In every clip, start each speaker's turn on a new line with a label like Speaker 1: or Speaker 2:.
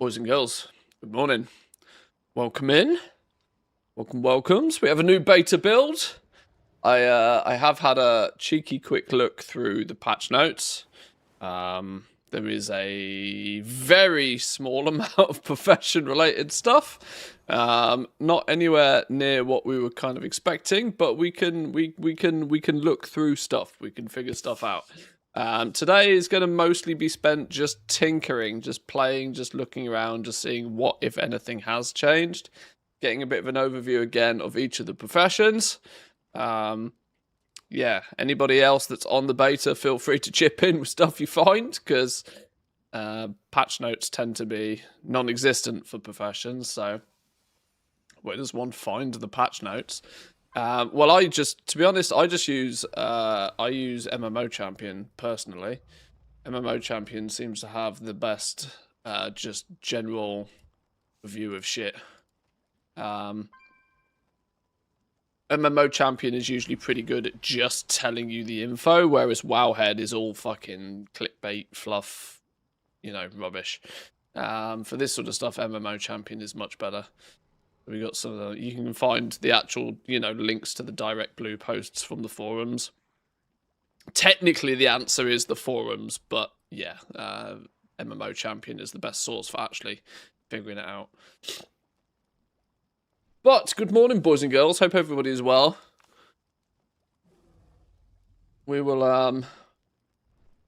Speaker 1: Boys and girls, good morning. Welcome in. Welcomes. We have a new beta build. I have had a cheeky quick look through the patch notes. There is a very small amount of profession-related stuff. Not anywhere near what we were kind of expecting, but we can look through stuff. We can figure stuff out. Today is going to mostly be spent just tinkering, just playing, just looking around, just seeing what, if anything, has changed. Getting a bit of an overview again of each of the professions. Yeah, anybody else that's on the beta, feel free to chip in with stuff you find, because patch notes tend to be non-existent for professions, so where does one find the patch notes? Well, to be honest, I use MMO Champion personally. MMO Champion seems to have the best, just general view of shit. MMO Champion is usually pretty good at just telling you the info, whereas Wowhead is all fucking clickbait, fluff, rubbish. For this sort of stuff, MMO Champion is much better. We got some of the, you can find the actual, links to the direct blue posts from the forums. Technically, the answer is the forums, but yeah, MMO Champion is the best source for actually figuring it out. But good morning, boys and girls. Hope everybody is well. We will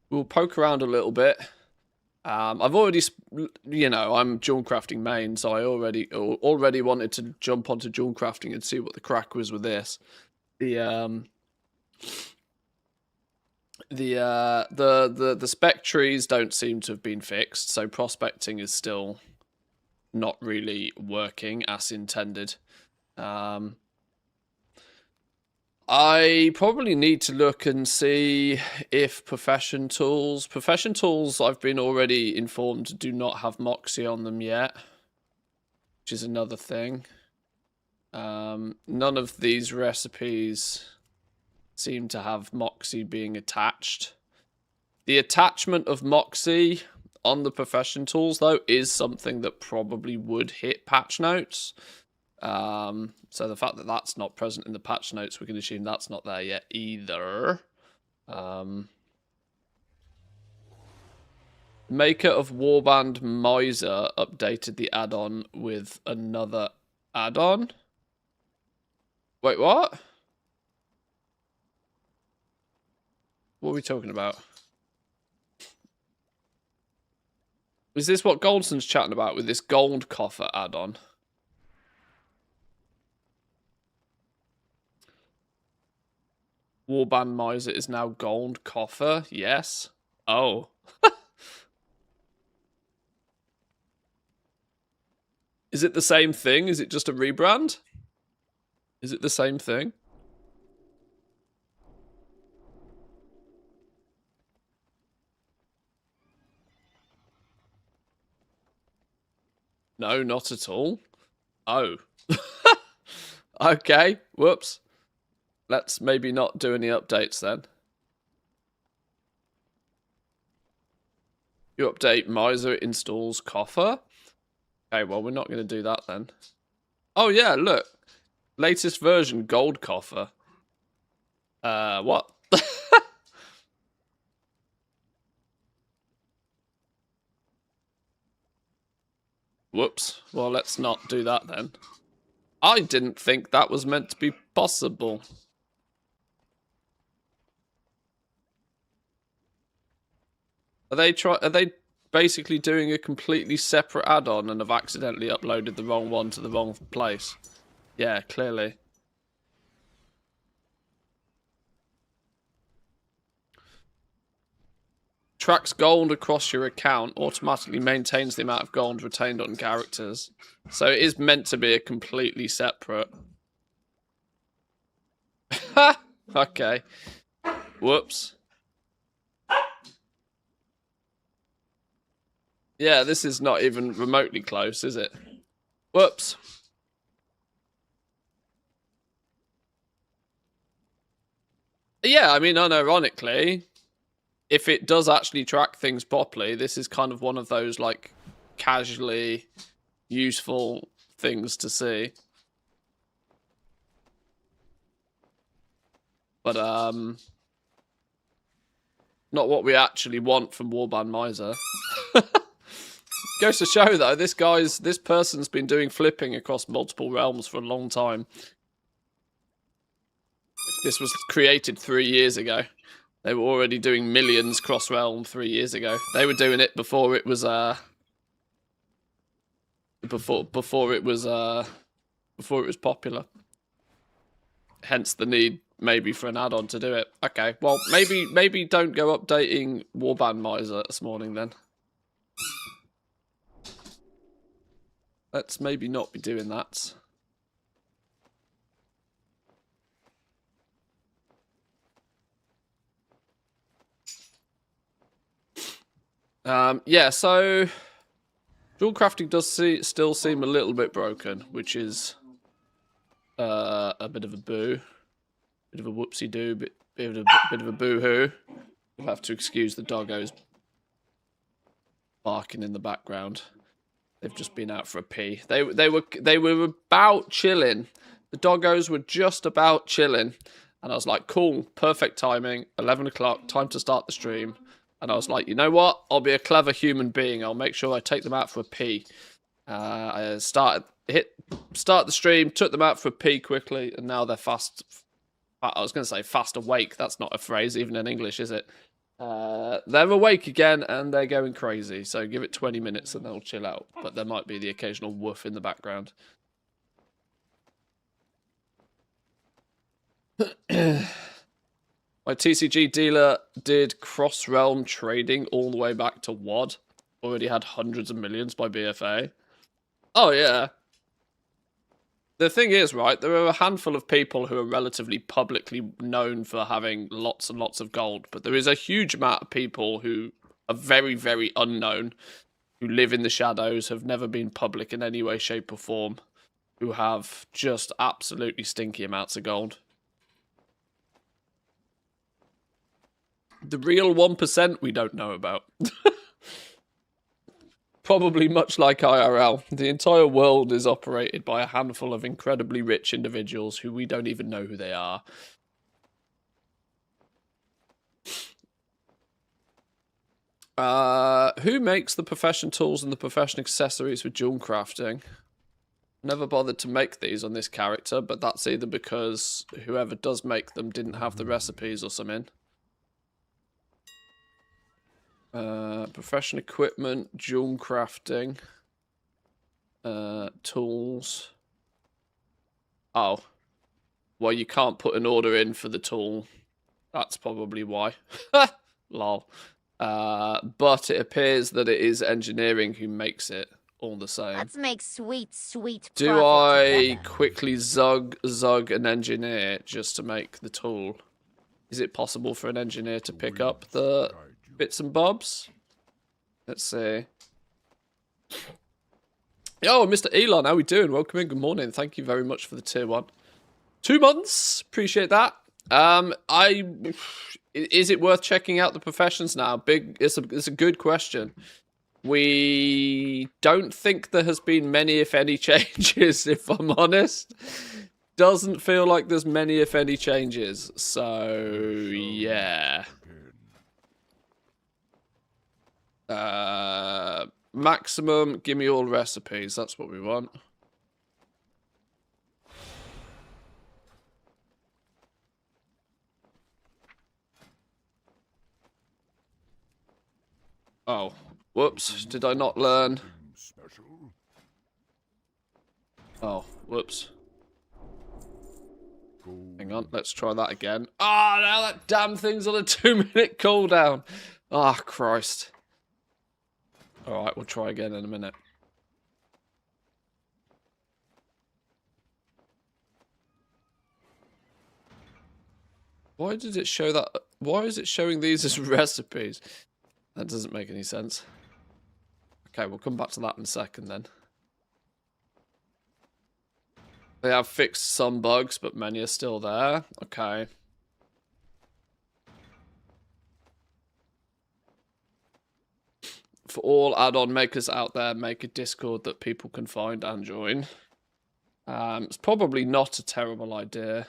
Speaker 1: we'll poke around a little bit. I've already, I'm dual crafting main, so I already wanted to jump onto dual crafting and see what the crack was with this. The spec trees don't seem to have been fixed, so prospecting is still not really working as intended. I probably need to look and see if profession tools, I've been already informed, do not have Moxie on them yet, which is another thing. None of these recipes seem to have Moxie being attached. The attachment of Moxie on the profession tools, though, is something that probably would hit patch notes. So the fact that that's not present in the patch notes, we can assume that's not there yet either. Maker of Warband Miser updated the add-on with another add-on. Wait, what? What are we talking about? Is this what Goldson's chatting about with this gold coffer add-on? Warband Miser is now gold coffer. Yes. Oh. Is it the same thing? Is it just a rebrand? Is it the same thing? No, not at all. Oh. Okay. Whoops. Let's maybe not do any updates then. You update Miser, it installs coffer. Okay, well, we're not going to do that then. Oh, yeah, look. Latest version, gold coffer. What? Whoops. Well, let's not do that then. I didn't think that was meant to be possible. Are they basically doing a completely separate add-on and have accidentally uploaded the wrong one to the wrong place? Yeah, clearly. Tracks gold across your account, automatically maintains the amount of gold retained on characters. So it is meant to be a completely separate. Okay. Whoops. Yeah, this is not even remotely close, is it? Whoops. Yeah, I mean, unironically, if it does actually track things properly, this is kind of one of those, like, casually useful things to see. But not what we actually want from Warband Miser. Goes to show though, this person's been doing flipping across multiple realms for a long time. If this was created 3 years ago, they were already doing millions cross realm 3 years ago. They were doing it before it was before it was popular. Hence the need maybe for an add-on to do it. Okay, well maybe don't go updating Warband Miser this morning then. Let's maybe not be doing that. Yeah, so dual crafting does still seem a little bit broken, which is a bit of a boo, bit of a whoopsie doo, bit of a boo hoo. You'll have to excuse the doggos barking in the background. They've just been out for a pee. They were about chilling. The doggos were just about chilling, and I was like, cool, perfect timing. 11 o'clock, time to start the stream. And I was like, you know what? I'll be a clever human being. I'll make sure I take them out for a pee. I start the stream, took them out for a pee quickly, and now they're fast. I was going to say fast awake. That's not a phrase, even in English, is it? They're awake again, and they're going crazy. So give it 20 minutes, and they'll chill out. But there might be the occasional woof in the background. My TCG dealer did cross-realm trading all the way back to WoD. Already had hundreds of millions by BFA. Oh, yeah. The thing is, right, there are a handful of people who are relatively publicly known for having lots and lots of gold, but there is a huge amount of people who are very, very unknown, who live in the shadows, have never been public in any way, shape, or form, who have just absolutely stinky amounts of gold. The real 1% we don't know about. Probably much like IRL. The entire world is operated by a handful of incredibly rich individuals who we don't even know who they are. Who makes the profession tools and the profession accessories for jewel crafting? Never bothered to make these on this character, but that's either because whoever does make them didn't have the recipes or something. Profession equipment, jewel crafting, tools. Oh, well, you can't put an order in for the tool. That's probably why. Lol. But it appears that it is engineering who makes it all the same.
Speaker 2: Let's make sweet
Speaker 1: Do I quickly zug an engineer just to make the tool? Is it possible for an engineer to pick up the bits and bobs? Let's see. Yo, Mr. Elon, how we doing? Welcome in. Good morning. Thank you very much for the tier 1. 2 months. Appreciate that. Is it worth checking out the professions now? It's a good question. We don't think there has been many, if any, changes, if I'm honest. Doesn't feel like there's many, if any, changes. So, yeah. Maximum, give me all recipes. That's what we want. Oh, whoops. Did I not learn? Oh, whoops. Hang on, let's try that again. Ah, oh, now that damn thing's on a 2-minute cooldown. Ah, oh, Christ. Alright, we'll try again in a minute. Why did it show that? Why is it showing these as recipes? That doesn't make any sense. Okay, we'll come back to that in a second then. They have fixed some bugs, but many are still there. Okay. for all add-on makers out there, make a Discord that people can find and join. It's probably not a terrible idea.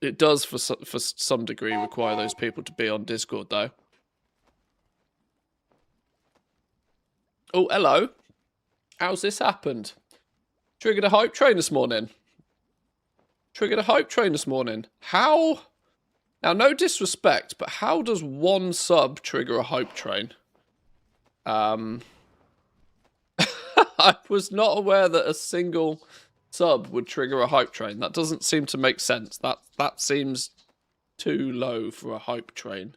Speaker 1: It does, for some degree, require those people to be on Discord, though. Oh, hello. How's this happened? Triggered a hype train this morning. How? Now, no disrespect, but how does one sub trigger a hype train? I was not aware that a single sub would trigger a hype train. That doesn't seem to make sense. That seems too low for a hype train.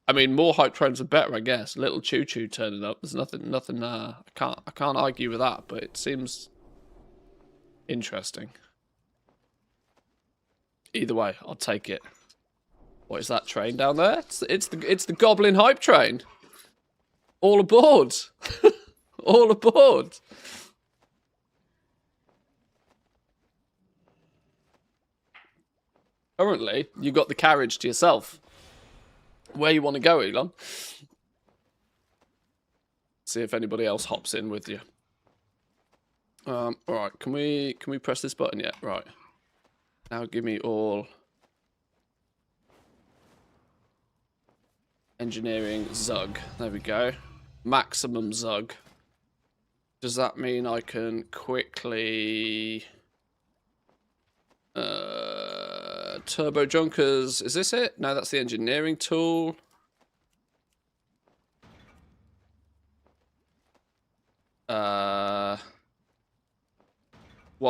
Speaker 1: I mean, more hype trains are better, I guess. Little choo-choo turning up. There's nothing. I can't argue with that, but it seems interesting. Either way, I'll take it. What is that train down there? It's the Goblin hype train. All aboard! All aboard! Currently, you got the carriage to yourself. Where you want to go, Elon? See if anybody else hops in with you. All right, can we press this button yet? Right. Now give me all engineering Zug. There we go. Maximum Zug. Does that mean I can quickly turbo junkers? Is this it? No, that's the engineering tool. Well,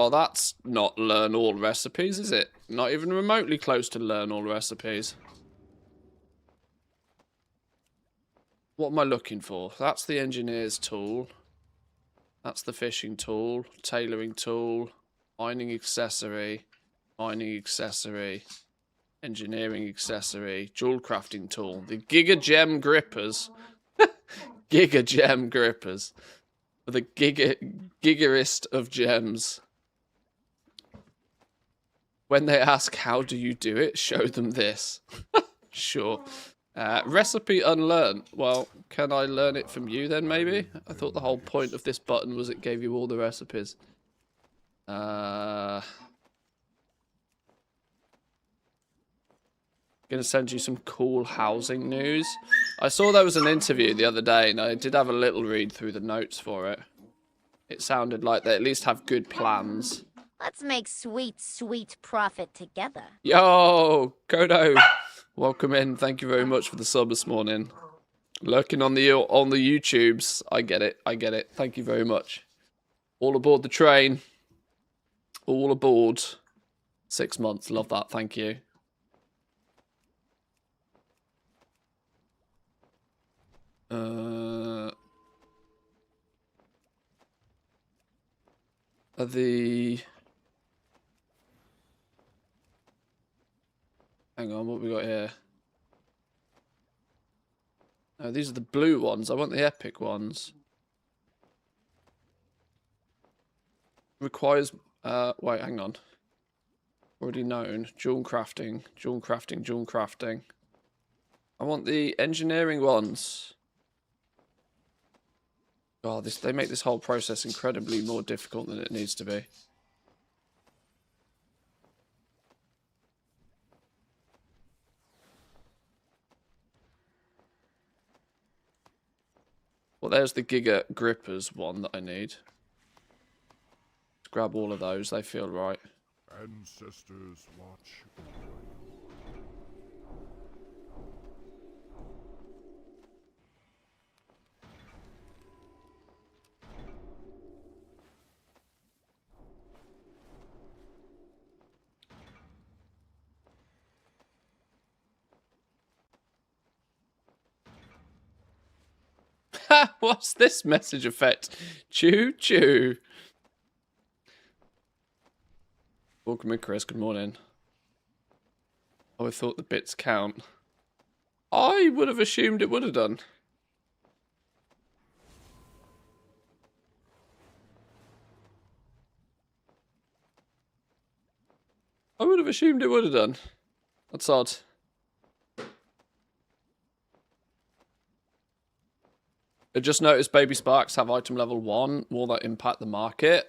Speaker 1: that's not learn all recipes, is it? Not even remotely close to learn all recipes. What am I looking for? That's the engineer's tool. That's the fishing tool, tailoring tool, mining accessory, engineering accessory, jewel crafting tool. The Giga Gem grippers. Giga Gem grippers. The gigarist of gems. When they ask, how do you do it? Show them this. Sure. Recipe unlearned. Well, can I learn it from you then, maybe? I thought the whole point of this button was it gave you all the recipes. Gonna send you some cool housing news. I saw there was an interview the other day, and I did have a little read through the notes for it. It sounded like they at least have good plans.
Speaker 2: Let's make sweet, sweet profit together.
Speaker 1: Yo, Kodo, welcome in. Thank you very much for the sub this morning. Lurking on the YouTubes. I get it. Thank you very much. All aboard the train. All aboard. 6 months. Love that. Thank you. Hang on, what we got here? Oh, these are the blue ones. I want the epic ones. Requires... wait, hang on. Already known. Jewel crafting. I want the engineering ones. God, they make this whole process incredibly more difficult than it needs to be. Well, there's the Giga Grippers one that I need. Let's grab all of those. They feel right.
Speaker 3: Ancestors watch.
Speaker 1: What's this message effect? Choo choo. Welcome in, Chris. Good morning. Oh, I thought the bits count. I would have assumed it would have done. I would have assumed it would have done. That's odd. I just noticed baby sparks have item level 1. Will that impact the market?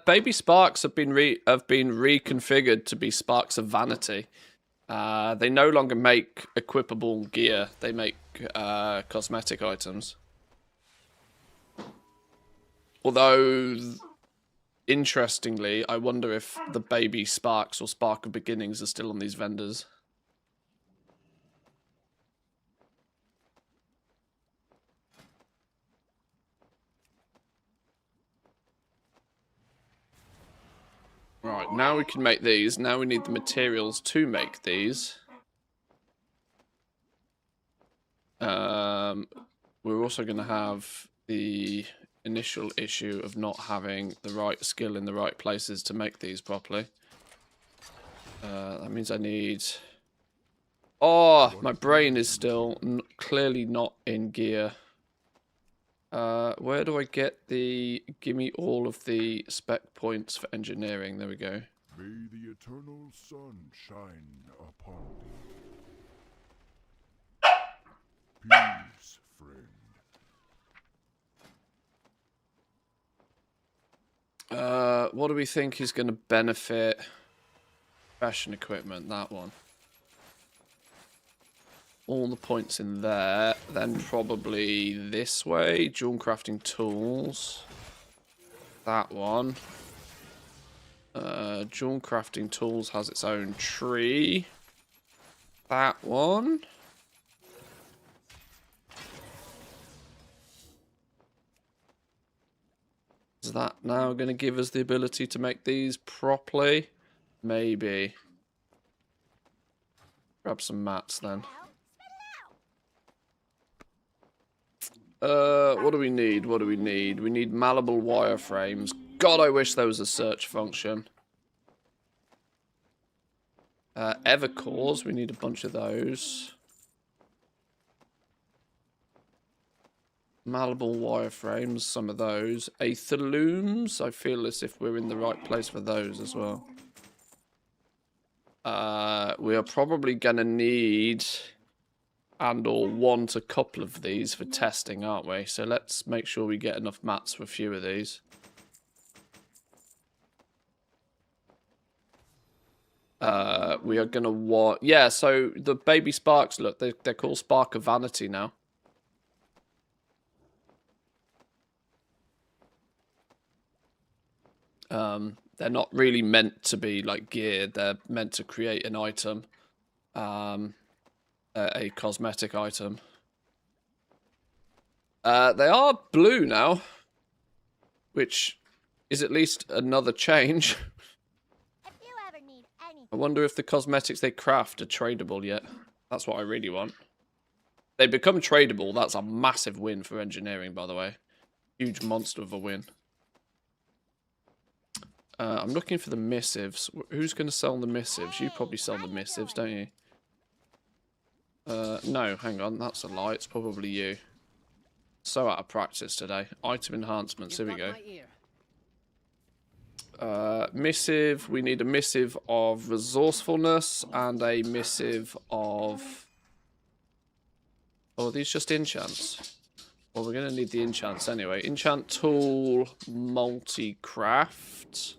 Speaker 1: Baby sparks have been reconfigured to be sparks of vanity. They no longer make equipable gear. They make cosmetic items. Although, interestingly, I wonder if the baby sparks or spark of beginnings are still on these vendors. Right, now we can make these. Now we need the materials to make these. We're also going to have the initial issue of not having the right skill in the right places to make these properly. That means I need... Oh, my brain is still clearly not in gear. Where do I get the... Give me all of the spec points for engineering. There we go.
Speaker 3: May the eternal sun shine upon thee. Peace, friend.
Speaker 1: What do we think is going to benefit fashion equipment? That one. All the points in there. Then probably this way. Jewel crafting tools. That one. Jewel crafting tools has its own tree. That one. Is that now going to give us the ability to make these properly? Maybe. Grab some mats then. What do we need? What do we need? We need malleable wireframes. God, I wish there was a search function. Evercores, we need a bunch of those. Malleable wireframes, some of those. Aether looms, I feel as if we're in the right place for those as well. We are probably going to need and or want a couple of these for testing, aren't we? So let's make sure we get enough mats for a few of these. We are going to want... Yeah, so the baby sparks, look, they're called Spark of Vanity now. They're not really meant to be like gear. They're meant to create an item. A cosmetic item. They are blue now. Which is at least another change.
Speaker 2: If you ever need anything.
Speaker 1: I wonder if the cosmetics they craft are tradable yet. That's what I really want. They become tradable. That's a massive win for engineering, by the way. Huge monster of a win. I'm looking for the missives. Who's going to sell the missives? You probably sell the missives, don't you? No, hang on. That's a lie. It's probably you. So out of practice today. Item enhancements. Here we go. Missive. We need a missive of resourcefulness and a missive of... Oh, are these just enchants? Well, we're going to need the enchants anyway. Enchant tool, multi-craft.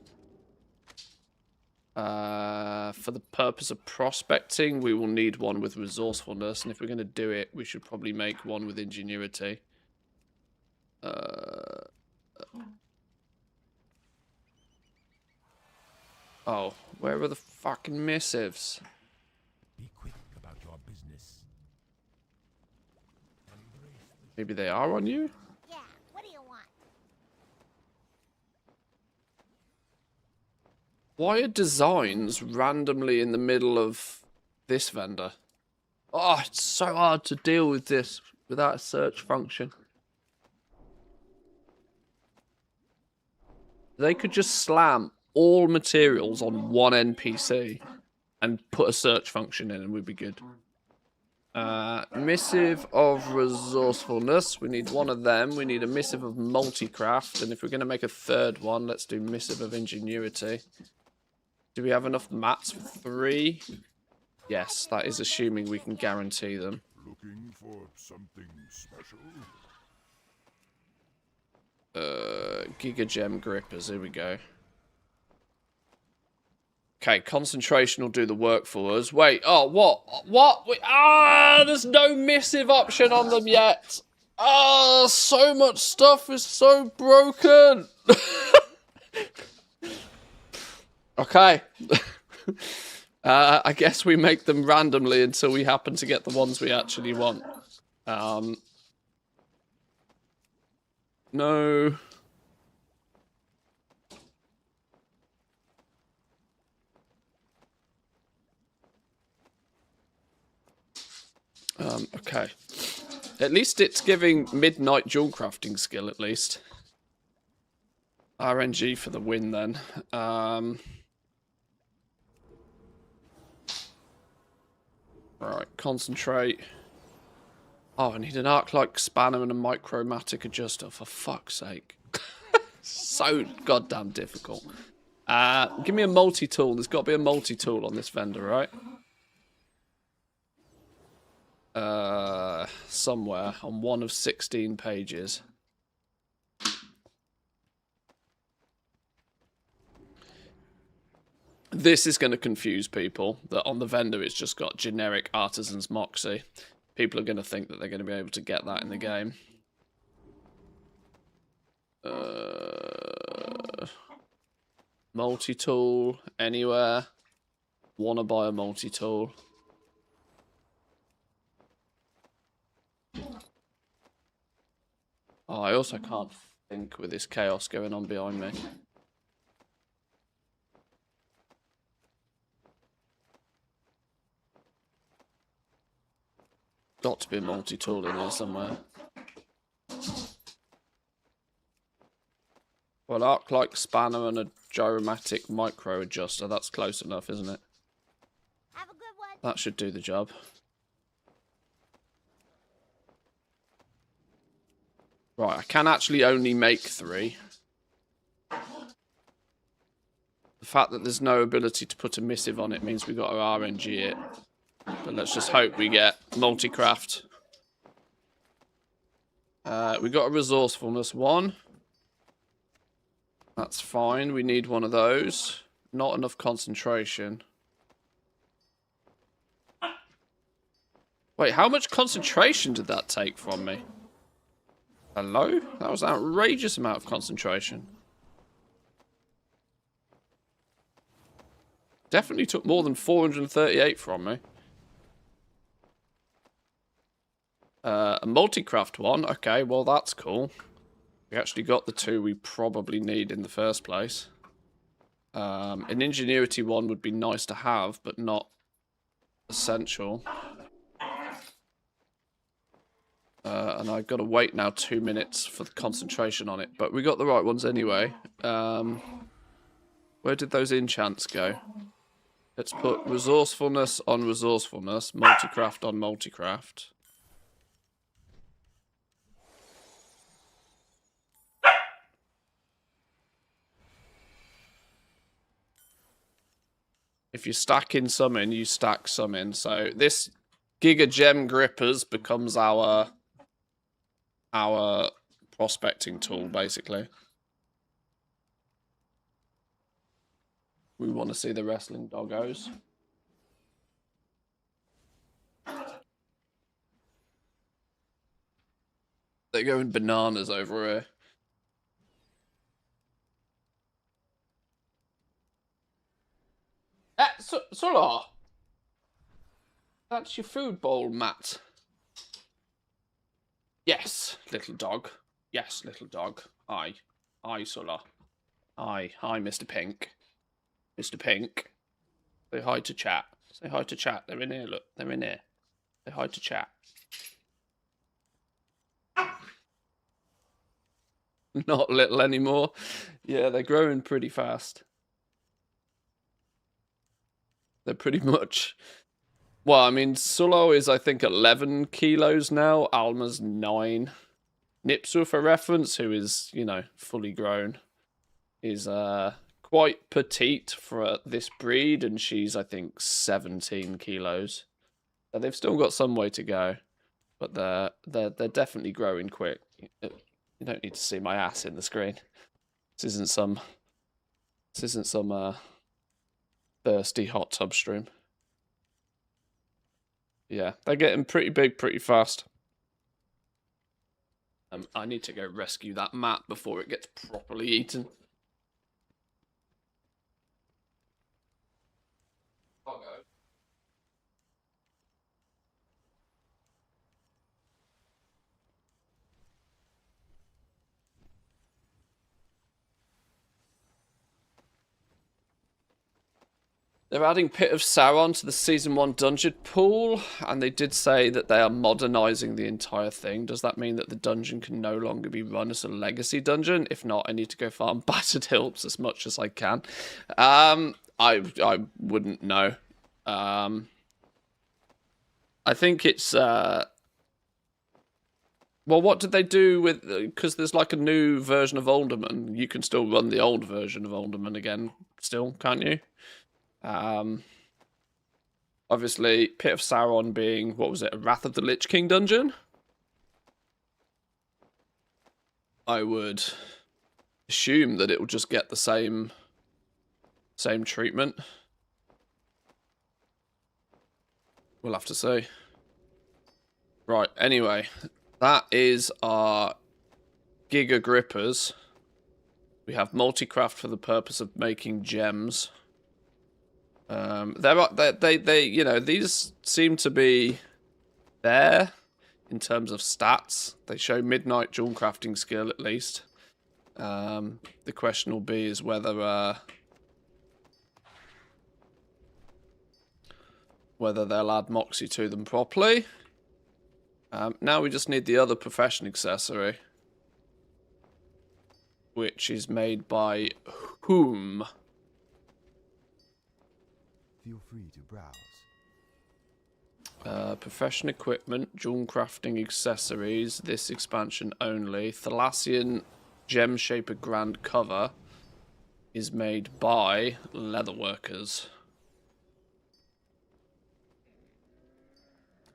Speaker 1: For the purpose of prospecting, we will need one with resourcefulness, and if we're going to do it, we should probably make one with ingenuity. Oh, where are the fucking missives?
Speaker 3: Be quick about your business.
Speaker 1: Maybe they are on you?
Speaker 2: Yeah, what do you want?
Speaker 1: Why are designs randomly in the middle of this vendor? Oh, it's so hard to deal with this without a search function. They could just slam all materials on one NPC and put a search function in and we'd be good. Missive of resourcefulness. We need one of them. We need a missive of multicraft. And if we're going to make a third one, let's do missive of ingenuity. Do we have enough mats for 3? Yes, that is assuming we can guarantee them.
Speaker 3: Looking for something special?
Speaker 1: Giga Gem grippers. Here we go. Okay, concentration will do the work for us. Wait, oh, what? What? Wait, there's no missive option on them yet. So much stuff is so broken. Okay. I guess we make them randomly until we happen to get the ones we actually want. No. Okay. At least it's giving midnight jewel crafting skill, at least. RNG for the win, then. Right, concentrate. Oh, I need an arc-like spanner and a micromatic adjuster, for fuck's sake. So goddamn difficult. Give me a multi-tool. There's got to be a multi-tool on this vendor, right? Somewhere on one of 16 pages. This is going to confuse people, that on the vendor it's just got generic Artisan's Moxie. People are going to think that they're going to be able to get that in the game. Multi-tool, anywhere. Wanna buy a multi-tool. Oh, I also can't think with this chaos going on behind me. Got to be a multi-tool in here somewhere. Well, arc-like spanner and a gyromatic micro adjuster. That's close enough, isn't it?
Speaker 2: Have a good one.
Speaker 1: That should do the job. Right, I can actually only make 3. The fact that there's no ability to put a missive on it means we've got to RNG it. But let's just hope we get multi-craft. We got a resourcefulness 1. That's fine. We need one of those. Not enough concentration. Wait, how much concentration did that take from me? Hello? That was an outrageous amount of concentration. Definitely took more than 438 from me. A multi-craft 1. Okay, well that's cool. We actually got the 2 we probably need in the first place. An ingenuity 1 would be nice to have, but not essential. And I've got to wait now 2 minutes for the concentration on it. But we got the right ones anyway. Where did those enchants go? Let's put resourcefulness on resourcefulness, multi-craft on multi-craft. If you stack in some in, you stack some in. So this Giga Gem Grippers becomes our prospecting tool, basically. We want to see the wrestling doggos. They're going bananas over here. Solar! That's your food bowl, Matt. Yes, little dog. Yes, little dog. Aye. Aye, Solar. Aye. Hi, Mr. Pink. Mr. Pink. Say hi to chat. Say hi to chat. They're in here, look. They're in here. Say hi to chat. Not little anymore. Yeah, they're growing pretty fast. They're pretty much... Well, I mean, Sulo is, I think, 11 kilos now. Alma's 9. Nipsu, for reference, who is, you know, fully grown, is quite petite for this breed, and she's, I think, 17 kilos. So they've still got some way to go, but they're definitely growing quick. You don't need to see my ass in the screen. This isn't some thirsty hot tub stream. Yeah, they're getting pretty big pretty fast. I need to go rescue that mat before it gets properly eaten. I'll go. They're adding Pit of Sauron to the Season 1 dungeon pool, and they did say that they are modernising the entire thing. Does that mean that the dungeon can no longer be run as a legacy dungeon? If not, I need to go farm Battered Hills as much as I can. I wouldn't know. I think it's... Well, what did they do with... Because there's like a new version of Alderman. You can still run the old version of Alderman again still, can't you? Obviously, Pit of Sauron being, what was it, a Wrath of the Lich King dungeon? I would assume that it will just get the same treatment. We'll have to see. Right, anyway, that is our Giga Grippers. We have multi-craft for the purpose of making gems. They you know, these seem to be there in terms of stats. They show midnight jewel crafting skill at least. The question will be is whether they'll add Moxie to them properly. Now we just need the other profession accessory, which is made by whom?
Speaker 4: Feel free to browse.
Speaker 1: Profession equipment, jewel crafting accessories, this expansion only. Thalassian Gem Shaper Grand Cover is made by Leatherworkers.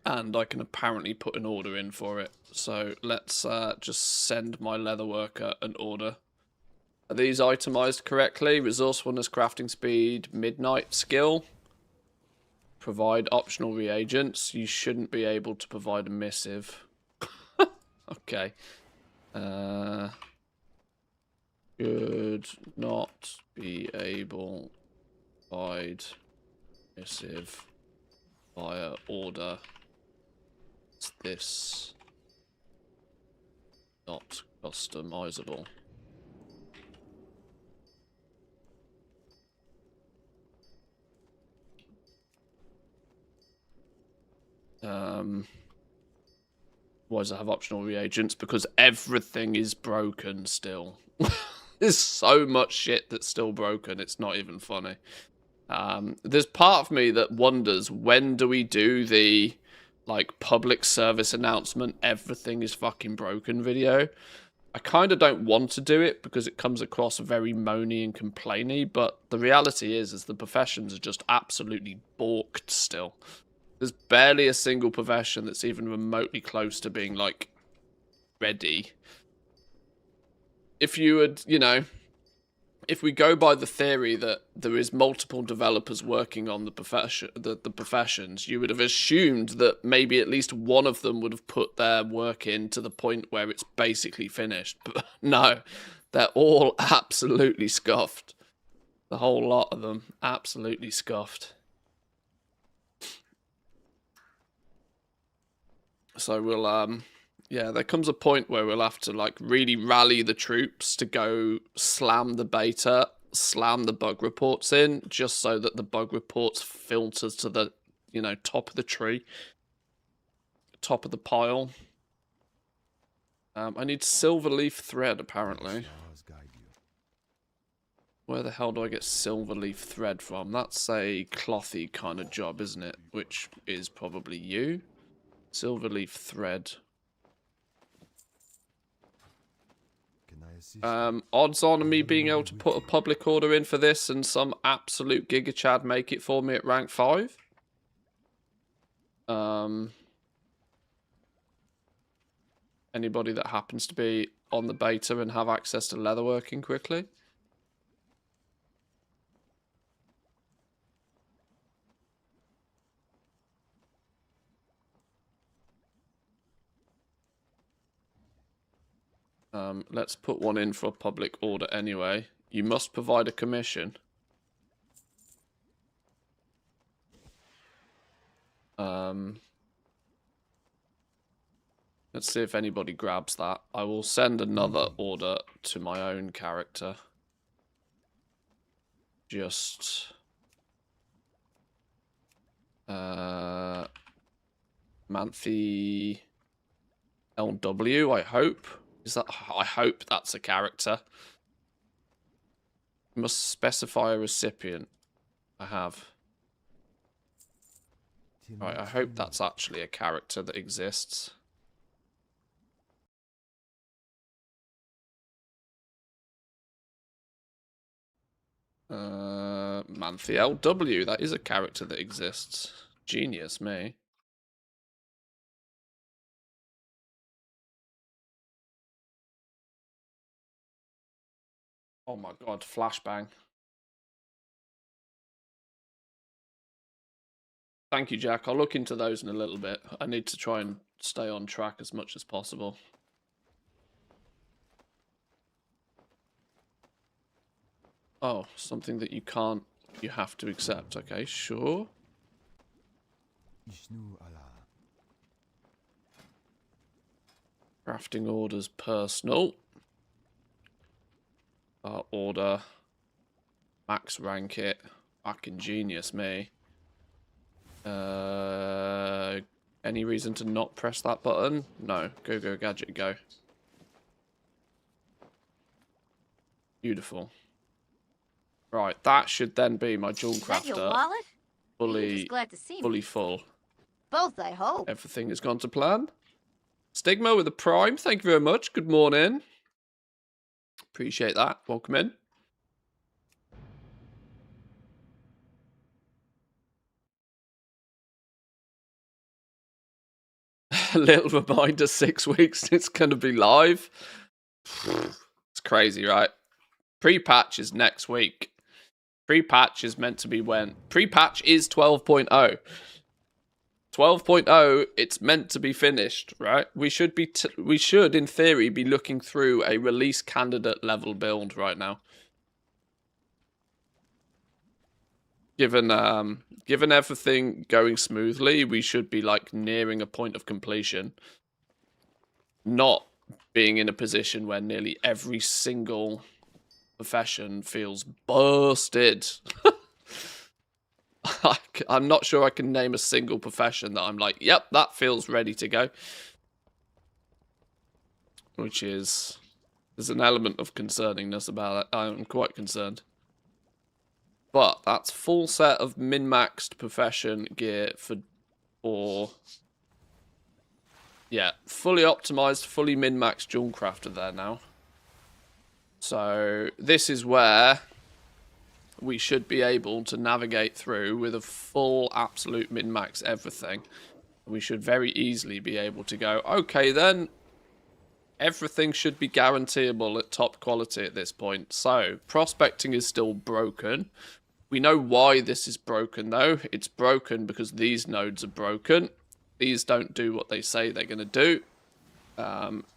Speaker 1: And I can apparently put an order in for it. So let's just send my Leatherworker an order. Are these itemized correctly? Resourcefulness, crafting speed, midnight skill. Provide optional reagents. You shouldn't be able to provide a missive. Okay. Should not be able to provide missive via order. Is this not customizable? Why does it have optional reagents? Because everything is broken still. There's so much shit that's still broken, it's not even funny. There's part of me that wonders, when do we do the like public service announcement, everything is fucking broken video? I kind of don't want to do it because it comes across very moany and complainy, but the reality is the professions are just absolutely balked still. There's barely a single profession that's even remotely close to being, like, ready. If you would, you know, if we go by the theory that there is multiple developers working on the professions, you would have assumed that maybe at least one of them would have put their work in to the point where it's basically finished. But no, they're all absolutely scuffed. The whole lot of them, absolutely scuffed. So we'll, yeah, there comes a point where we'll have to, like, really rally the troops to go slam the beta, slam the bug reports in, just so that the bug reports filter to the, you know, top of the tree, top of the pile. I need silverleaf thread, apparently. Where the hell do I get silverleaf thread from? That's a clothy kind of job, isn't it? Which is probably you. Silverleaf thread. Odds on me being able to put a public order in for this and some absolute Giga Chad make it for me at rank 5. Anybody that happens to be on the beta and have access to leatherworking quickly. Let's put one in for a public order anyway. You must provide a commission. Let's see if anybody grabs that. I will send another order to my own character. Just... Manthe LW, I hope. I hope that's a character. You must specify a recipient. I have. Right, I hope that's actually a character that exists. Manthe LW, that is a character that exists. Genius, me. Oh my god, flashbang. Thank you, Jack. I'll look into those in a little bit. I need to try and stay on track as much as possible. Oh, something that you can't... You have to accept. Okay, sure.
Speaker 4: Ishnu Allah.
Speaker 1: Crafting orders personal. Order. Max rank it. Fucking genius, me. Any reason to not press that button? No. Go, go, gadget, go. Beautiful. Right, that should then be my jewel
Speaker 2: Is that your
Speaker 1: crafter.
Speaker 2: wallet? You're
Speaker 1: Fully,
Speaker 2: just glad to see
Speaker 1: fully
Speaker 2: me.
Speaker 1: full.
Speaker 2: Both, I hope.
Speaker 1: Everything has gone to plan. Stigma with a prime. Thank you very much. Good morning. Appreciate that. Welcome in. A little reminder, 6 weeks it's going to be live. It's crazy, right? Pre-patch is next week. Pre-patch is meant to be when... Pre-patch is 12.0. 12.0, it's meant to be finished, right? We should, in theory, be looking through a release candidate level build right now. Given everything going smoothly, we should be like nearing a point of completion. Not being in a position where nearly every single profession feels busted. I'm not sure I can name a single profession that I'm like, yep, that feels ready to go. Which is, there's an element of concerningness about it. I'm quite concerned. But that's full set of min-maxed profession gear for yeah, fully optimized, fully min-maxed jewel crafter there now. So this is where we should be able to navigate through with a full absolute min-max everything. We should very easily be able to go, okay then, everything should be guaranteeable at top quality at this point. So, prospecting is still broken. We know why this is broken though. It's broken because these nodes are broken. These don't do what they say they're going to do.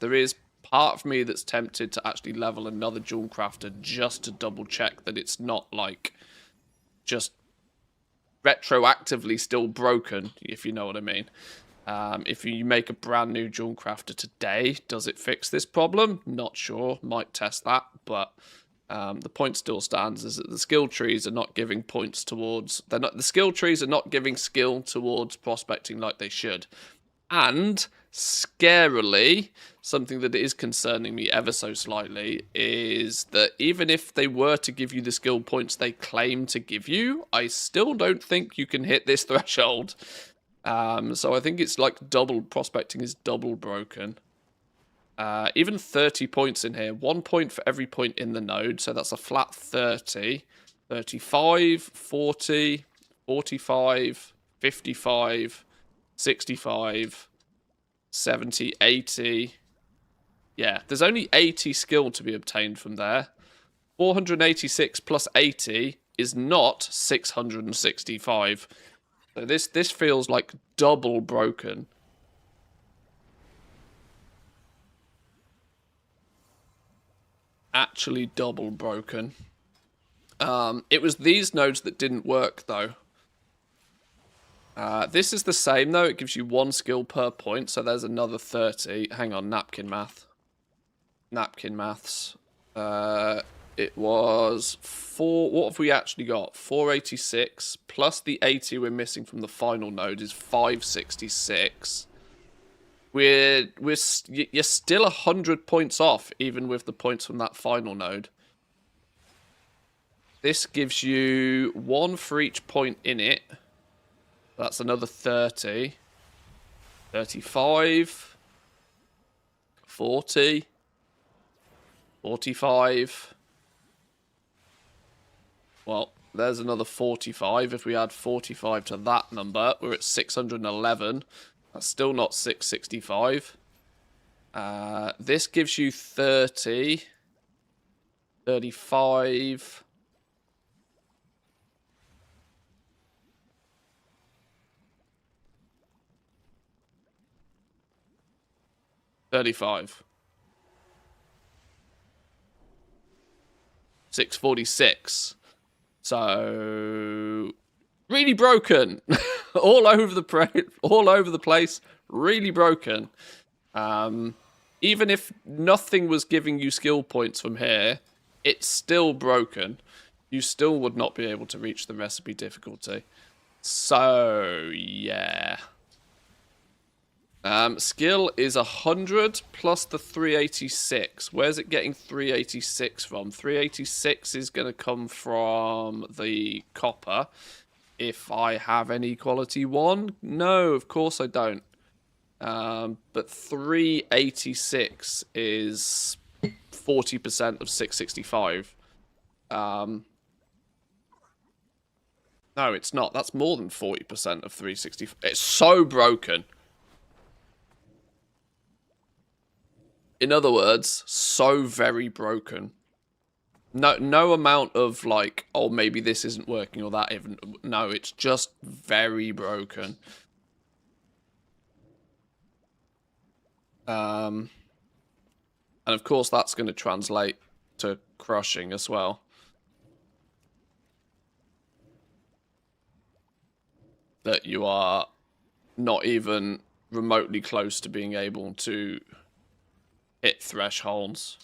Speaker 1: There is part of me that's tempted to actually level another jewel crafter just to double check that it's not like just retroactively still broken, if you know what I mean. If you make a brand new jewel crafter today, does it fix this problem? Not sure. Might test that, but the point still stands is that the skill trees are not giving points towards... The skill trees are not giving skill towards prospecting like they should. And, scarily, something that is concerning me ever so slightly is that even if they were to give you the skill points they claim to give you, I still don't think you can hit this threshold. So I think it's like double, prospecting is double broken. Even 30 points in here. 1 point for every point in the node, so that's a flat 30. 35, 40, 45, 55, 65, 70, 80, Yeah, there's only 80 skill to be obtained from there. 486 plus 80 is not 665. So this feels like double broken. Actually double broken. It was these nodes that didn't work, though. This is the same, though. It gives you 1 skill per point, so there's another 30. Hang on, napkin math. Napkin maths. It was 4... What have we actually got? 486 plus the 80 we're missing from the final node is 566. You're still 100 points off, even with the points from that final node. This gives you 1 for each point in it. That's another 30. 35. 40. 45. Well, there's another 45. If we add 45 to that number, we're at 611. That's still not 665. This gives you 30. 35. 35. 646. So really broken. all over the place. Really broken. Even if nothing was giving you skill points from here, it's still broken. You still would not be able to reach the recipe difficulty. So yeah. Skill is 100 plus the 386. Where's it getting 386 from? 386 is going to come from the copper. If I have any quality 1? No, of course I don't. But 386 is 40% of 665. No, it's not. That's more than 40% of 365. It's so broken. In other words, so very broken. No amount of like, oh, maybe this isn't working or that isn't. No, it's just very broken. And of course, that's going to translate to crushing as well. That you are not even remotely close to being able to hit thresholds.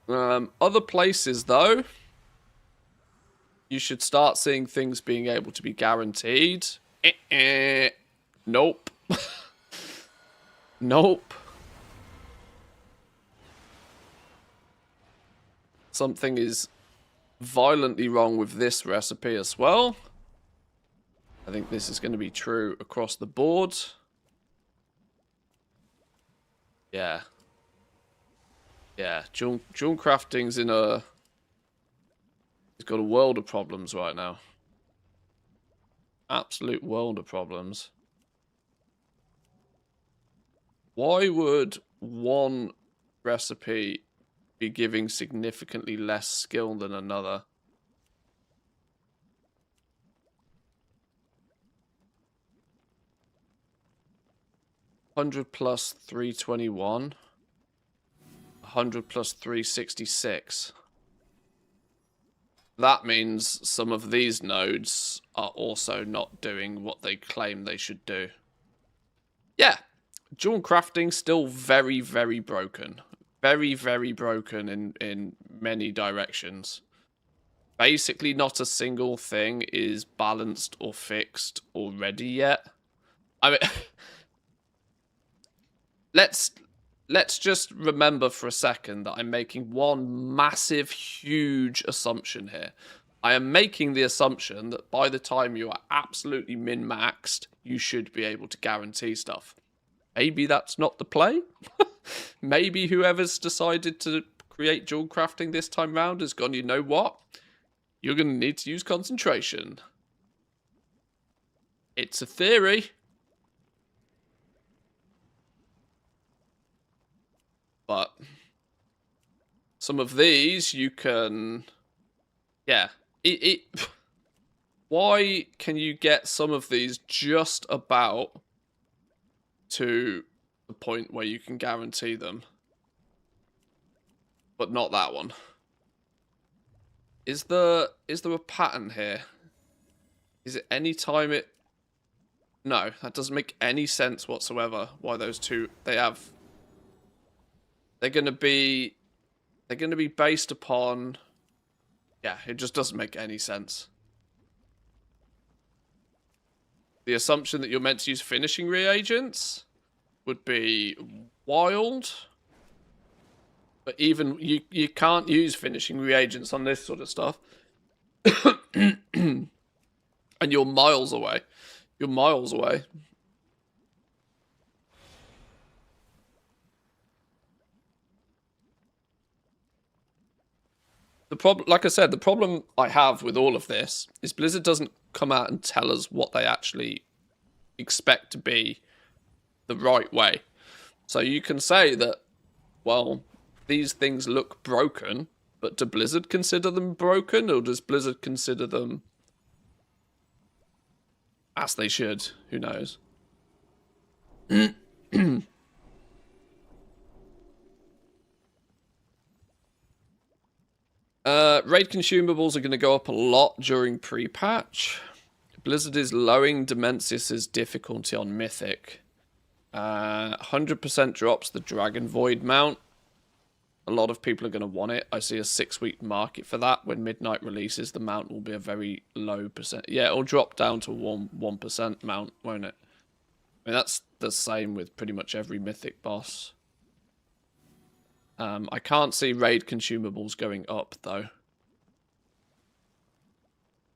Speaker 1: Other places, though, you should start seeing things being able to be guaranteed. Nope. Nope. Something is violently wrong with this recipe as well. I think this is going to be true across the board. Yeah. Yeah, dual crafting's in a... It's got a world of problems right now. Absolute world of problems. Why would one recipe be giving significantly less skill than another? $100 plus 321. 100 plus 366. That means some of these nodes are also not doing what they claim they should do. Yeah, dual crafting still very, very broken. Very, very broken in many directions. Basically, not a single thing is balanced or fixed already yet. I mean, let's just remember for a second that I'm making one massive, huge assumption here. I am making the assumption that by the time you are absolutely min-maxed, you should be able to guarantee stuff. Maybe that's not the play. Maybe whoever's decided to create dual crafting this time round has gone, you know what? You're going to need to use concentration. It's a theory. But some of these you can, yeah. Why can you get some of these just about to the point where you can guarantee them, but not that one? Is there a pattern here? Is it any time it? No, that doesn't make any sense whatsoever. Why those two? They're gonna be based upon. Yeah, it just doesn't make any sense. The assumption that you're meant to use finishing reagents would be wild. But even you can't use finishing reagents on this sort of stuff. And you're miles away. You're miles away. The problem, like I said, the problem I have with all of this is Blizzard doesn't come out and tell us what they actually expect to be the right way. So you can say that, well, these things look broken, but do Blizzard consider them broken, or does Blizzard consider them as they should? Who knows? Raid consumables are going to go up a lot during pre-patch. Blizzard is lowering Demencius's difficulty on Mythic. 100% drops the Dragon Void mount. A lot of people are going to want it. I see a 6-week market for that. When Midnight releases, the mount will be a very low percent. Yeah, it'll drop down to 1% mount, won't it? I mean, that's the same with pretty much every Mythic boss. I can't see raid consumables going up, though.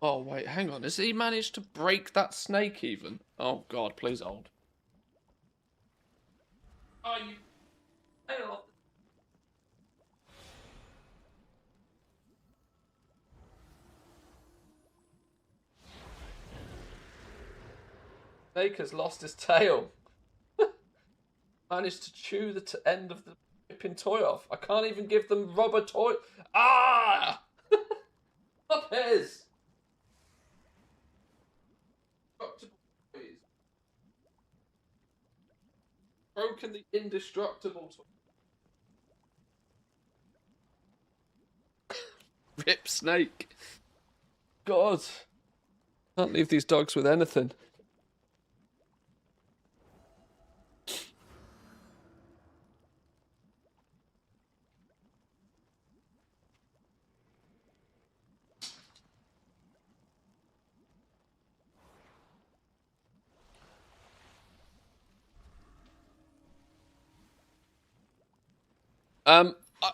Speaker 1: Oh, wait, hang on. Has he managed to break that snake, even? Oh, God, please hold. Oh, you... Hang on. Snake has lost his tail. Managed to chew the end of the flipping toy off. I can't even give them rubber toy. Ah! Up his! Broken the indestructible toy. Rip Snake. God. Can't leave these dogs with anything.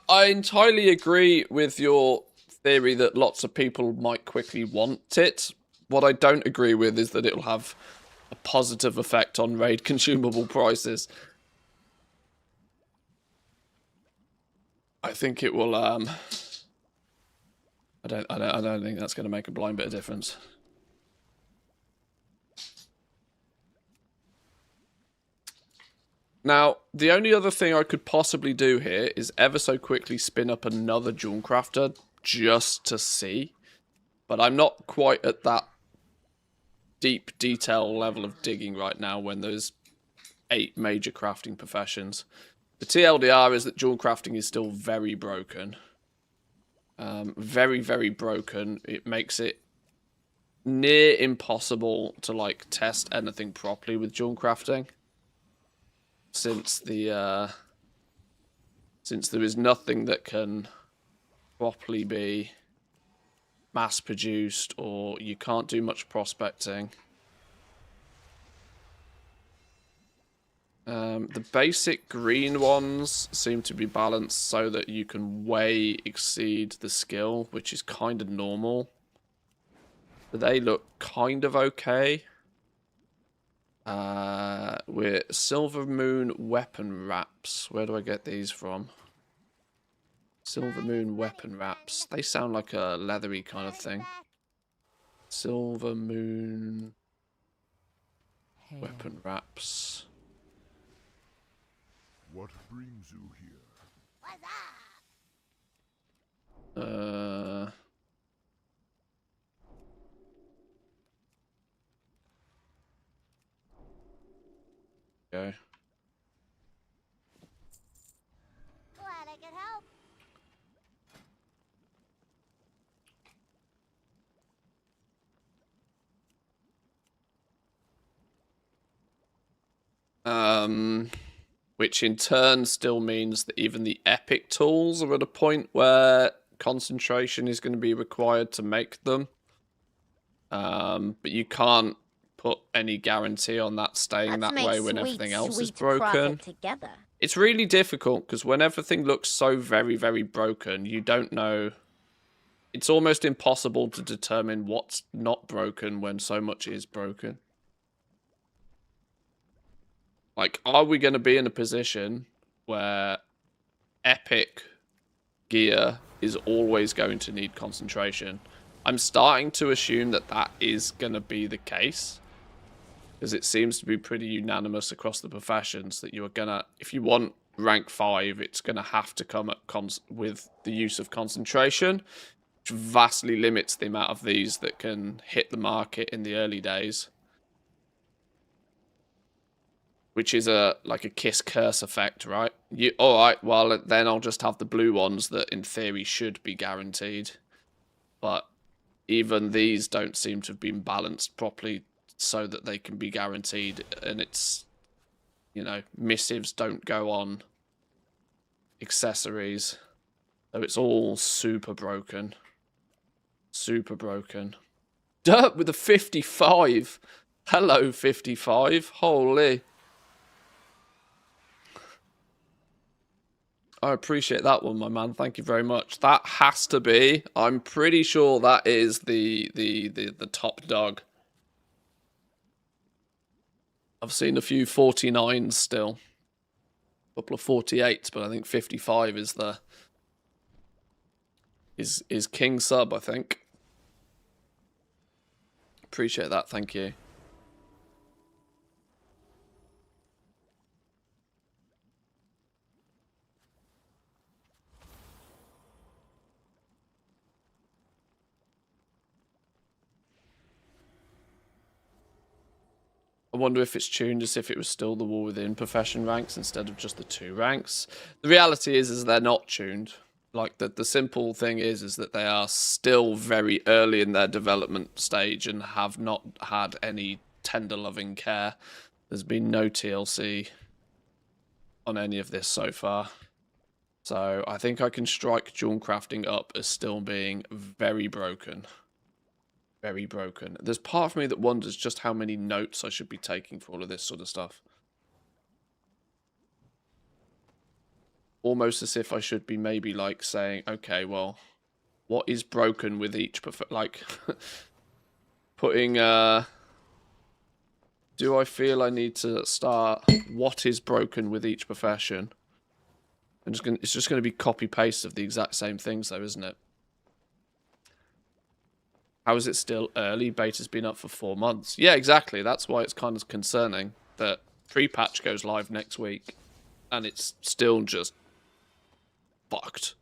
Speaker 1: I entirely agree with your theory that lots of people might quickly want it. What I don't agree with is that it'll have a positive effect on raid consumable prices. I think it will. I don't think that's going to make a blind bit of difference. Now, the only other thing I could possibly do here is ever so quickly spin up another Jewel Crafter just to see. But I'm not quite at that deep detail level of digging right now when there's 8 major crafting professions. The TLDR is that Jewel Crafting is still very broken. Very, very broken. It makes it near impossible to, like, test anything properly with Jewel Crafting. Since there is nothing that can properly be mass produced, or you can't do much prospecting. The basic green ones seem to be balanced so that you can way exceed the skill, which is kind of normal. But they look kind of okay. With Silver Moon weapon wraps. Where do I get these from? Silver Moon weapon wraps. They sound like a leathery kind of thing. Silver Moon weapon wraps.
Speaker 3: What brings you here?
Speaker 1: Okay.
Speaker 2: Glad I could help.
Speaker 1: Which in turn still means that even the epic tools are at a point where concentration is going to be required to make them. But you can't put any guarantee on that staying
Speaker 2: Let's
Speaker 1: that
Speaker 2: make
Speaker 1: way when
Speaker 2: sweet,
Speaker 1: everything else is
Speaker 2: sweet
Speaker 1: broken.
Speaker 2: profit together.
Speaker 1: It's really difficult because when everything looks so very, very broken, you don't know. It's almost impossible to determine what's not broken when so much is broken. Like, are we going to be in a position where epic gear is always going to need concentration? I'm starting to assume that that is going to be the case, because it seems to be pretty unanimous across the professions that you are going to, if you want rank 5, it's going to have to come at with the use of concentration, which vastly limits the amount of these that can hit the market in the early days. Which is like a kiss curse effect, right? All right, well then I'll just have the blue ones that in theory should be guaranteed, but even these don't seem to have been balanced properly so that they can be guaranteed, and it's, you know, missives don't go on accessories, so it's all super broken. Super broken. Dirt with a 55. Hello, 55. Holy. I appreciate that one, my man. Thank you very much. That has to be. I'm pretty sure that is the top dog. I've seen a few 49s still, a couple of 48s, but I think 55 is the is king sub. I think. Appreciate that. Thank you. I wonder if it's tuned as if it was still the War Within profession ranks instead of just the 2 ranks. The reality is they're not tuned. Like, the simple thing is that they are still very early in their development stage and have not had any tender loving care. There's been no TLC on any of this so far. So I think I can strike jewel crafting up as still being very broken. Very broken. There's part of me that wonders just how many notes I should be taking for all of this sort of stuff. Almost as if I should be maybe like saying, okay, well, what is broken with each like putting do I feel I need to start what is broken with each profession? It's just gonna be copy paste of the exact same things though, isn't it? How is it still early? Beta's been up for 4 months. Yeah, exactly. That's why it's kind of concerning that pre-patch goes live next week and it's still just fucked.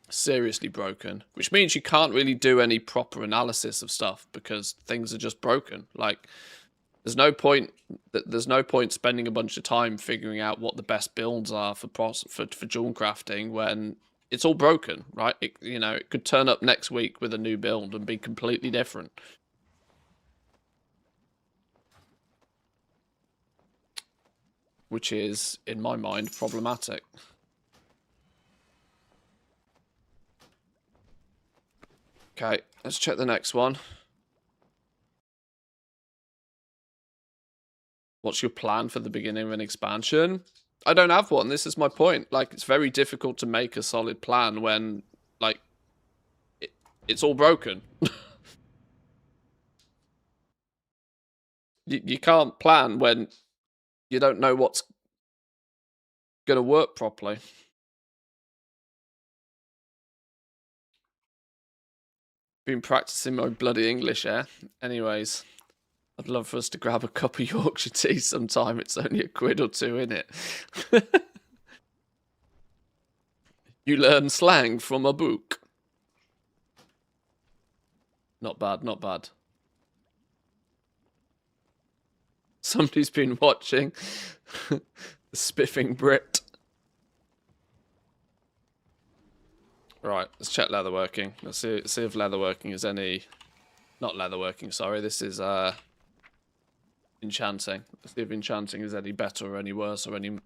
Speaker 1: Seriously broken. Which means you can't really do any proper analysis of stuff because things are just broken. Like, there's no point spending a bunch of time figuring out what the best builds are for jewel crafting when it's all broken, right? It could turn up next week with a new build and be completely different. Which is, in my mind, problematic. Okay, let's check the next one. What's your plan for the beginning of an expansion? I don't have one. This is my point. Like, it's very difficult to make a solid plan when, like, it's all broken. You can't plan when you don't know what's going to work properly. Been practicing my bloody English, yeah? Anyways, I'd love for us to grab a cup of Yorkshire tea sometime. It's only £1 or £2 in it. You learn slang from a book. Not bad, not bad. Somebody's been watching the Spiffing Brit. Right, let's check leatherworking. Let's see if leatherworking is any... Not leatherworking, sorry. This is enchanting. Let's see if enchanting is any better or any worse or any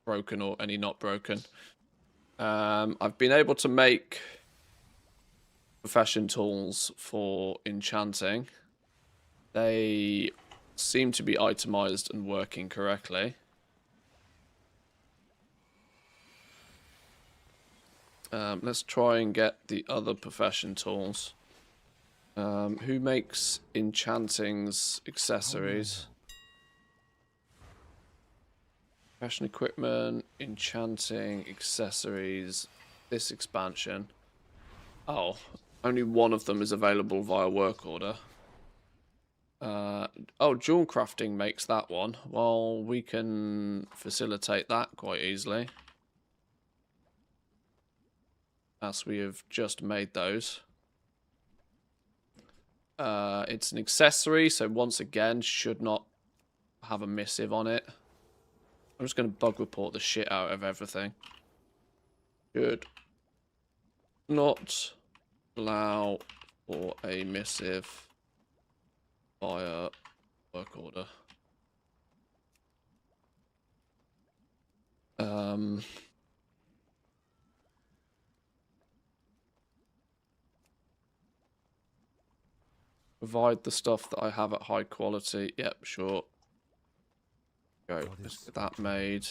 Speaker 1: broken or any not broken. I've been able to make profession tools for enchanting. They seem to be itemized and working correctly. Let's try and get the other profession tools. Who makes enchanting's accessories? Fashion equipment, enchanting, accessories, this expansion. Oh, only one of them is available via work order. Oh, jewel crafting makes that one. Well, we can facilitate that quite easily, as we have just made those. It's an accessory, so once again, should not have a missive on it. I'm just going to bug report the shit out of everything. Should not allow for a missive via work order. Provide the stuff that I have at high quality. Yep, sure. Go. Let's get that made.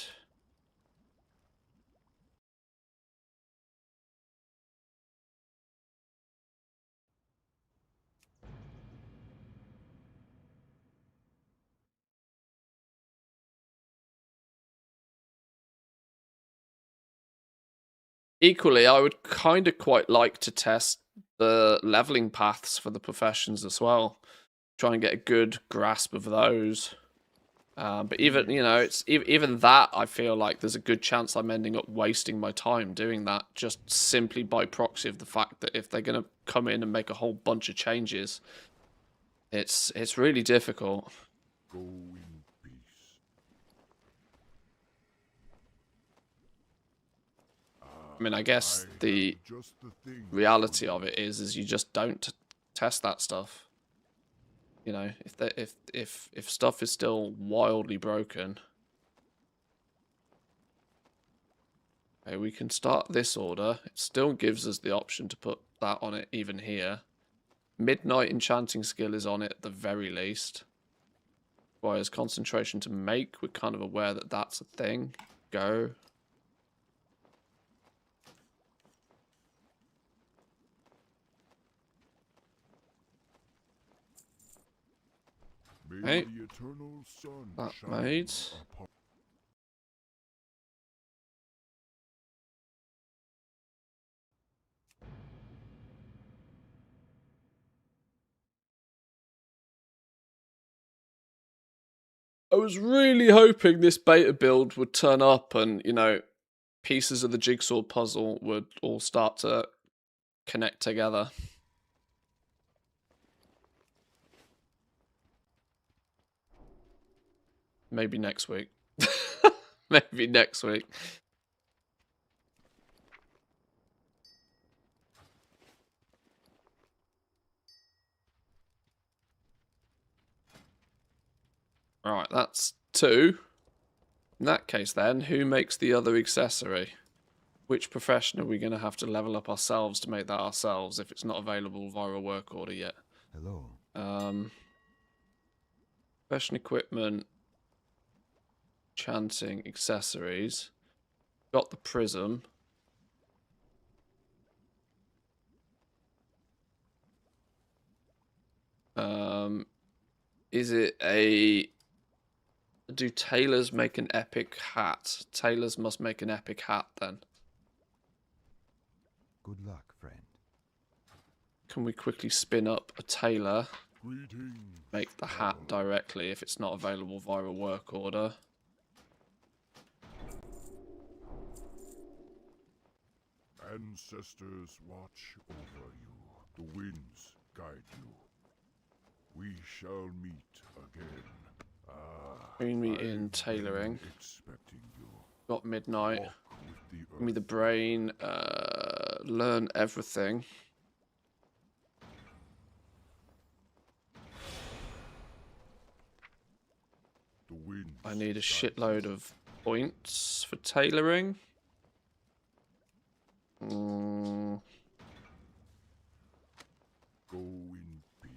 Speaker 1: Equally, I would kind of quite like to test the leveling paths for the professions as well. Try and get a good grasp of those. But even, you know, it's even that, I feel like there's a good chance I'm ending up wasting my time doing that just simply by proxy of the fact that if they're going to come in and make a whole bunch of changes, it's really difficult.
Speaker 3: Go in peace.
Speaker 1: I mean, I guess the
Speaker 3: Just the thing.
Speaker 1: reality of it is you just don't test that stuff. You know, if stuff is still wildly broken, okay, we can start this order. It still gives us the option to put that on it even here. Midnight enchanting skill is on it at the very least. Requires concentration to make. We're kind of aware that that's a thing. Go.
Speaker 3: May
Speaker 1: Okay.
Speaker 3: the eternal sun
Speaker 1: That
Speaker 3: shine
Speaker 1: made.
Speaker 3: upon.
Speaker 1: I was really hoping this beta build would turn up and, you know, pieces of the jigsaw puzzle would all start to connect together. Maybe next week. Maybe next week. Alright, that's 2. In that case then, who makes the other accessory? Which profession are we going to have to level up ourselves to make that ourselves if it's not available via a work order yet?
Speaker 4: Hello.
Speaker 1: Profession equipment, chanting, accessories. Got the prism. Is it a... Do tailors make an epic hat? Tailors must make an epic hat then.
Speaker 4: Good luck, friend.
Speaker 1: Can we quickly spin up a tailor?
Speaker 3: Greetings.
Speaker 1: Make the hat directly if it's not available via a work order.
Speaker 3: ancestors watch over you. The winds guide you. We shall meet again.
Speaker 1: Bring me in
Speaker 3: I've
Speaker 1: tailoring.
Speaker 3: been expecting you.
Speaker 1: Got midnight.
Speaker 3: Walk with the
Speaker 1: Give me the
Speaker 3: earth.
Speaker 1: brain. Learn everything.
Speaker 3: The winds
Speaker 1: I need a
Speaker 3: guide
Speaker 1: shitload of points for tailoring.
Speaker 3: you. Go in peace.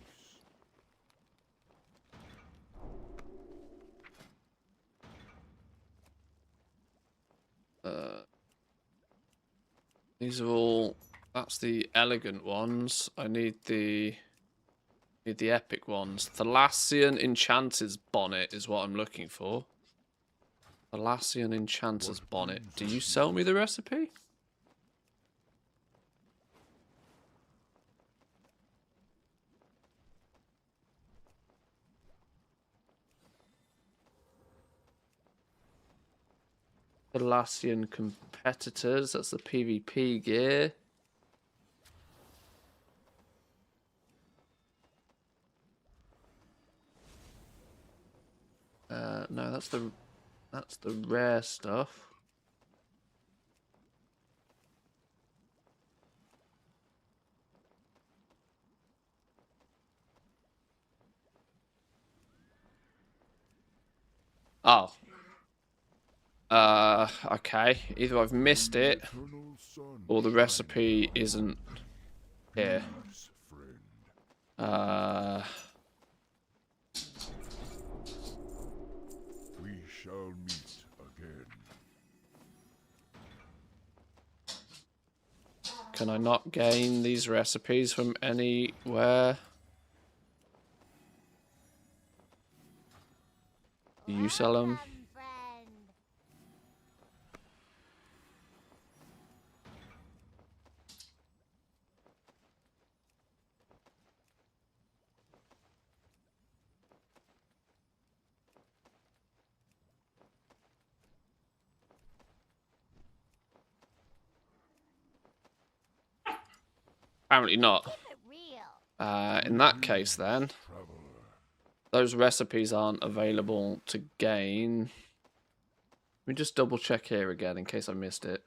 Speaker 1: These are all. That's the elegant ones. I need the epic ones. Thalassian Enchanter's Bonnet is what I'm looking for. Thalassian Enchanter's Bonnet. Do you sell me the recipe? Thalassian Competitors. That's the PvP gear. No, that's the rare stuff. Oh. Okay. Either I've missed it,
Speaker 3: Eternal sun
Speaker 1: or the
Speaker 3: shine
Speaker 1: recipe isn't here.
Speaker 3: peace, friend. We shall meet again.
Speaker 1: Can I not gain these recipes from anywhere? Do you sell them?
Speaker 2: Welcome, friend.
Speaker 1: Apparently not.
Speaker 2: Keep it real.
Speaker 1: In that case, then,
Speaker 3: Traveler.
Speaker 1: those recipes aren't available to gain. Let me just double check here again in case I missed it.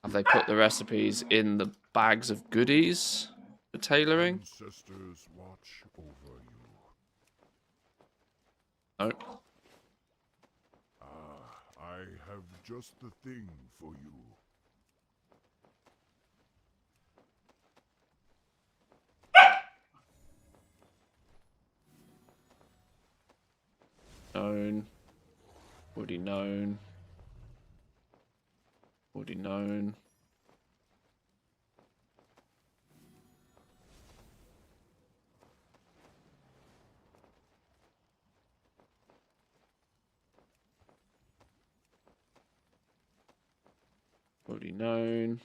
Speaker 1: Have they put the recipes in the bags of goodies for tailoring?
Speaker 3: Ancestors watch over you.
Speaker 1: No.
Speaker 3: I have just the thing for you.
Speaker 1: Known. Already known. Already known. Already known.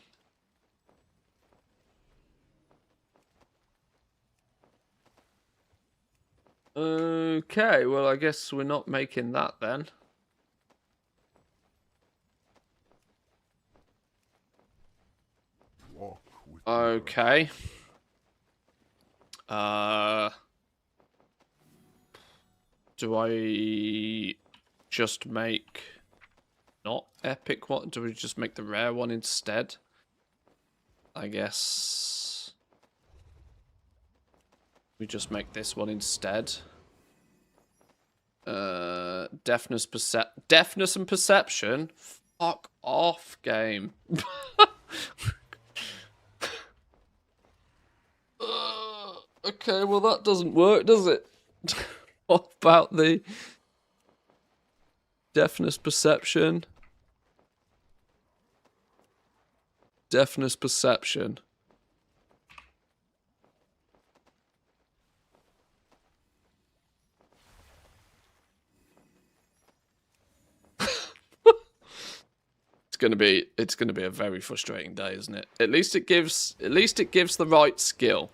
Speaker 1: Okay, well, I guess we're not making that then.
Speaker 3: Walk with the earth.
Speaker 1: Okay. Do I just make not epic one? Do we just make the rare one instead? I guess we just make this one instead. Deafness and perception. Fuck off, game. Okay, well that doesn't work, does it? What about the deafness perception? Deafness perception. It's gonna be a very frustrating day, isn't it? At least it gives the right skill.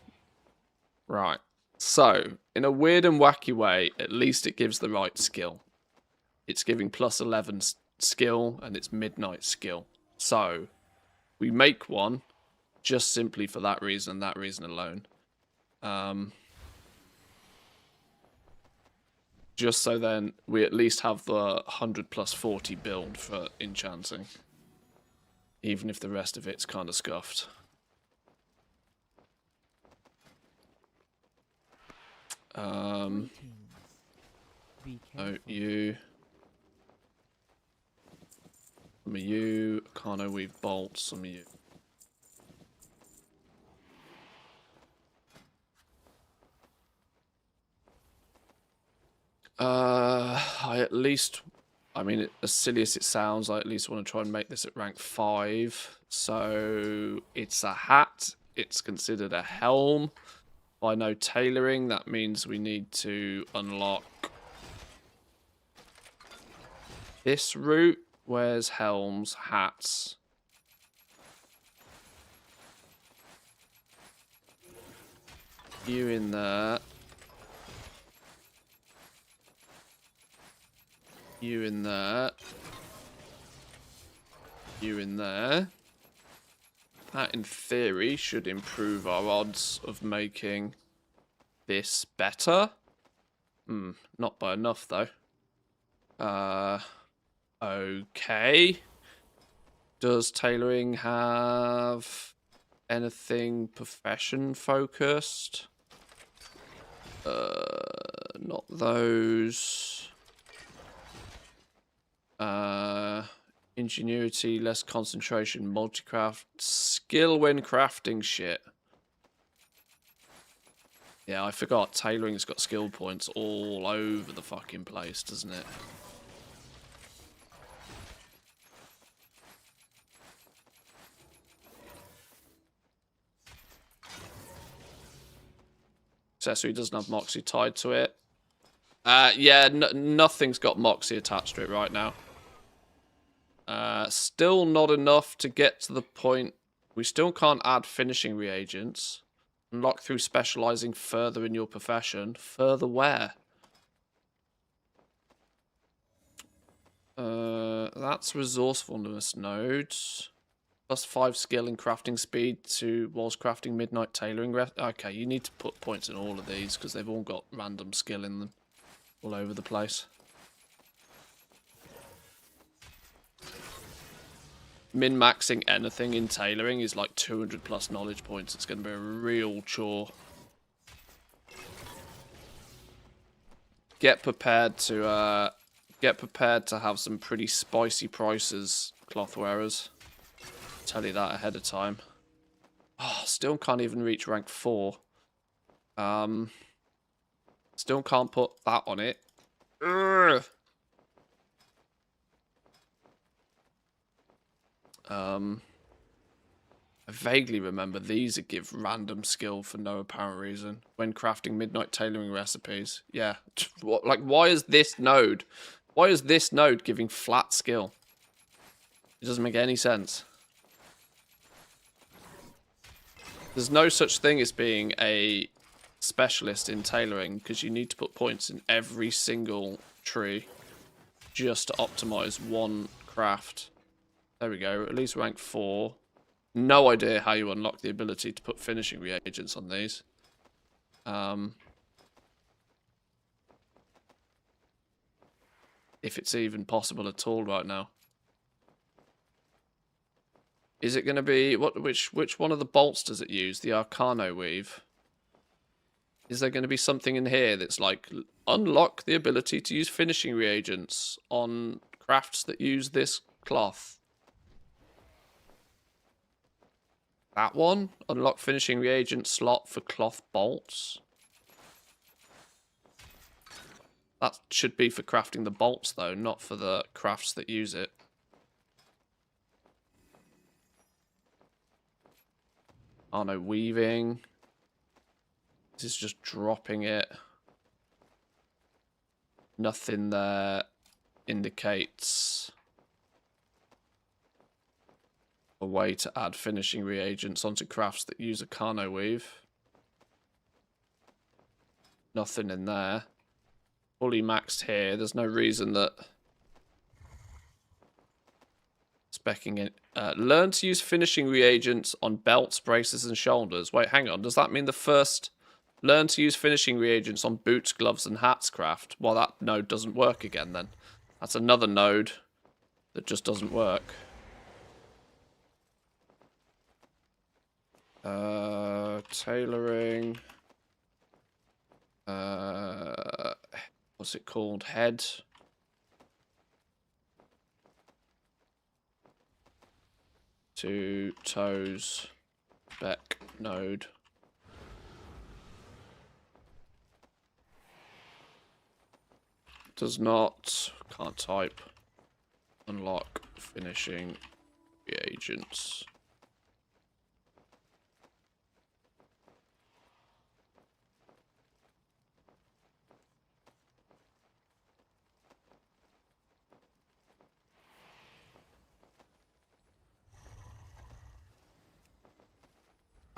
Speaker 1: Right. So, in a weird and wacky way, at least it gives the right skill. it's giving plus 11 skill, and it's midnight skill. So we make one just simply for that reason alone. Just so then we at least have the 100 plus 40 build for enchanting. Even if the rest of it's kind of scuffed. Oh, you. Some of you. Can't weave bolts. Some of you. I mean, as silly as it sounds, I at least want to try and make this at rank 5. So it's a hat. It's considered a helm. By no tailoring, that means we need to unlock this route. Where's helms, hats? You in there. You in there. You in there. That, in theory, should improve our odds of making this better. Not by enough, though. Okay. Does tailoring have anything profession focused? Not those. Ingenuity, less concentration, multicraft, skill when crafting shit. Yeah, I forgot tailoring's got skill points all over the fucking place, doesn't it? Accessory doesn't have Moxie tied to it. Yeah, nothing's got Moxie attached to it right now. Still not enough to get to the point. We still can't add finishing reagents. Unlock through specializing further in your profession. Further where? That's resourcefulness nodes. Plus 5 skill and crafting speed to whilst crafting midnight tailoring. Okay, you need to put points in all of these because they've all got random skill in them. All over the place. Min-maxing anything in tailoring is like 200 plus knowledge points. It's going to be a real chore. Get prepared to have some pretty spicy prices, cloth wearers. Tell you that ahead of time. Oh, still can't even reach rank 4. Still can't put that on it. Urgh. I vaguely remember these would give random skill for no apparent reason when crafting midnight tailoring recipes. Yeah, like why is this node giving flat skill? It doesn't make any sense. There's no such thing as being a specialist in tailoring because you need to put points in every single tree just to optimize one craft. There we go, at least rank 4. No idea how you unlock the ability to put finishing reagents on these. If it's even possible at all right now. Is it going to be which one of the bolts does it use? The Arcano weave. Is there going to be something in here that's like unlock the ability to use finishing reagents on crafts that use this cloth? That one? Unlock finishing reagent slot for cloth bolts. That should be for crafting the bolts though, not for the crafts that use it. Oh no, weaving. This is just dropping it. Nothing there indicates a way to add finishing reagents onto crafts that use a Carno weave. Nothing in there. Fully maxed here. There's no reason that Specking it. Learn to use finishing reagents on belts, braces, and shoulders. Wait, hang on. Does that mean the first... Learn to use finishing reagents on boots, gloves, and hats craft? Well, that node doesn't work again, then. That's another node that just doesn't work. Tailoring. What's it called? Head. To toes. Spec node. Does not, can't type, unlock finishing reagents.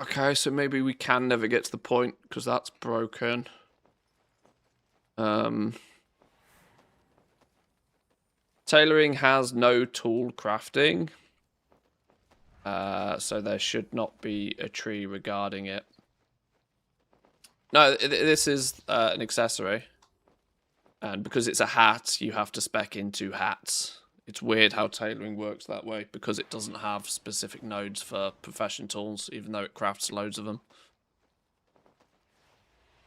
Speaker 1: Okay, so maybe we can never get to the point because that's broken. Tailoring has no tool crafting, so there should not be a tree regarding it. No, this is an accessory, and because it's a hat, you have to spec into hats. It's weird how tailoring works that way, because it doesn't have specific nodes for profession tools, even though it crafts loads of them.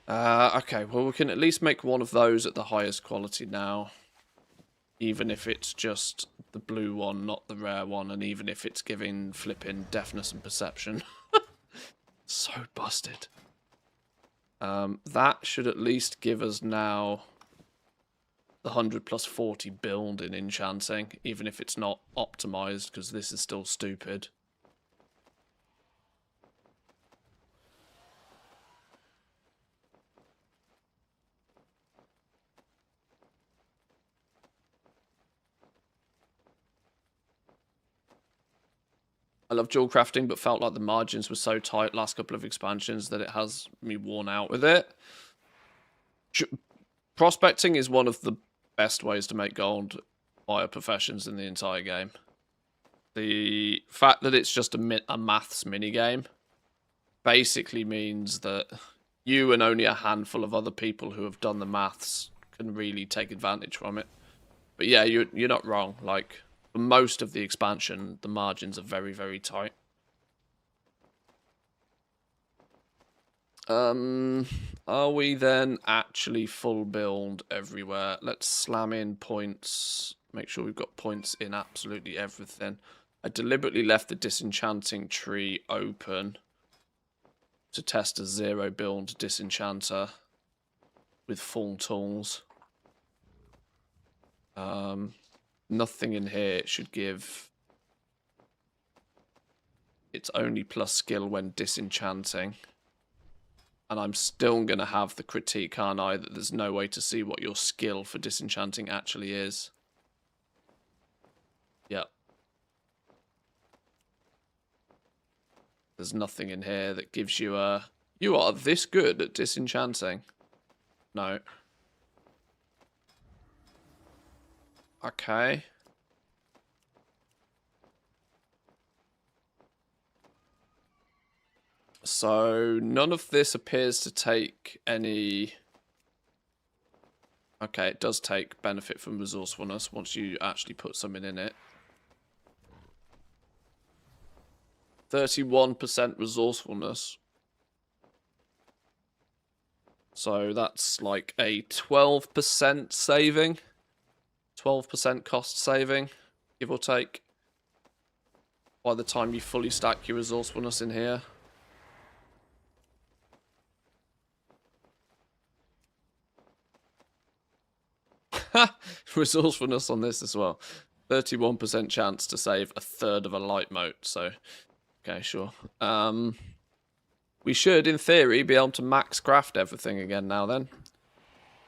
Speaker 1: Okay, well we can at least make one of those at the highest quality now. Even if it's just the blue one, not the rare one, and even if it's giving flipping deafness and perception. So busted. That should at least give us now the 100 plus 40 build in enchanting, even if it's not optimized, because this is still stupid. I love dual crafting, but felt like the margins were so tight last couple of expansions that it has me worn out with it. Prospecting is one of the best ways to make gold via professions in the entire game. The fact that it's just a maths minigame basically means that you and only a handful of other people who have done the maths can really take advantage from it. But yeah, you're not wrong. Like, for most of the expansion, the margins are very, very tight. Are we then actually full build everywhere? Let's slam in points. Make sure we've got points in absolutely everything. I deliberately left the disenchanting tree open to test a 0 build disenchanter with full tools. Nothing in here should give. It's only plus skill when disenchanting. And I'm still going to have the critique, aren't I, that there's no way to see what your skill for disenchanting actually is. Yep. There's nothing in here that gives you a... You are this good at disenchanting. No. Okay. So, none of this appears to take any... Okay, it does take benefit from resourcefulness once you actually put something in it. 31% resourcefulness. So that's like a 12% saving. 12% cost saving, give or take, by the time you fully stack your resourcefulness in here. Resourcefulness on this as well. 31% chance to save a third of a light mote, so... Okay, sure. We should, in theory, be able to max craft everything again now then.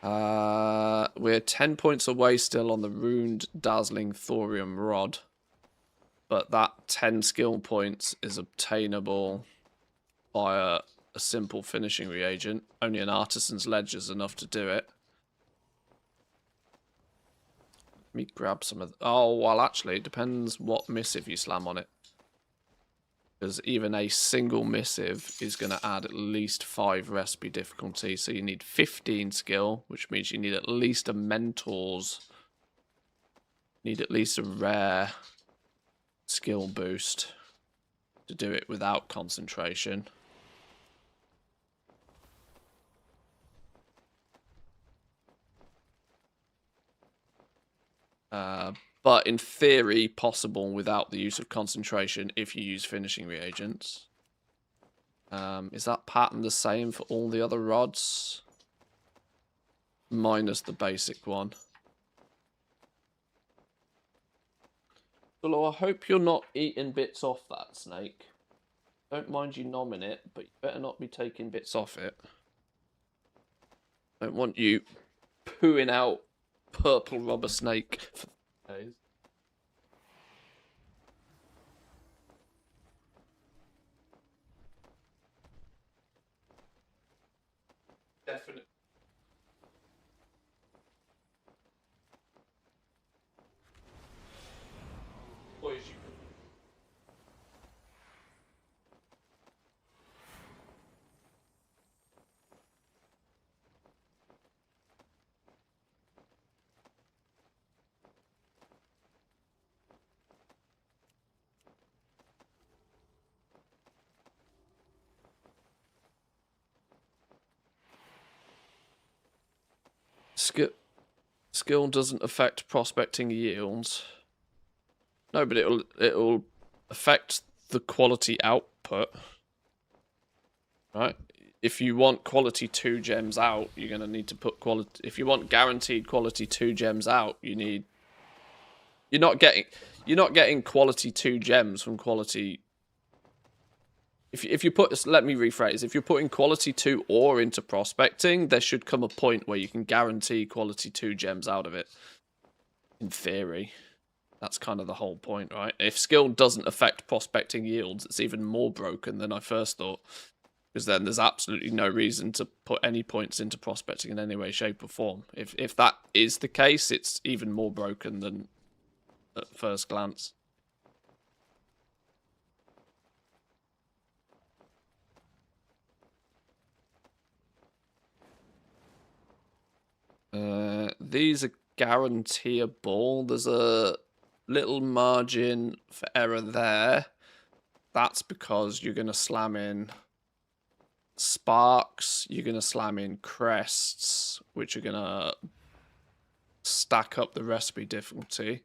Speaker 1: We're 10 points away still on the runed dazzling thorium rod. But that 10 skill points is obtainable via a simple finishing reagent. Only an artisan's ledger is enough to do it. Let me grab some of... Oh, well, actually, it depends what missive you slam on it. Because even a single missive is going to add at least 5 recipe difficulty. So you need 15 skill, which means you need at least a mentor's... Need at least a rare skill boost to do it without concentration. But in theory, possible without the use of concentration if you use finishing reagents. Is that pattern the same for all the other rods? Minus the basic one. Although I hope you're not eating bits off that snake. Don't mind you nomming it, but you better not be taking bits off it. Don't want you pooing out purple rubber snake for days. Definitely. Boys, you can... Skill doesn't affect prospecting yields. No, but it'll affect the quality output. Right? If you want quality 2 gems out, you're gonna need to put quality. If you want guaranteed quality 2 gems out, you need. You're not getting quality 2 gems from quality. If you put, let me rephrase. If you're putting quality 2 ore into prospecting, there should come a point where you can guarantee quality 2 gems out of it. In theory, that's kind of the whole point, right? If skill doesn't affect prospecting yields, it's even more broken than I first thought. Because then there's absolutely no reason to put any points into prospecting in any way, shape, or form. If that is the case, it's even more broken than at first glance. These are guaranteeable. There's a little margin for error there. That's because you're going to slam in sparks, you're going to slam in crests, which are going to stack up the recipe difficulty.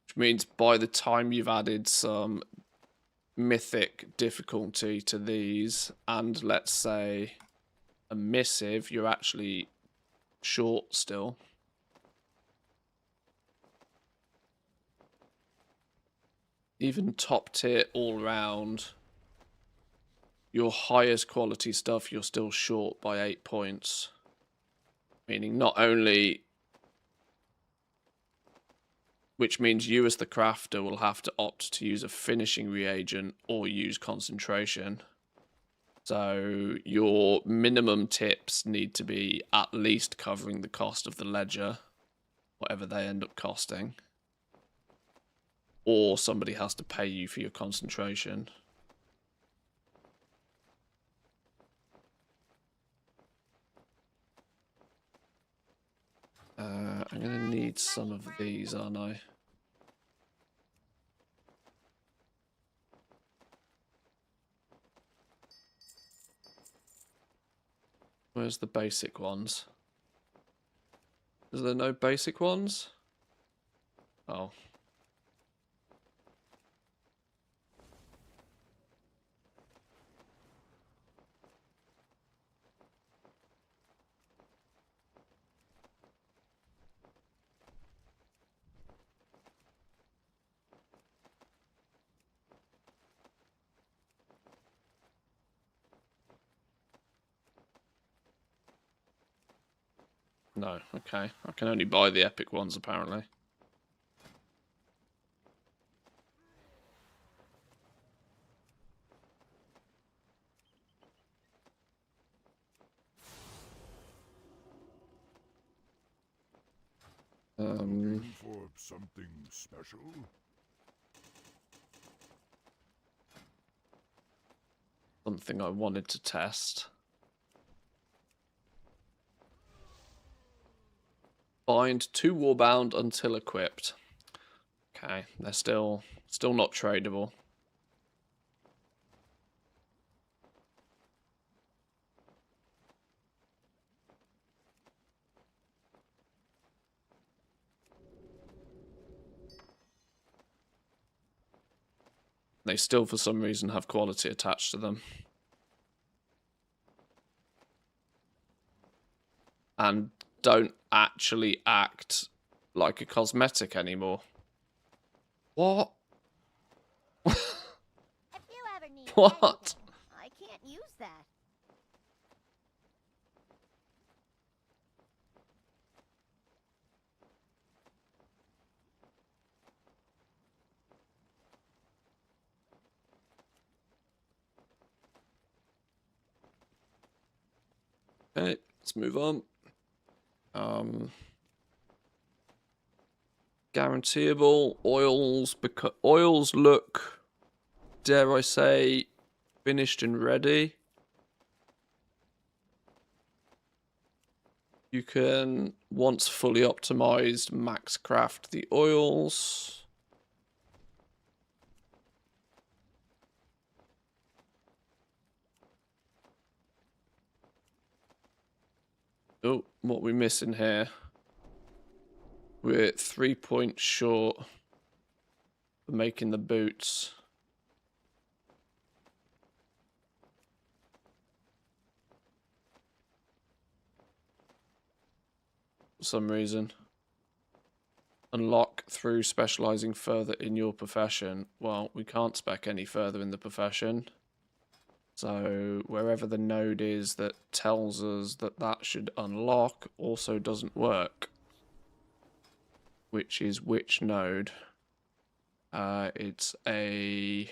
Speaker 1: Which means by the time you've added some mythic difficulty to these, and let's say a missive, you're actually short still. Even top tier all round, your highest quality stuff, you're still short by 8 points. Meaning not only... Which means you as the crafter will have to opt to use a finishing reagent or use concentration. So your minimum tips need to be at least covering the cost of the ledger, whatever they end up costing. Or somebody has to pay you for your concentration. I'm going to need some of these, aren't I? Where's the basic ones? Is there no basic ones? Oh. No, okay. I can only buy the epic ones, apparently.
Speaker 3: Looking for something special?
Speaker 1: Something I wanted to test. Bind 2 warbound until equipped. Okay, they're still not tradable. They still, for some reason, have quality attached to them. And don't actually act like a cosmetic anymore. What?
Speaker 2: If you ever need
Speaker 1: What?
Speaker 2: anything, I can't use that.
Speaker 1: Okay, let's move on. Guaranteeable oils, because oils look, dare I say, finished and ready. You can, once fully optimized, max craft the oils. Oh, what are we missing here? We're 3 points short for making the boots. For some reason. Unlock through specializing further in your profession. Well, we can't spec any further in the profession. So wherever the node is that tells us that that should unlock also doesn't work. Which is which node? It's a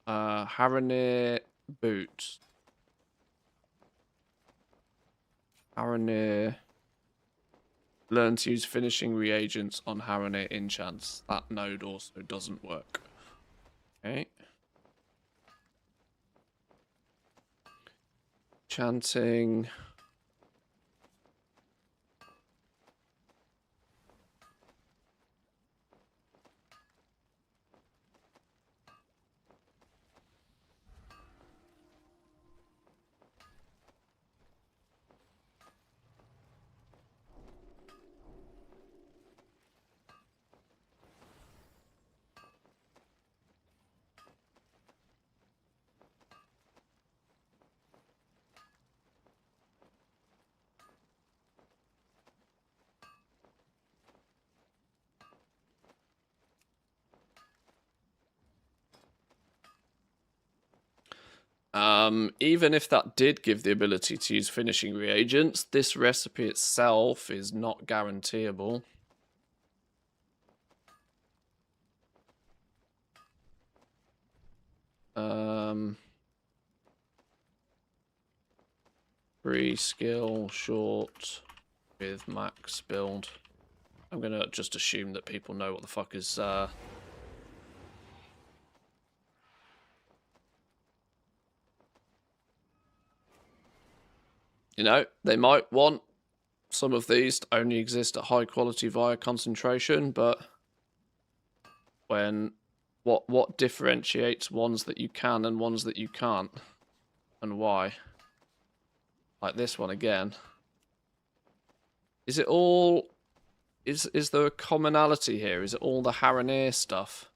Speaker 1: Haranir boot. Haranir. Learn to use finishing reagents on Haranir enchants. That node also doesn't work. Okay. Chanting. Even if that did give the ability to use finishing reagents, this recipe itself is not guaranteeable. Free skill short with max build. I'm gonna just assume that people know what the fuck is you know, they might want some of these to only exist at high quality via concentration, but when what differentiates ones that you can and ones that you can't, and why? Like this one again. Is it all? Is there a commonality here? Is it all the Haranir stuff?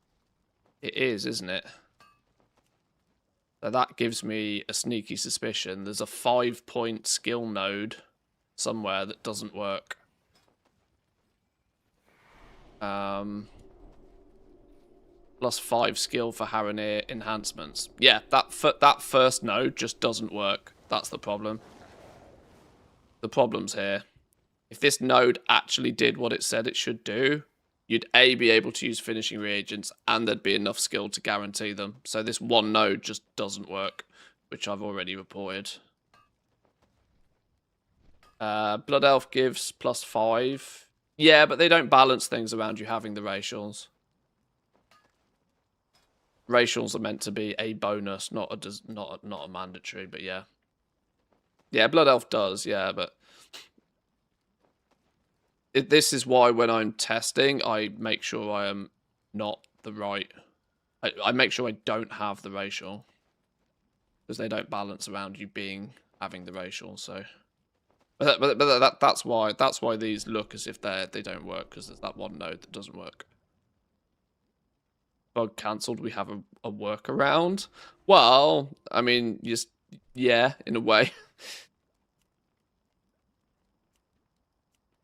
Speaker 1: It is, isn't it? So that gives me a sneaky suspicion. There's a 5-point skill node somewhere that doesn't work. Plus 5 skill for Haranir enhancements. Yeah, that first node just doesn't work. That's the problem. The problem's here. If this node actually did what it said it should do, you'd A, be able to use finishing reagents, and there'd be enough skill to guarantee them. So this one node just doesn't work, which I've already reported. Blood Elf gives +5. Yeah, but they don't balance things around you having the racials. Racials are meant to be a bonus, not a mandatory, but yeah. Yeah, Blood Elf does, yeah, but this is why when I'm testing, I make sure I am not the right... I make sure I don't have the racial. Because they don't balance around you having the racial, so... But that's why these look as if they don't work, because there's that one node that doesn't work. Bug cancelled, we have a workaround. Well, I mean, yeah, in a way.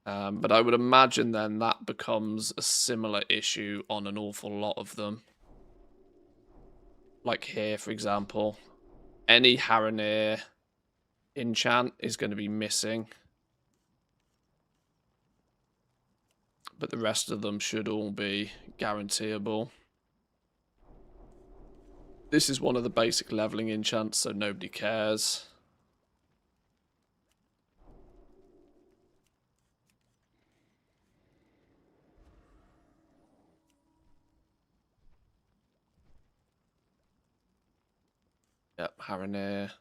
Speaker 1: But I would imagine then that becomes a similar issue on an awful lot of them. Like here, for example. Any Haranir enchant is going to be missing. But the rest of them should all be guaranteeable. This is one of the basic leveling enchants, so nobody cares. Yep, Haranir.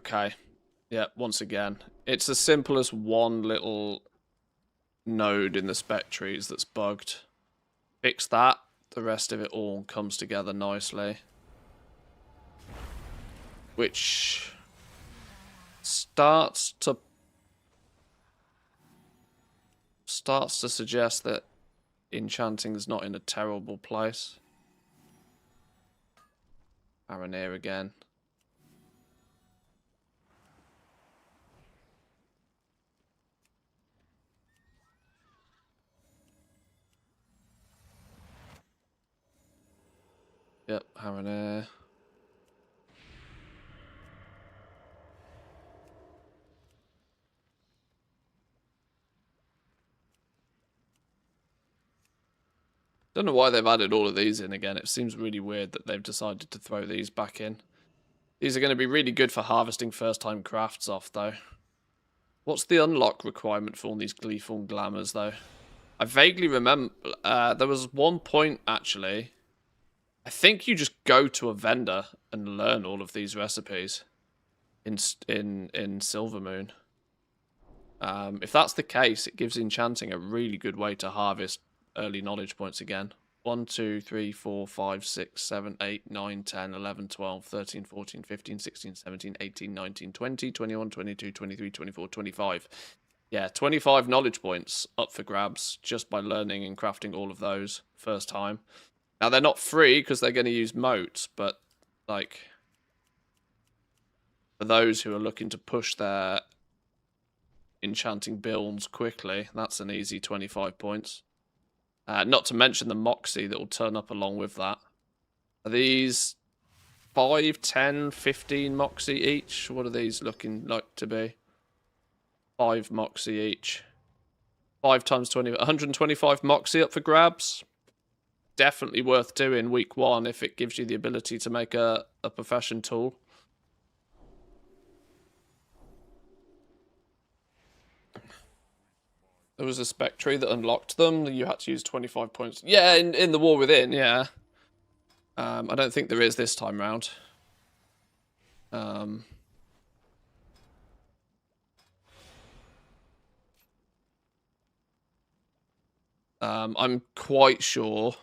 Speaker 1: Okay. Yeah, once again, it's as simple as one little node in the spec trees that's bugged. Fix that, the rest of it all comes together nicely. Which starts to suggest that enchanting is not in a terrible place. Haranir again. Yep, Haranir. Don't know why they've added all of these in again. It seems really weird that they've decided to throw these back in. These are going to be really good for harvesting first-time crafts off, though. What's the unlock requirement for all these Gleeful Glamours, though? I vaguely remember... there was one point, actually... I think you just go to a vendor and learn all of these recipes in Silvermoon. If that's the case, it gives enchanting a really good way to harvest early knowledge points again. 1, 2, 3, 4, 5, 6, 7, 8, 9, 10, 11, 12, 13, 14, 15, 16, 17, 18, 19, 20, 21, 22, 23, 24, 25. Yeah, 25 knowledge points up for grabs just by learning and crafting all of those first time. Now, they're not free because they're going to use moats, but, like, for those who are looking to push their enchanting builds quickly, that's an easy 25 points. Not to mention the Moxie that will turn up along with that. Are these 5, 10, 15 Moxie each? What are these looking like to be? 5 Moxie each. 5 times 20, 125 Moxie up for grabs. Definitely worth doing week 1 if it gives you the ability to make a profession tool. There was a spec tree that unlocked them. You had to use 25 points. Yeah, in the War Within, yeah. I don't think there is this time round. I'm quite sure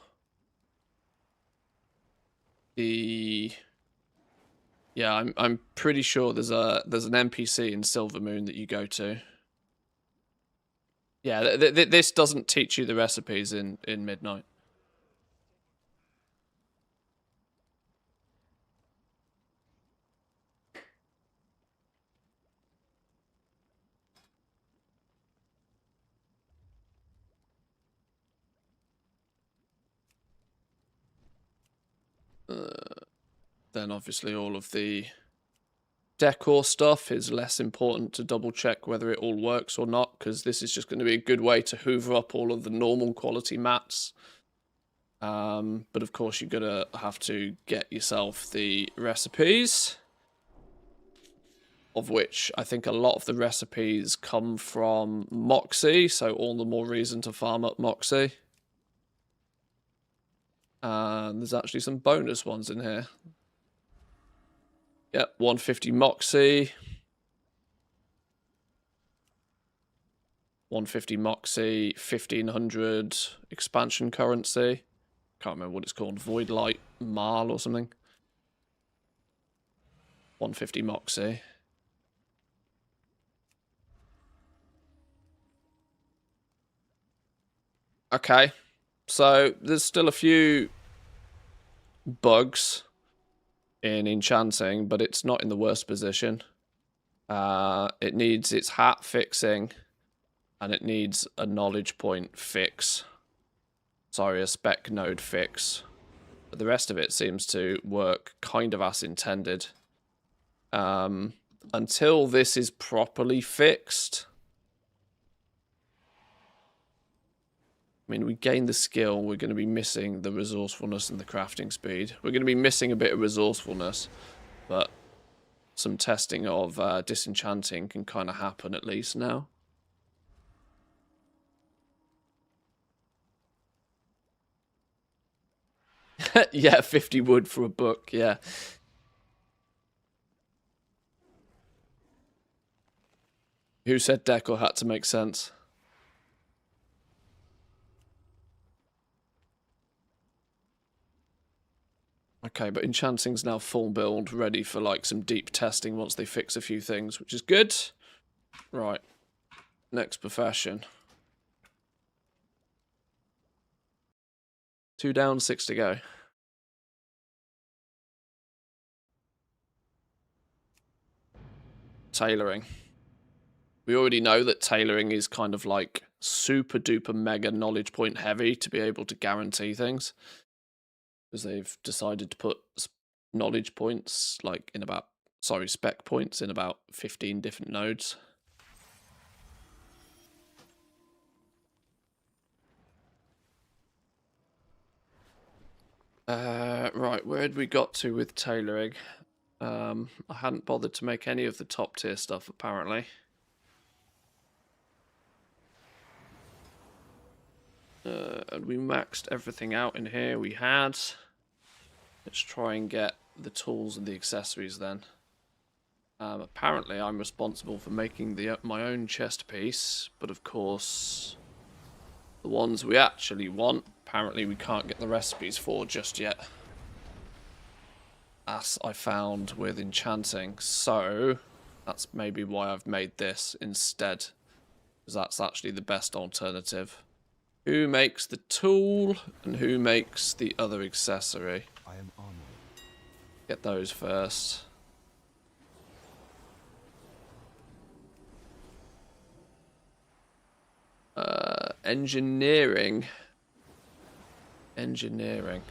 Speaker 1: I'm pretty sure there's an NPC in Silvermoon that you go to. Yeah, this doesn't teach you the recipes in Midnight. Then obviously all of the decor stuff is less important to double check whether it all works or not, because this is just going to be a good way to hoover up all of the normal quality mats But of course, you're gonna have to get yourself the recipes, of which I think a lot of the recipes come from Moxie, so all the more reason to farm up Moxie. And there's actually some bonus ones in here. Yep, 150 Moxie. 150 Moxie, 1500 expansion currency. Can't remember what it's called, Void Light Marl or something. 150 Moxie. Okay, so there's still a few bugs in enchanting, but it's not in the worst position. It needs its hat fixing, and it needs a knowledge point fix. Sorry, a spec node fix. But the rest of it seems to work kind of as intended. Until this is properly fixed. I mean, we gain the skill, we're going to be missing the resourcefulness and the crafting speed. We're going to be missing a bit of resourcefulness, but some testing of disenchanting can kind of happen at least now. Yeah, 50 wood for a book, yeah. Who said decor had to make sense? Okay, but enchanting's now full build, ready for like some deep testing once they fix a few things, which is good. Right. Next profession. 2 down, 6 to go. Tailoring. We already know that tailoring is kind of like super duper mega knowledge point heavy to be able to guarantee things. Because they've decided to put knowledge points like in about, sorry, spec points in about 15 different nodes. Right, where had we got to with tailoring? I hadn't bothered to make any of the top tier stuff apparently. And we maxed everything out in here we had. Let's try and get the tools and the accessories then. Apparently I'm responsible for making my own chest piece, but of course the ones we actually want, apparently we can't get the recipes for just yet. As I found with enchanting, so that's maybe why I've made this instead, because that's actually the best alternative. Who makes the tool and who makes the other accessory?
Speaker 4: I am honored.
Speaker 1: Get those first. Engineering. Engineering.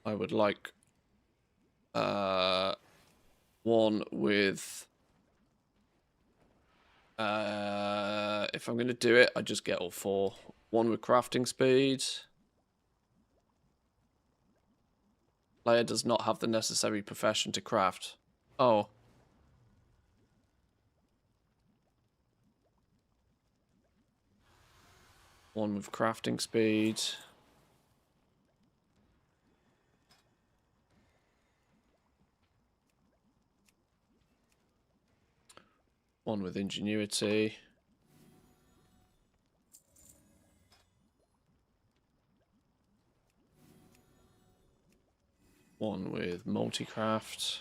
Speaker 1: I would like one with if I'm going to do it, I just get all 4. One with crafting speed. Player does not have the necessary profession to craft. Oh. One with crafting speed. One with ingenuity. One with multi-craft.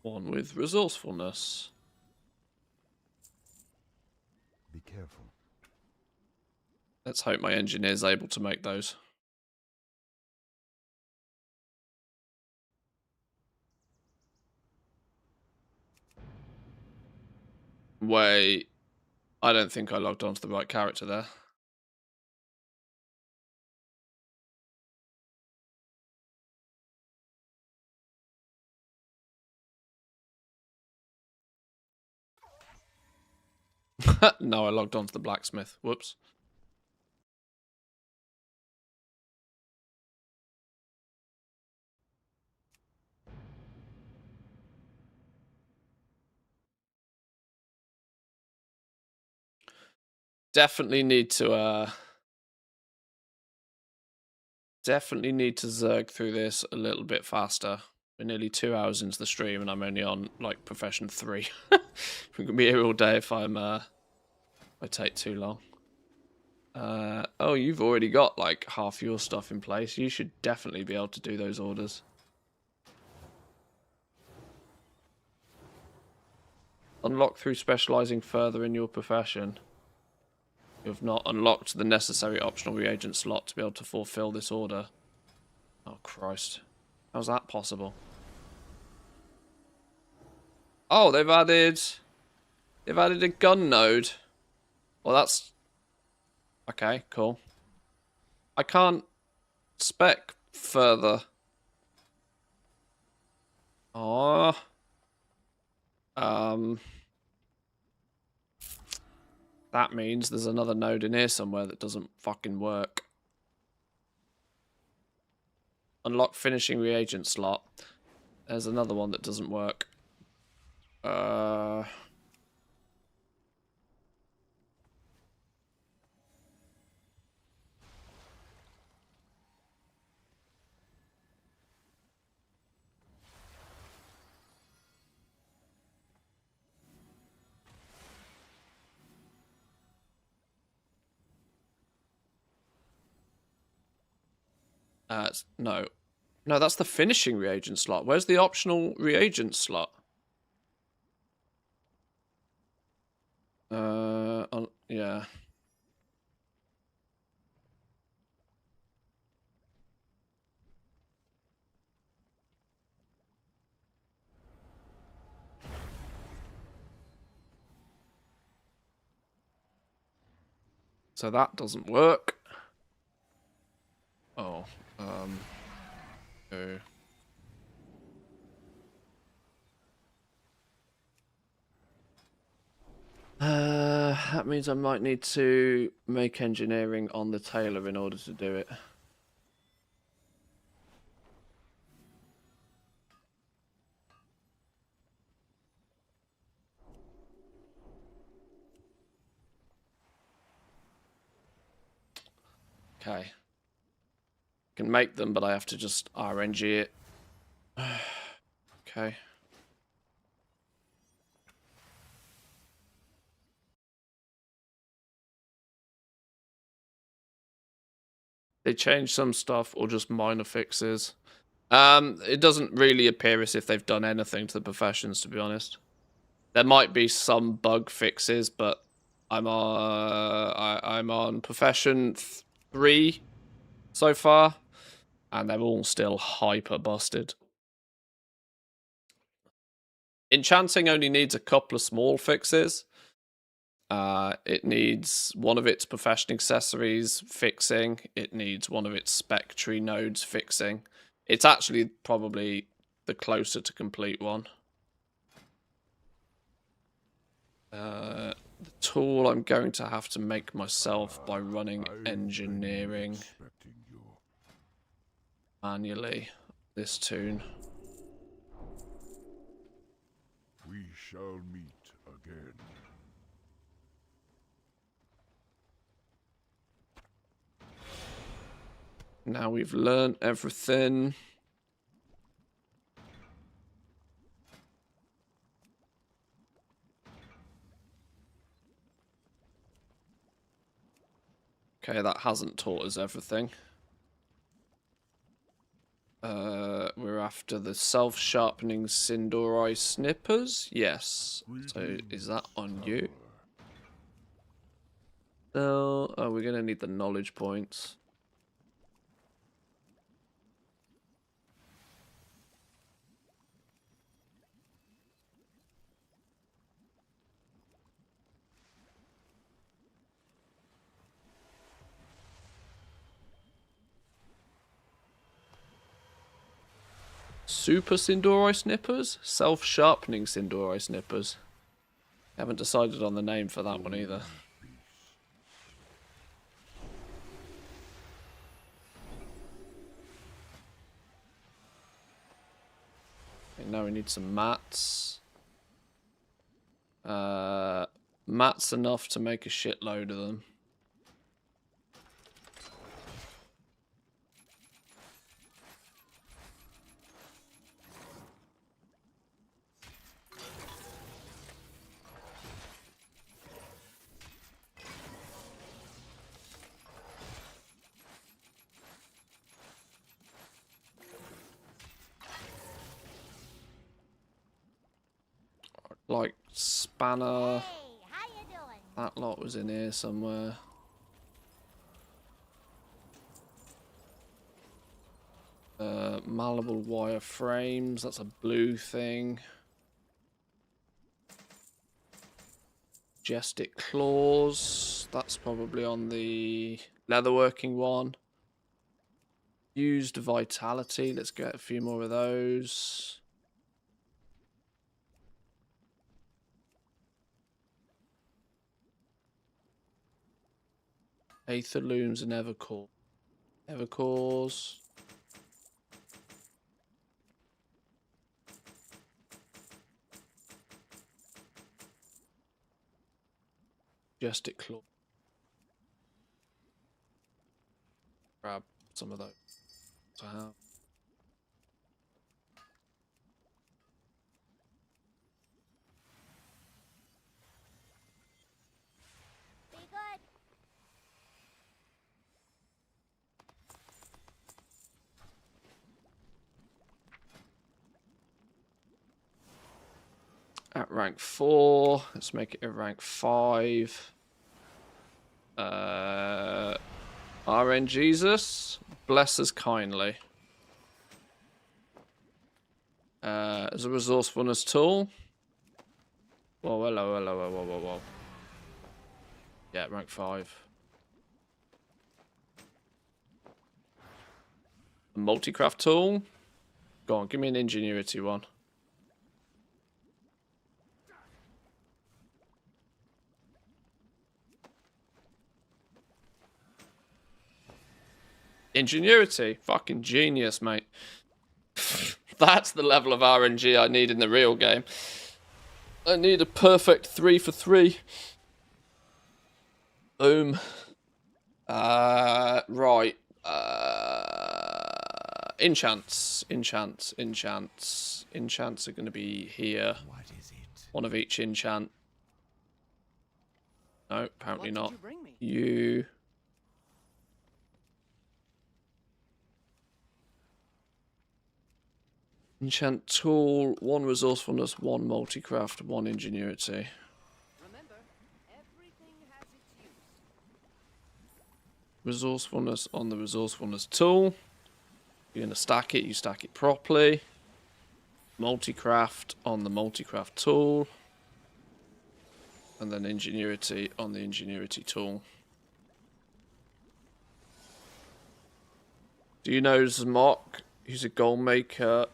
Speaker 1: One with resourcefulness.
Speaker 4: Be careful.
Speaker 1: Let's hope my engineer's able to make those. Wait, I don't think I logged onto the right character there. No, I logged on to the blacksmith. Whoops. Definitely need to zerg through this a little bit faster. We're nearly 2 hours into the stream and I'm only on like profession 3. We're gonna be here all day if I take too long. Oh, you've already got like half your stuff in place. You should definitely be able to do those orders. Unlock through specializing further in your profession. You have not unlocked the necessary optional reagent slot to be able to fulfill this order. Oh, Christ. How's that possible? Oh, they've added a gun node. Well, that's... Okay, cool. I can't spec further. Oh. That means there's another node in here somewhere that doesn't fucking work. Unlock finishing reagent slot. There's another one that doesn't work. No. No, that's the finishing reagent slot. Where's the optional reagent slot? Yeah. So that doesn't work. Oh, okay. That means I might need to make engineering on the tailor in order to do it. Okay. Can make them, but I have to just RNG it. Okay. They changed some stuff or just minor fixes. It doesn't really appear as if they've done anything to the professions, to be honest. There might be some bug fixes, but I'm on profession 3 so far, and they're all still hyper busted. Enchanting only needs a couple of small fixes. It needs one of its profession accessories fixing. It needs one of its spec tree nodes fixing. It's actually probably the closer to complete one. The tool I'm going to have to make myself by running engineering manually. This tune.
Speaker 3: We shall meet again.
Speaker 1: Now we've learned everything. Okay, that hasn't taught us everything. We're after the self-sharpening Sindori snippers. Yes. So is that on you? No. Oh, we're gonna need the knowledge points. Super Sindori snippers? Self-sharpening Sindori snippers. Haven't decided on the name for that one either. Okay, now we need some mats. Mats enough to make a shitload of them. Like spanner.
Speaker 2: Hey, how you doing?
Speaker 1: That lot was in here somewhere. Malleable wire frames. That's a blue thing. Majestic claws. That's probably on the leatherworking one. Used vitality. Let's get a few more of those. Aether looms and evercore. Evercores. Majestic claw. Grab some of those to have.
Speaker 2: Be good.
Speaker 1: At rank 4, let's make it a rank 5. RN Jesus, bless us kindly. As a resourcefulness tool. Whoa, hello, hello, whoa, whoa, whoa, whoa. Yeah, rank 5. A multi-craft tool. Go on, give me an ingenuity one. Ingenuity. Fucking genius, mate. That's the level of RNG I need in the real game. I need a perfect 3 for 3. Boom. Right. Enchants. Enchants are going to be here.
Speaker 4: What is it?
Speaker 1: One of each enchant. No, apparently not.
Speaker 5: You bring me?
Speaker 1: You. Enchant tool, 1 resourcefulness, 1 multicraft, 1 ingenuity.
Speaker 5: Remember, everything has its use.
Speaker 1: Resourcefulness on the resourcefulness tool. You're going to stack it, you stack it properly. Multicraft on the multicraft tool. And then ingenuity on the ingenuity tool. Do you know Zmok, who's a goal maker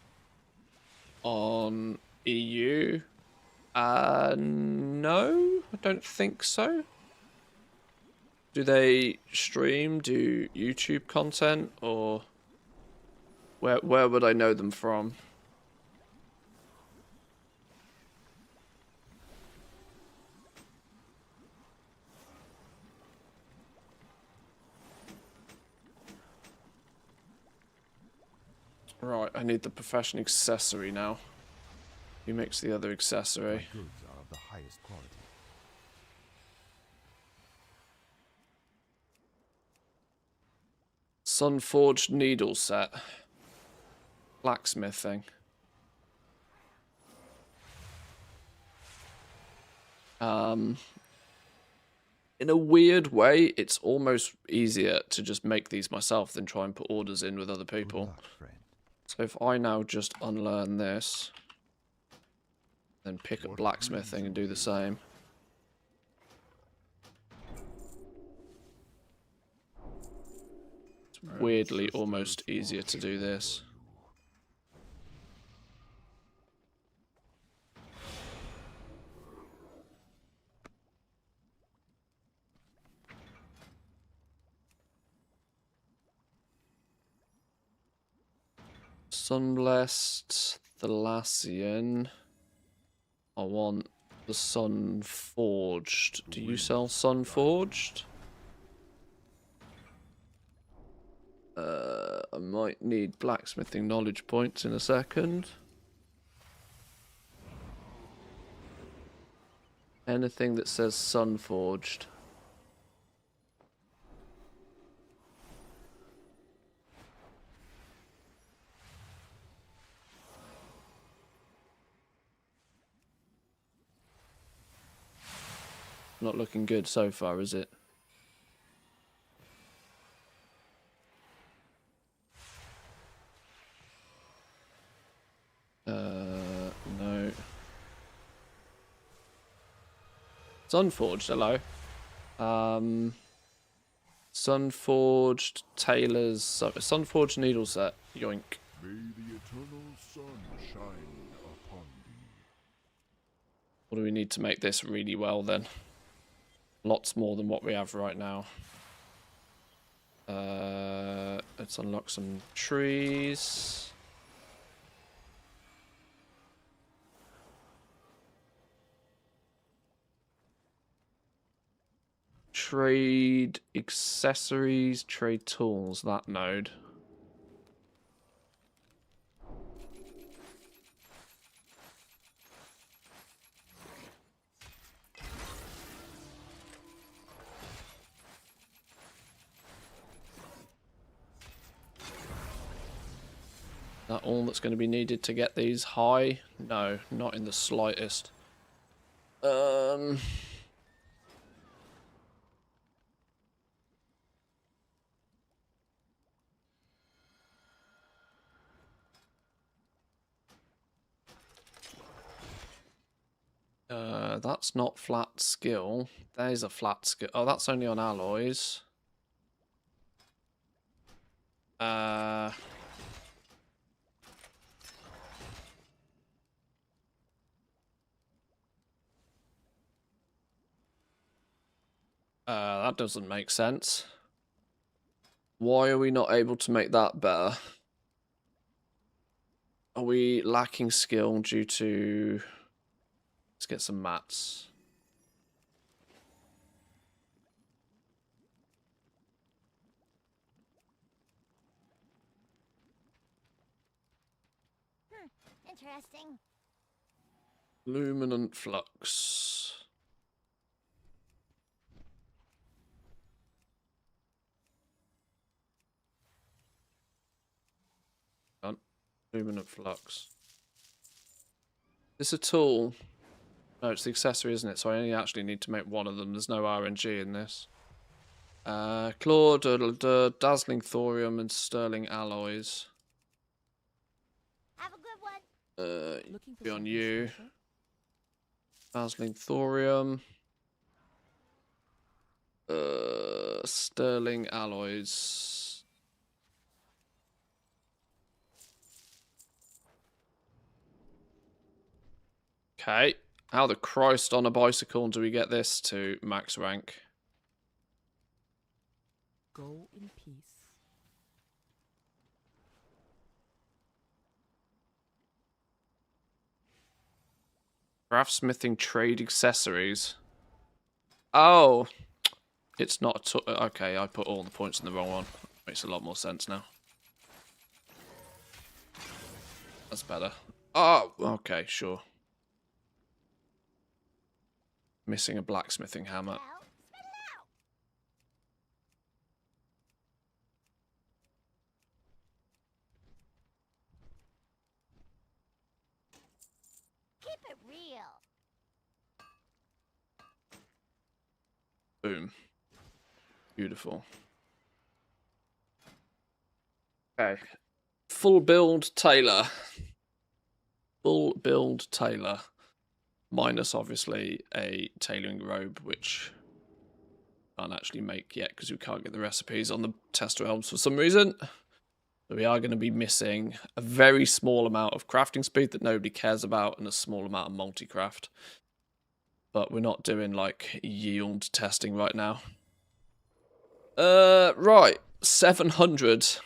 Speaker 1: on EU? No, I don't think so. Do they stream, do YouTube content, or where would I know them from? Right, I need the profession accessory now. Who makes the other accessory?
Speaker 4: Goods are of the highest quality.
Speaker 1: Sunforged needle set. Blacksmithing. In a weird way, it's almost easier to just make these myself than try and put orders in with other
Speaker 4: Good
Speaker 1: people.
Speaker 4: luck, friend.
Speaker 1: So if I now just unlearn this, then pick up
Speaker 3: What
Speaker 1: blacksmithing and do the same. It's weirdly almost easier to do this. Sunblessed, Thalassian. I want the Sun Forged. Do you sell Sun Forged? I might need blacksmithing knowledge points in a second. Anything that says Sun Forged. Not looking good so far, is it? No. Sunforged, hello. Sunforged Tailor's Sunforged needle set. Yoink.
Speaker 3: May the eternal sun shine upon thee.
Speaker 1: What do we need to make this really well then? Lots more than what we have right now. Let's unlock some trees. Trade accessories, trade tools, that node. That all that's going to be needed to get these high? No, not in the slightest. That's not flat skill. There's a flat skill. Oh, that's only on alloys. That doesn't make sense. Why are we not able to make that better? Are we lacking skill due to... Let's get some mats.
Speaker 2: Interesting.
Speaker 1: Luminant flux. Done. Luminant flux. Is this a tool? No, it's the accessory, isn't it? So I only actually need to make one of them. There's no RNG in this. Claw, dazzling thorium, and sterling alloys.
Speaker 2: Have a good one.
Speaker 1: Be on you. Dazzling thorium. Sterling alloys. Okay. How the Christ on a bicycle do we get this to max rank?
Speaker 5: Go in peace.
Speaker 1: Craftsmithing trade accessories. Oh, it's not a okay, I put all the points in the wrong one. Makes a lot more sense now. That's better. Oh, okay, sure. Missing a blacksmithing hammer.
Speaker 2: Well, spit it out. Keep it real.
Speaker 1: Boom. Beautiful. Okay. Full build Tailor. Full build Tailor. Minus, obviously, a tailoring robe, which can't actually make yet because we can't get the recipes on the tester helms for some reason. So we are going to be missing a very small amount of crafting speed that nobody cares about and a small amount of multi-craft. But we're not doing, like, yield testing right now. Right. 700.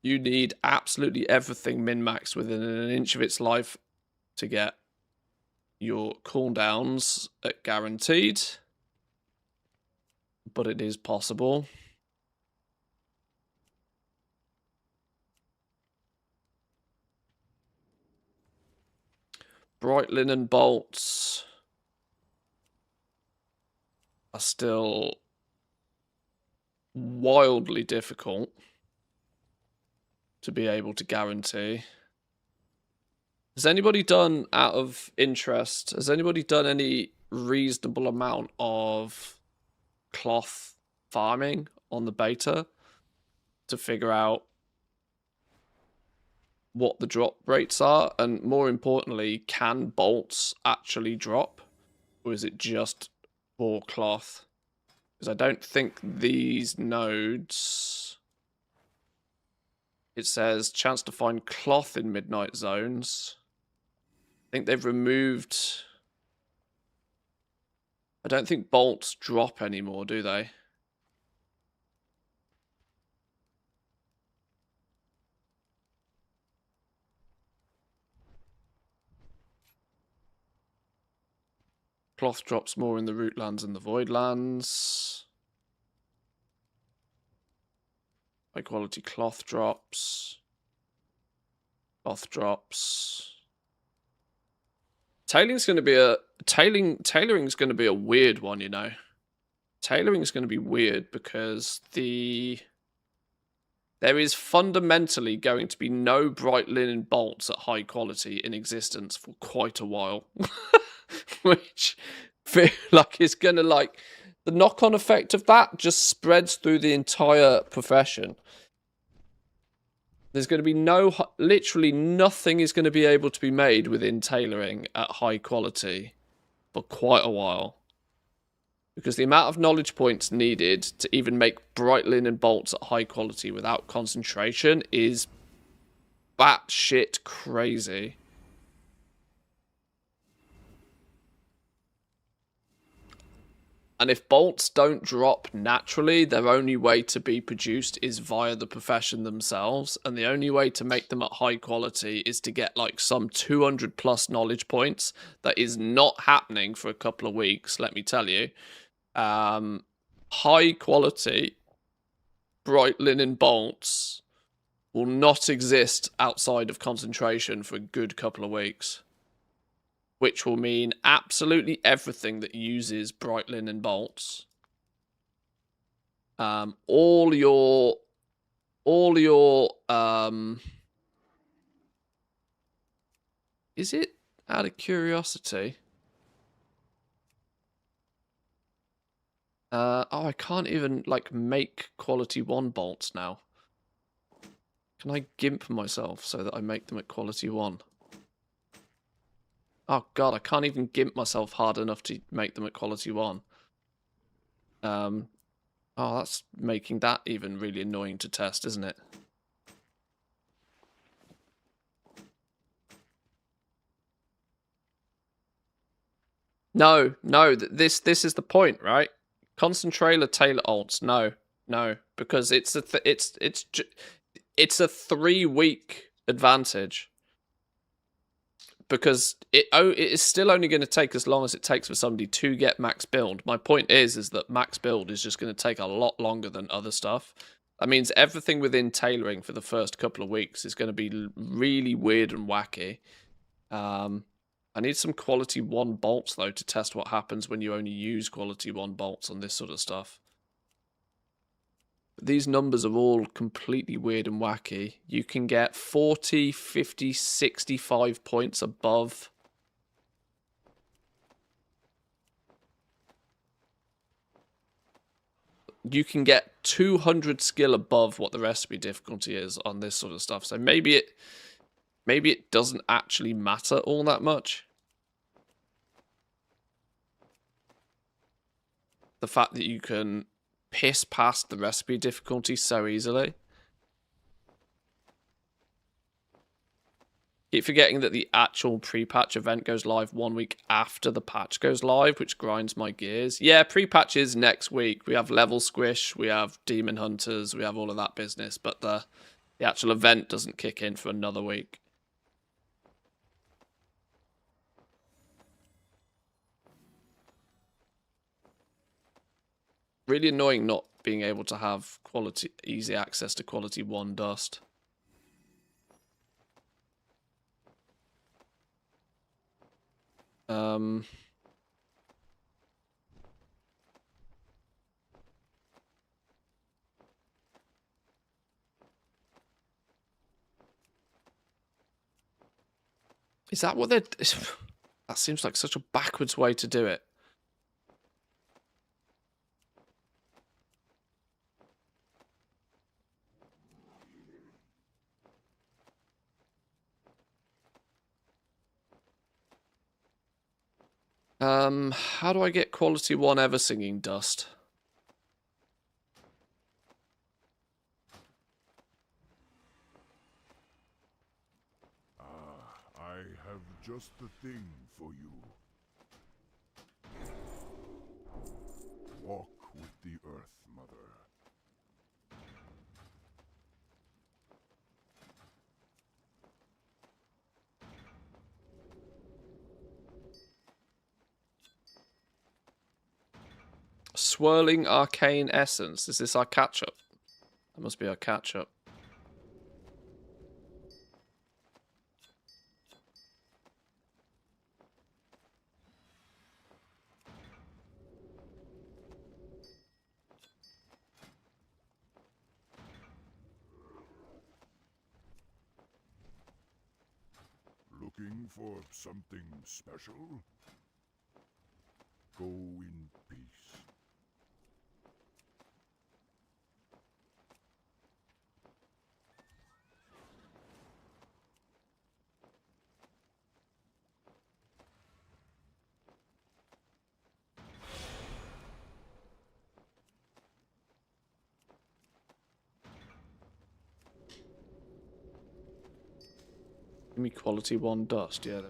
Speaker 1: You need absolutely everything min-maxed within an inch of its life to get your cooldowns at guaranteed. But it is possible. Bright linen bolts are still wildly difficult to be able to guarantee. Has anybody done, out of interest, has anybody done any reasonable amount of cloth farming on the beta to figure out what the drop rates are? And more importantly, can bolts actually drop? Or is it just for cloth? Because I don't think these nodes... It says chance to find cloth in midnight zones. I think they've removed... I don't think bolts drop anymore, do they? Cloth drops more in the root lands and the void lands. High quality cloth drops. Cloth drops. Tailoring's going to be a tailoring's going to be a weird one, you know. Tailoring's going to be weird because there is fundamentally going to be no bright linen bolts at high quality in existence for quite a while. Which feel like is going to, like, the knock-on effect of that just spreads through the entire profession. There's going to be literally nothing is going to be able to be made within tailoring at high quality for quite a while. Because the amount of knowledge points needed to even make bright linen bolts at high quality without concentration is batshit crazy. And if bolts don't drop naturally, their only way to be produced is via the profession themselves. And the only way to make them at high quality is to get like some 200 plus knowledge points. That is not happening for a couple of weeks, let me tell you. High quality bright linen bolts will not exist outside of concentration for a good couple of weeks. Which will mean absolutely everything that uses bright linen bolts. All your is it out of curiosity? Oh, I can't even like make quality 1 bolts now. Can I gimp myself so that I make them at quality 1? Oh god, I can't even gimp myself hard enough to make them at quality 1. Oh, that's making that even really annoying to test, isn't it? No, this is the point, right? Concentrator Taylor alts, no, because it's a 3-week advantage. Because it is still only going to take as long as it takes for somebody to get max build. My point is that max build is just going to take a lot longer than other stuff. That means everything within tailoring for the first couple of weeks is going to be really weird and wacky. I need some quality 1 bolts, though, to test what happens when you only use quality 1 bolts on this sort of stuff. These numbers are all completely weird and wacky. You can get 40, 50, 65 points above. You can get 200 skill above what the recipe difficulty is on this sort of stuff. So maybe it doesn't actually matter all that much. The fact that you can piss past the recipe difficulty so easily. Keep forgetting that the actual pre-patch event goes live 1 week after the patch goes live, which grinds my gears. Yeah, pre-patch is next week. We have level squish, we have demon hunters, we have all of that business, but The actual event doesn't kick in for another week. Really annoying not being able to have easy access to quality 1 dust. Is that what they're... That seems like such a backwards way to do it. How do I get quality 1 ever singing dust?
Speaker 3: I have just the thing for you. Walk with the Earth Mother.
Speaker 1: Swirling arcane essence. Is this our catch-up? That must be our catch-up.
Speaker 3: Looking for something special? Go in peace.
Speaker 1: Give me quality 1 dust, yeah.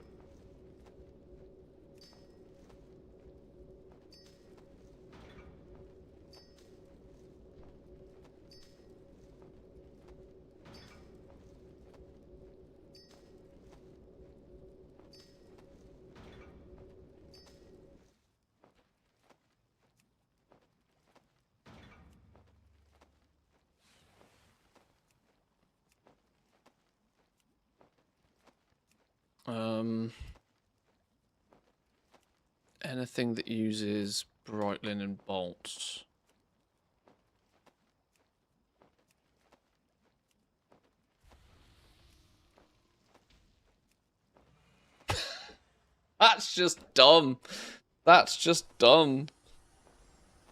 Speaker 1: Anything that uses bright linen bolts. That's just dumb. That's just dumb.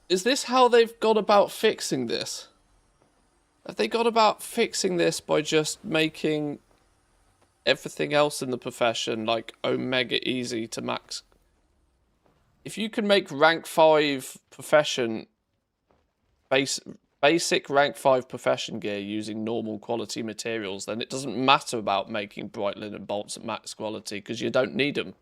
Speaker 1: Is this how they've got about fixing this? Have they got about fixing this by just making everything else in the profession like omega easy to max? If you can make rank 5 profession basic rank 5 profession gear using normal quality materials, then it doesn't matter about making bright linen bolts at max quality because you don't need them.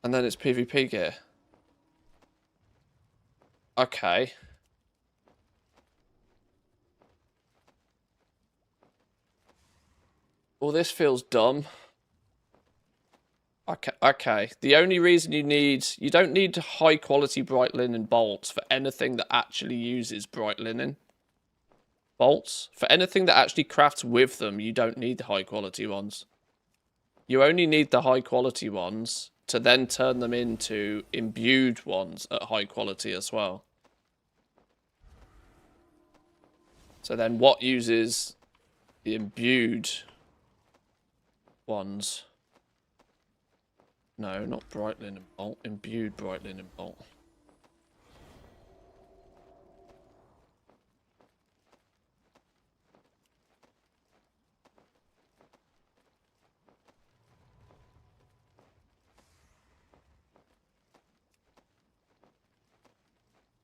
Speaker 1: And then it's PvP gear. Okay. Well, this feels dumb. Okay. The only reason you don't need high quality bright linen bolts for anything that actually uses bright linen bolts. For anything that actually crafts with them, you don't need the high quality ones. You only need the high quality ones to then turn them into imbued ones at high quality as well. So then what uses the imbued ones? No, not bright linen bolt. Imbued bright linen bolt.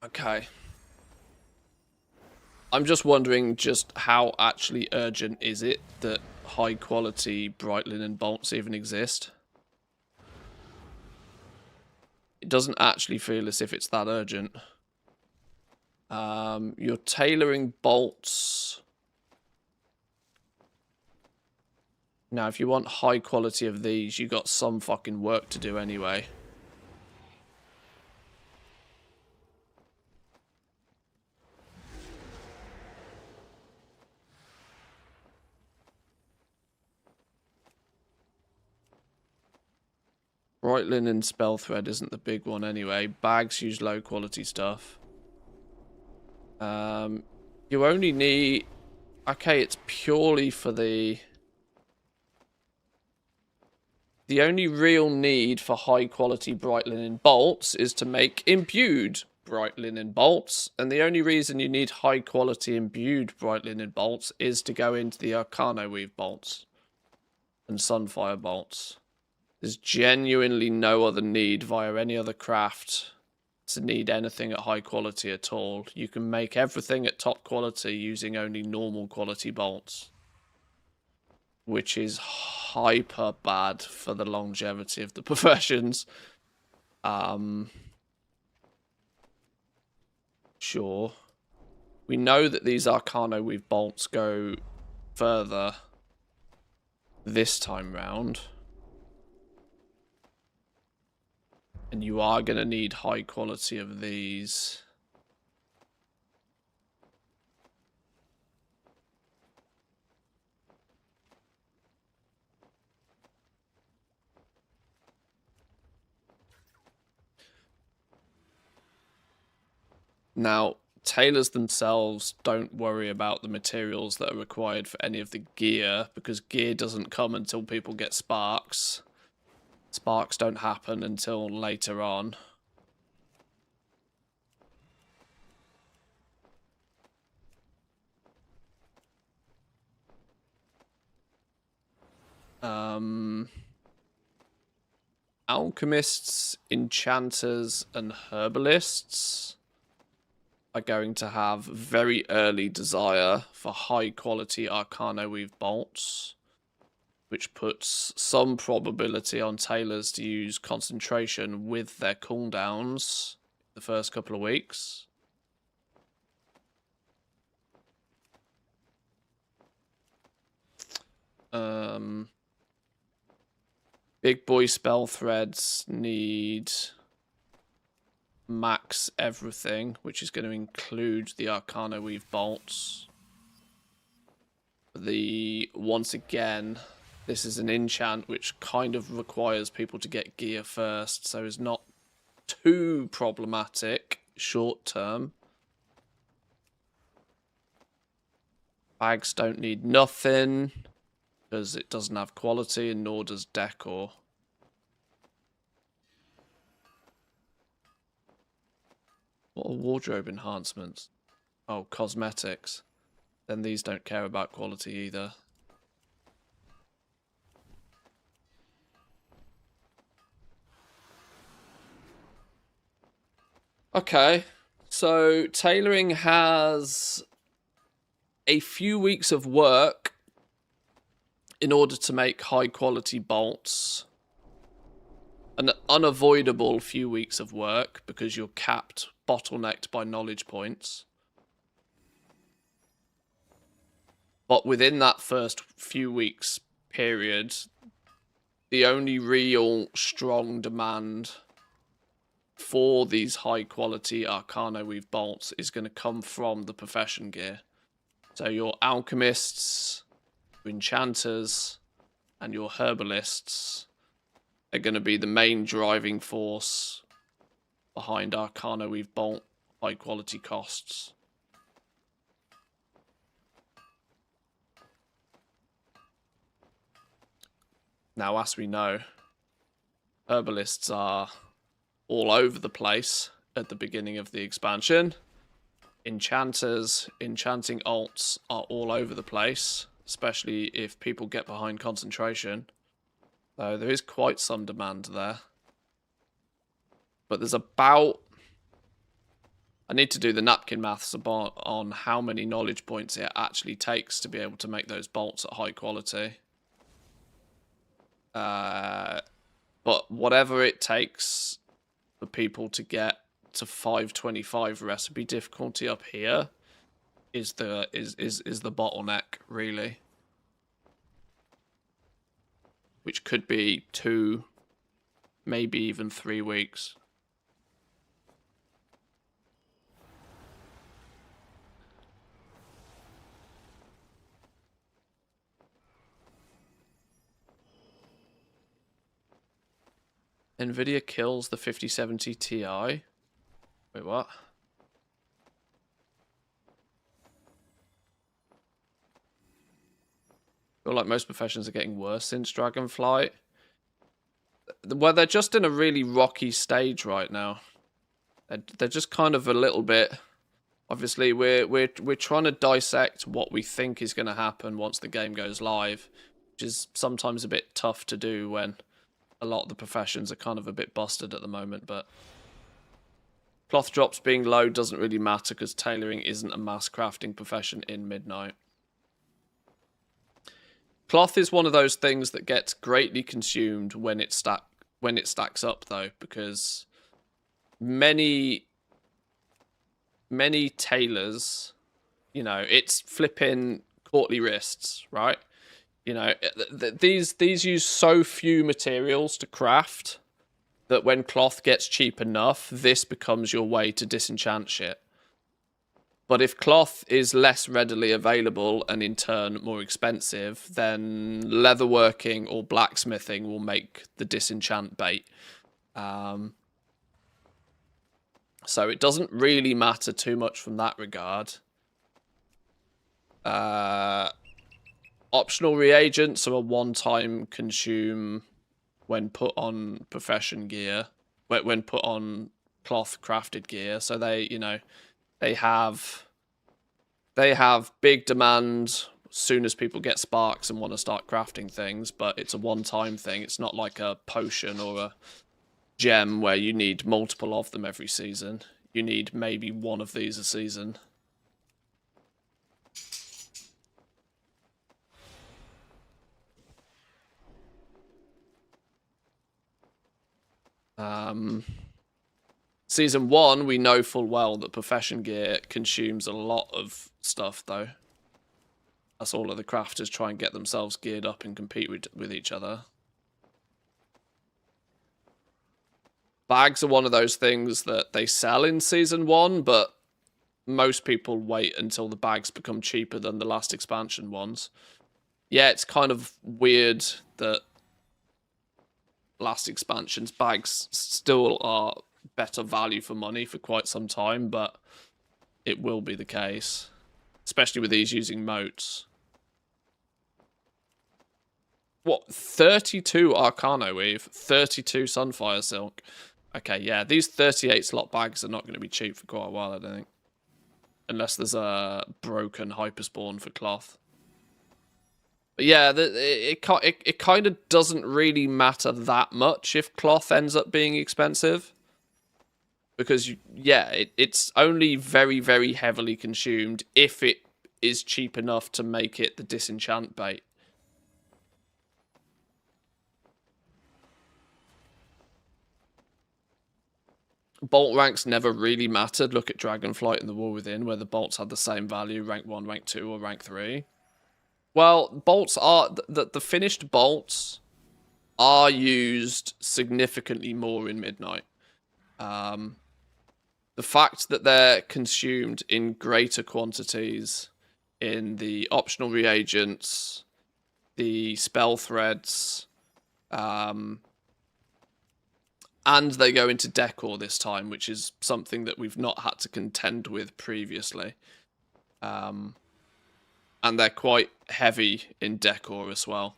Speaker 1: Okay. I'm just wondering just how actually urgent is it that high quality bright linen bolts even exist? It doesn't actually feel as if it's that urgent. You're tailoring bolts. Now, if you want high quality of these, you got some fucking work to do anyway. Bright linen spell thread isn't the big one anyway. Bags use low quality stuff. You only need... Okay, it's purely for the... The only real need for high quality bright linen bolts is to make imbued bright linen bolts. And the only reason you need high quality imbued bright linen bolts is to go into the Arcano Weave bolts and Sunfire bolts. There's genuinely no other need via any other craft to need anything at high quality at all. You can make everything at top quality using only normal quality bolts, which is hyper bad for the longevity of the professions. Sure. We know that these Arcano Weave bolts go further this time round. And you are going to need high quality of these. Now, tailors themselves don't worry about the materials that are required for any of the gear, because gear doesn't come until people get sparks. Sparks don't happen until later on. Alchemists, enchanters, and herbalists are going to have very early desire for high quality Arcano Weave bolts, which puts some probability on tailors to use concentration with their cooldowns the first couple of weeks. Big boy spell threads need max everything, which is going to include the Arcano Weave bolts. Once again, this is an enchant which kind of requires people to get gear first, so is not too problematic short term. Bags don't need nothing, because it doesn't have quality, and nor does decor. What are wardrobe enhancements? Oh, cosmetics. Then these don't care about quality either. Okay, so tailoring has a few weeks of work in order to make high quality bolts. An unavoidable few weeks of work because you're capped, bottlenecked by knowledge points. But within that first few weeks period, the only real strong demand for these high quality Arcano Weave bolts is going to come from the profession gear. So your alchemists, your enchanters, and your herbalists are going to be the main driving force behind Arcano Weave bolt high quality costs. Now, as we know, herbalists are all over the place at the beginning of the expansion. Enchanters, enchanting alts are all over the place, especially if people get behind concentration. So there is quite some demand there. But there's about I need to do the napkin maths on how many knowledge points it actually takes to be able to make those bolts at high quality. But whatever it takes for people to get to 525 recipe difficulty up here is the bottleneck, really. Which could be 2, maybe even 3 weeks. Nvidia kills the 5070 Ti. Wait, what? I feel like most professions are getting worse since Dragonflight. Well, they're just in a really rocky stage right now. They're just kind of a little bit. Obviously, we're trying to dissect what we think is going to happen once the game goes live, which is sometimes a bit tough to do when a lot of the professions are kind of a bit busted at the moment. But cloth drops being low doesn't really matter because tailoring isn't a mass crafting profession in Midnight. Cloth is one of those things that gets greatly consumed when it stacks up, though, because many tailors, you know, it's flipping courtly wrists, right? You know, these use so few materials to craft that when cloth gets cheap enough, this becomes your way to disenchant shit. But if cloth is less readily available and in turn more expensive, then leatherworking or blacksmithing will make the disenchant bait. So it doesn't really matter too much from that regard. Optional reagents are a one-time consume when put on profession gear, when put on cloth crafted gear. So they, you know, they have big demand as soon as people get sparks and want to start crafting things, but it's a one-time thing. It's not like a potion or a gem where you need multiple of them every season. You need maybe one of these a season. Season 1, we know full well that profession gear consumes a lot of stuff, though. That's all of the crafters try and get themselves geared up and compete with each other. Bags are one of those things that they sell in Season 1, but most people wait until the bags become cheaper than the last expansion ones. Yeah, it's kind of weird that last expansion's bags still are better value for money for quite some time, but it will be the case, especially with these using moats. What, 32 Arcano Weave, 32 Sunfire Silk. Okay, yeah, these 38 slot bags are not going to be cheap for quite a while, I don't think. Unless there's a broken hyperspawn for cloth. But yeah, it kind of doesn't really matter that much if cloth ends up being expensive. Because, yeah, it's only very, very heavily consumed if it is cheap enough to make it the disenchant bait. Bolt ranks never really mattered. Look at Dragonflight and the War Within, where the bolts had the same value, rank 1, rank 2, or rank 3. Well, bolts are... The finished bolts are used significantly more in Midnight. The fact that they're consumed in greater quantities in the optional reagents, the spell threads, and they go into decor this time, which is something that we've not had to contend with previously. And they're quite heavy in decor as well.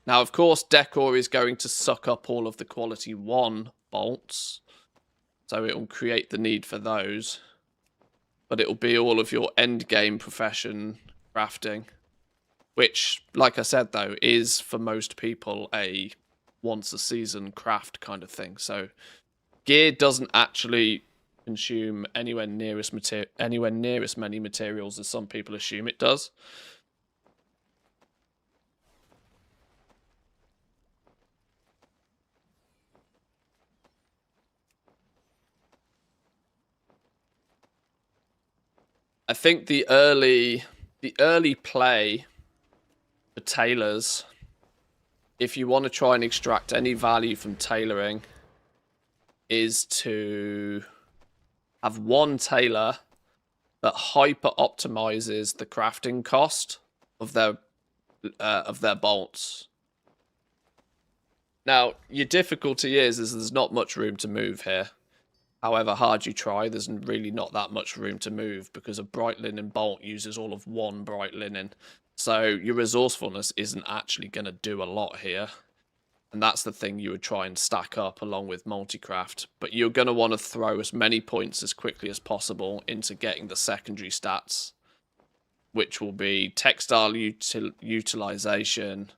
Speaker 1: Now, of course, decor is going to suck up all of the quality 1 bolts, so it will create the need for those. But it will be all of your end game profession crafting, which, like I said, though, is for most people a once a season craft kind of thing. So gear doesn't actually consume anywhere near as many materials as some people assume it does. I think the early play for tailors, if you want to try and extract any value from tailoring, is to have one tailor that hyper optimizes the crafting cost of their bolts. Now, your difficulty is there's not much room to move here. However hard you try, there's really not that much room to move because a bright linen bolt uses all of one bright linen. So your resourcefulness isn't actually going to do a lot here. And that's the thing you would try and stack up along with multicraft. But you're going to want to throw as many points as quickly as possible into getting the secondary stats, which will be textile utilization,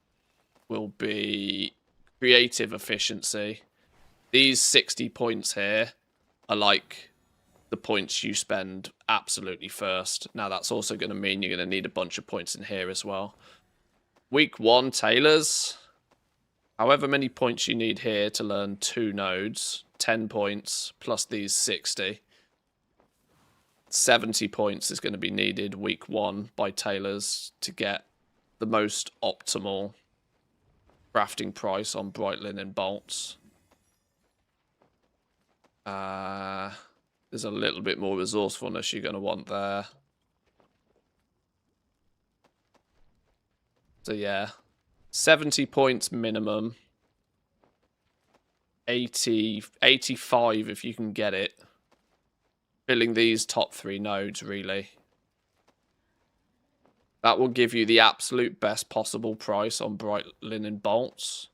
Speaker 1: will be creative efficiency. These 60 points here are like the points you spend absolutely first. Now, that's also going to mean you're going to need a bunch of points in here as well. Week 1, tailors. However many points you need here to learn 2 nodes, 10 points, plus these 60. 70 points is going to be needed week 1 by tailors to get the most optimal crafting price on bright linen bolts. There's a little bit more resourcefulness you're going to want there. So yeah, 70 points minimum. 85 if you can get it. Filling these top 3 nodes, really. That will give you the absolute best possible price on bright linen bolts.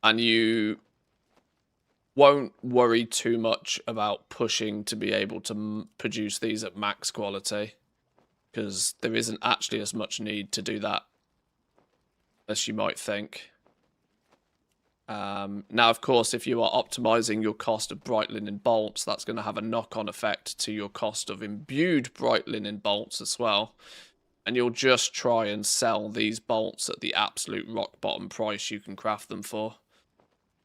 Speaker 1: And you won't worry too much about pushing to be able to produce these at max quality, because there isn't actually as much need to do that as you might think. Now, of course, if you are optimizing your cost of bright linen bolts, that's going to have a knock-on effect to your cost of imbued bright linen bolts as well. And you'll just try and sell these bolts at the absolute rock bottom price you can craft them for.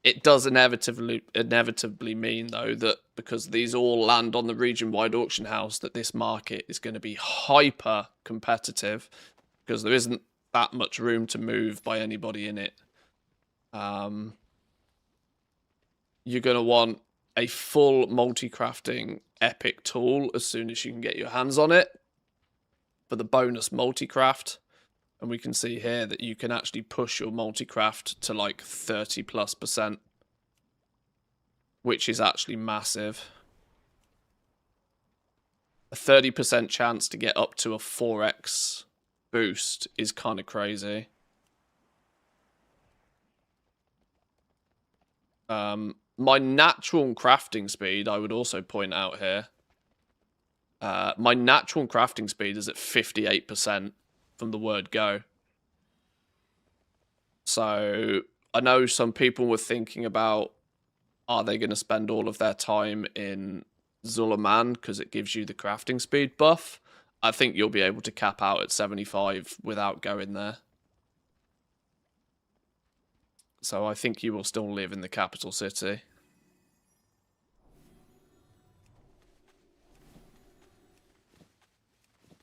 Speaker 1: It does inevitably mean, though, that because these all land on the region-wide auction house, that this market is going to be hyper competitive because there isn't that much room to move by anybody in it. You're going to want a full multi-crafting epic tool as soon as you can get your hands on it for the bonus multi-craft. And we can see here that you can actually push your multi-craft to like 30+%, which is actually massive. A 30% chance to get up to a 4x boost is kind of crazy. My natural crafting speed, I would also point out here. My natural crafting speed is at 58% from the word go. So I know some people were thinking about, are they going to spend all of their time in Zulaman because it gives you the crafting speed buff? I think you'll be able to cap out at 75 without going there. So I think you will still live in the capital city.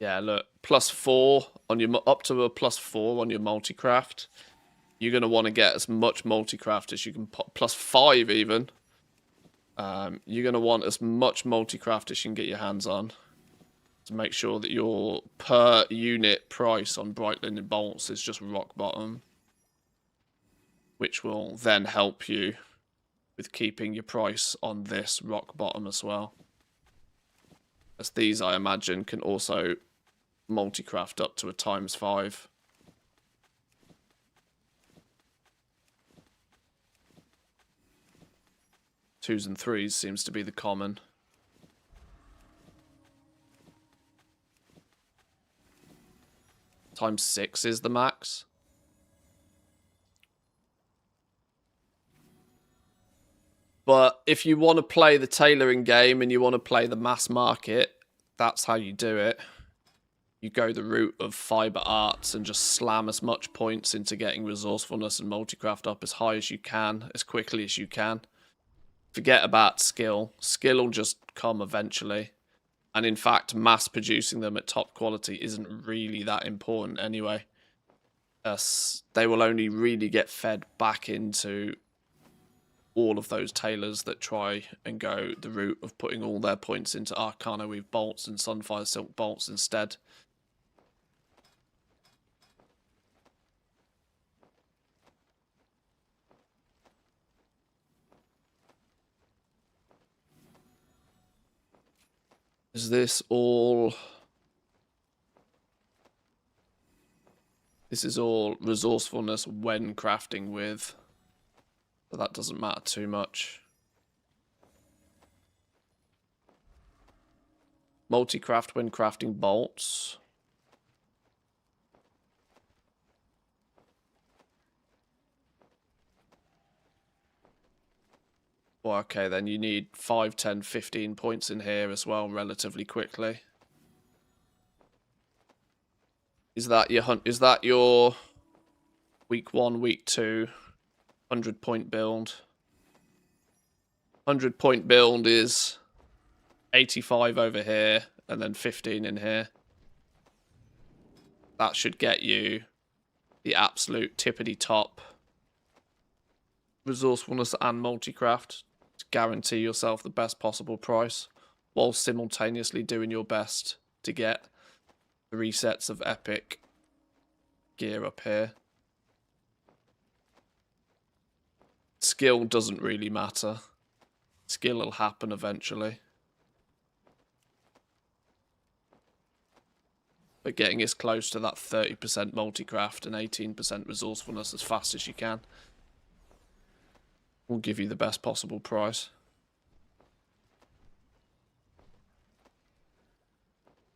Speaker 1: Yeah, look, +4 on your up to a +4 on your multi-craft. You're gonna want to get as much multi-craft as you can put, +5 even. You're gonna want as much multi-craft as you can get your hands on to make sure that your per unit price on bright linen bolts is just rock bottom, which will then help you with keeping your price on this rock bottom as well. As these, I imagine, can also multi-craft up to a ×5. Twos and threes seems to be the common. ×6 is the max. But if you want to play the tailoring game and you want to play the mass market, that's how you do it. You go the route of fiber arts and just slam as much points into getting resourcefulness and multicraft up as high as you can, as quickly as you can. Forget about skill. Skill will just come eventually. And in fact, mass producing them at top quality isn't really that important anyway. They will only really get fed back into all of those tailors that try and go the route of putting all their points into Arcana Weave bolts and Sunfire Silk bolts instead. Is this all... This is all resourcefulness when crafting with. So that doesn't matter too much. Multi-craft when crafting bolts. Well, okay, then you need 5, 10, 15 points in here as well relatively quickly. Is that your week 1, week 2 100-point build? 100-point build is 85 over here and then 15 in here. That should get you the absolute tippity top resourcefulness and multicraft to guarantee yourself the best possible price while simultaneously doing your best to get 3 sets of epic gear up here. Skill doesn't really matter. Skill will happen eventually. But getting as close to that 30% multicraft and 18% resourcefulness as fast as you can will give you the best possible price.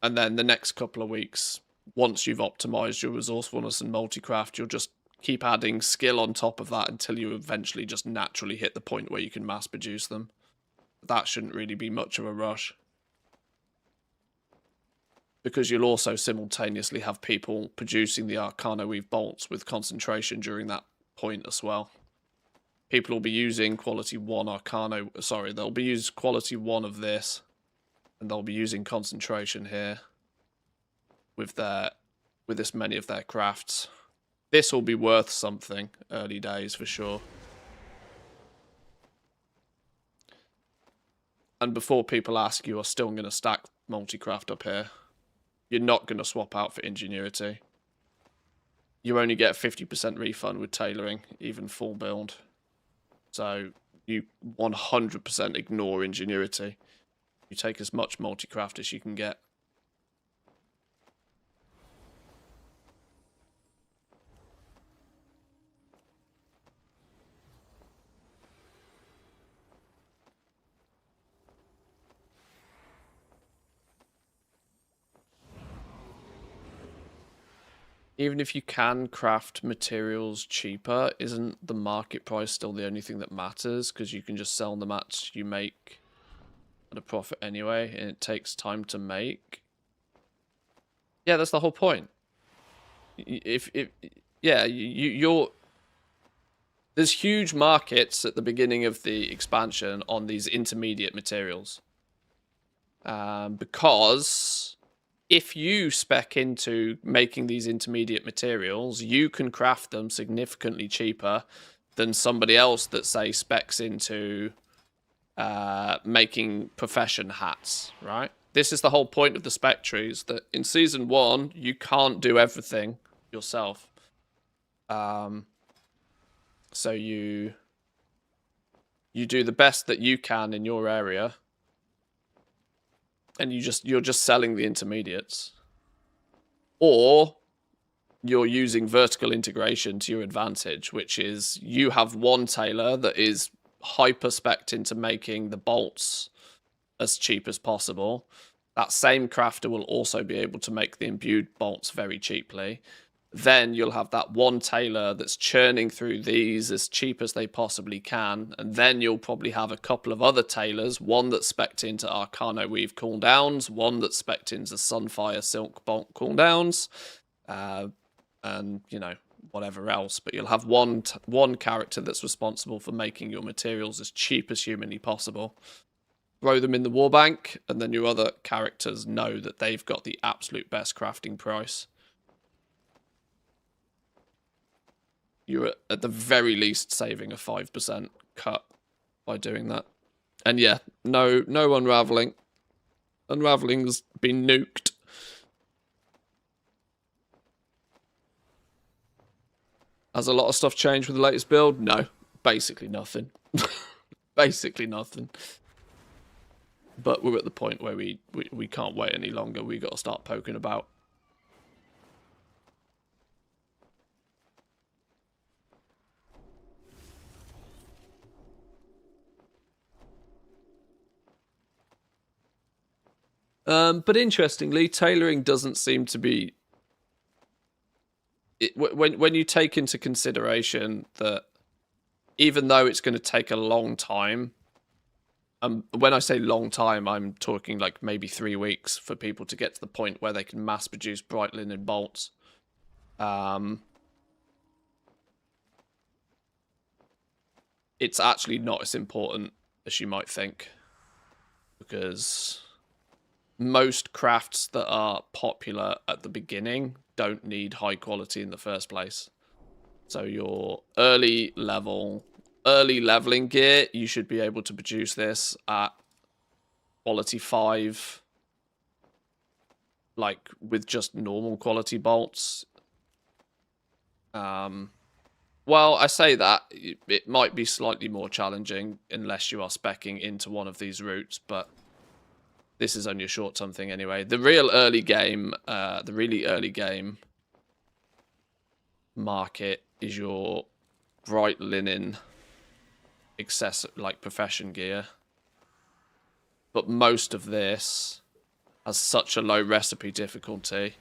Speaker 1: And then the next couple of weeks, once you've optimized your resourcefulness and multicraft, you'll just keep adding skill on top of that until you eventually just naturally hit the point where you can mass produce them. That shouldn't really be much of a rush. Because you'll also simultaneously have people producing the Arcana Weave bolts with concentration during that point as well. People will be using quality 1 Arcana... Sorry, they'll be using quality 1 of this. And they'll be using concentration here with this many of their crafts. This will be worth something early days for sure. And before people ask, you are still going to stack multicraft up here. You're not going to swap out for ingenuity. You only get 50% refund with tailoring, even full build. So you 100% ignore ingenuity. You take as much multicraft as you can get. Even if you can craft materials cheaper, isn't the market price still the only thing that matters? Because you can just sell the mats you make at a profit anyway, and it takes time to make. Yeah, that's the whole point. There's huge markets at the beginning of the expansion on these intermediate materials. Because if you spec into making these intermediate materials, you can craft them significantly cheaper than somebody else that, say, specs into making profession hats, right? This is the whole point of the spec trees, that in Season 1, you can't do everything yourself. So you do the best that you can in your area, and you're just selling the intermediates, or you're using vertical integration to your advantage, which is you have one tailor that is hyper spec'd into making the bolts as cheap as possible. That same crafter will also be able to make the imbued bolts very cheaply. Then you'll have that one tailor that's churning through these as cheap as they possibly can. And then you'll probably have a couple of other tailors, one that's spec'd into Arcano Weave cooldowns, one that's spec'd into Sunfire Silk Bolt cooldowns, and, you know, whatever else. But you'll have one character that's responsible for making your materials as cheap as humanly possible. Throw them in the warbank, and then your other characters know that they've got the absolute best crafting price. You're at the very least saving a 5% cut by doing that. And yeah, no unraveling. Unraveling's been nuked. Has a lot of stuff changed with the latest build? No. Basically nothing. Basically nothing. But we're at the point where we can't wait any longer. We got to start poking about. But interestingly, tailoring doesn't seem to be... when you take into consideration that even though it's going to take a long time, when I say long time, I'm talking like maybe 3 weeks for people to get to the point where they can mass produce bright linen bolts. It's actually not as important as you might think, because most crafts that are popular at the beginning don't need high quality in the first place. So your early leveling gear, you should be able to produce this at quality 5, like with just normal quality bolts. Well, I say that it might be slightly more challenging unless you are speccing into one of these routes, but this is only a short-term thing anyway. The really early game market is your bright linen like profession gear. But most of this has such a low recipe difficulty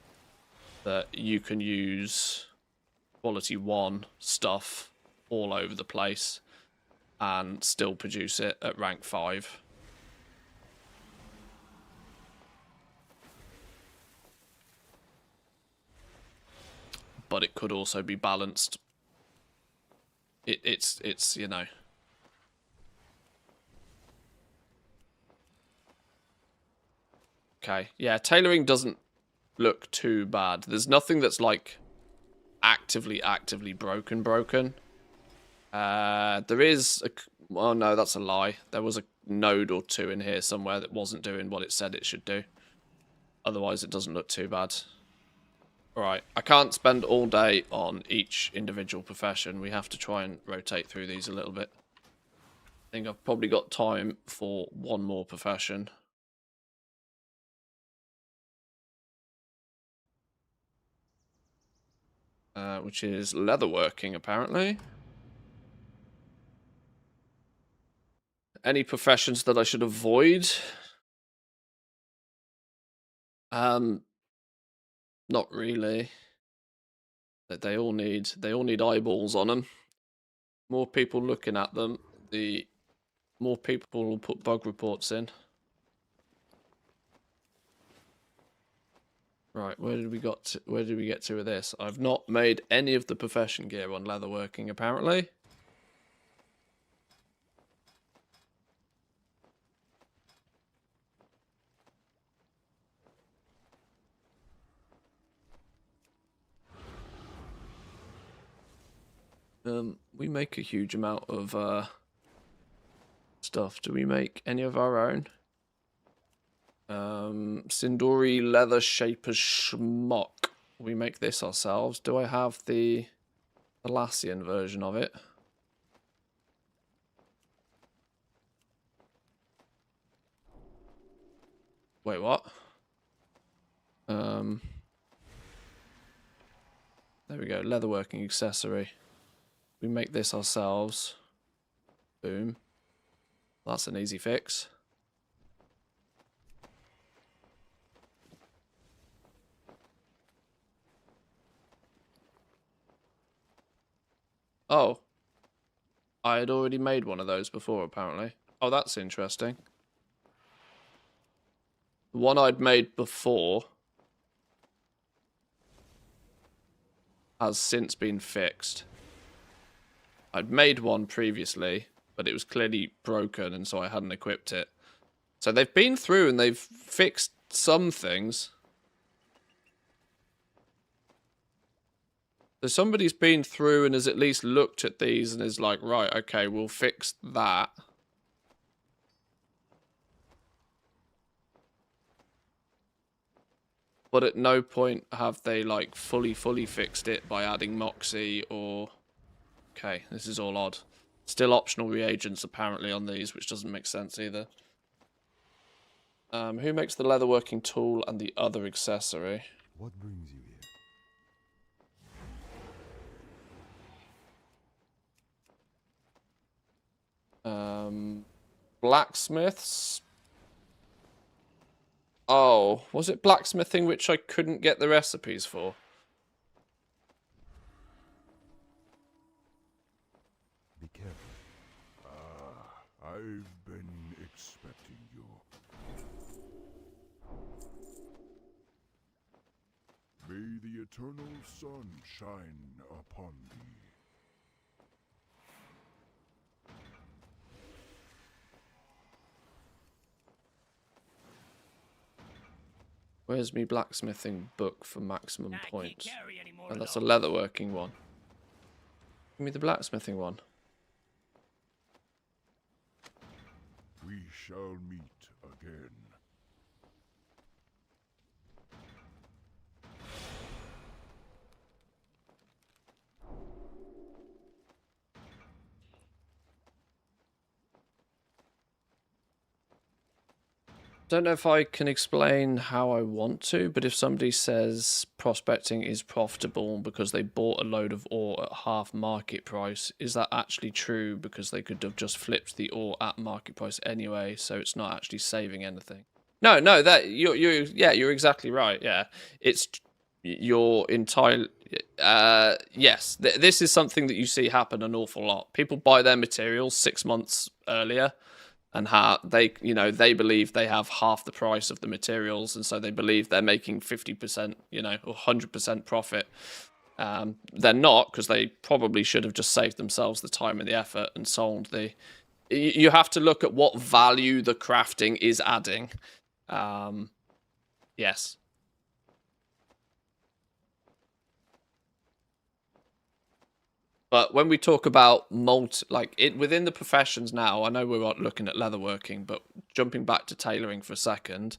Speaker 1: that you can use quality 1 stuff all over the place and still produce it at rank 5. But it could also be balanced. It's you know. Okay, yeah, tailoring doesn't look too bad. There's nothing that's like actively broken. There is a... well, no, that's a lie. There was a node or two in here somewhere that wasn't doing what it said it should do. Otherwise, it doesn't look too bad. Alright, I can't spend all day on each individual profession. We have to try and rotate through these a little bit. I think I've probably got time for one more profession. Which is leatherworking, apparently. Any professions that I should avoid? Not really. They all need eyeballs on them. More people looking at them, the more people will put bug reports in. Right, where did we get to with this? I've not made any of the profession gear on leatherworking, apparently. We make a huge amount of stuff. Do we make any of our own? Sindori leather shaper's schmuck. We make this ourselves. Do I have the Alassian version of it? Wait, what? There we go. Leatherworking accessory. We make this ourselves. Boom. That's an easy fix. Oh. I had already made one of those before, apparently. Oh, that's interesting. The one I'd made before has since been fixed. I'd made one previously, but it was clearly broken, and so I hadn't equipped it. So they've been through and they've fixed some things. So somebody's been through and has at least looked at these and is like, right, okay, we'll fix that. But at no point have they, like, fully fixed it by adding Moxie or... Okay, this is all odd. Still optional reagents, apparently, on these, which doesn't make sense either. Who makes the leatherworking tool and the other accessory?
Speaker 4: What brings you here?
Speaker 1: Blacksmiths? Oh, was it blacksmithing which I couldn't get the recipes for?
Speaker 4: Be careful.
Speaker 3: I've been expecting you. May the eternal sun shine upon thee.
Speaker 1: Where's me blacksmithing book for maximum points? Oh, that's a leatherworking one. Give me the blacksmithing one.
Speaker 3: We shall meet again.
Speaker 1: Don't know if I can explain how I want to, but if somebody says prospecting is profitable because they bought a load of ore at half market price, is that actually true? Because they could have just flipped the ore at market price anyway, so it's not actually saving anything. No, that you're exactly right. Yeah, it's your entire yes. This is something that you see happen an awful lot. People buy their materials 6 months earlier. And how they believe they have half the price of the materials, and so they believe they're making 50%, or 100% profit. They're not, because they probably should have just saved themselves the time and the effort and sold the. You have to look at what value the crafting is adding. Yes. But when we talk about within the professions now, I know we're not looking at leatherworking, but jumping back to tailoring for a second,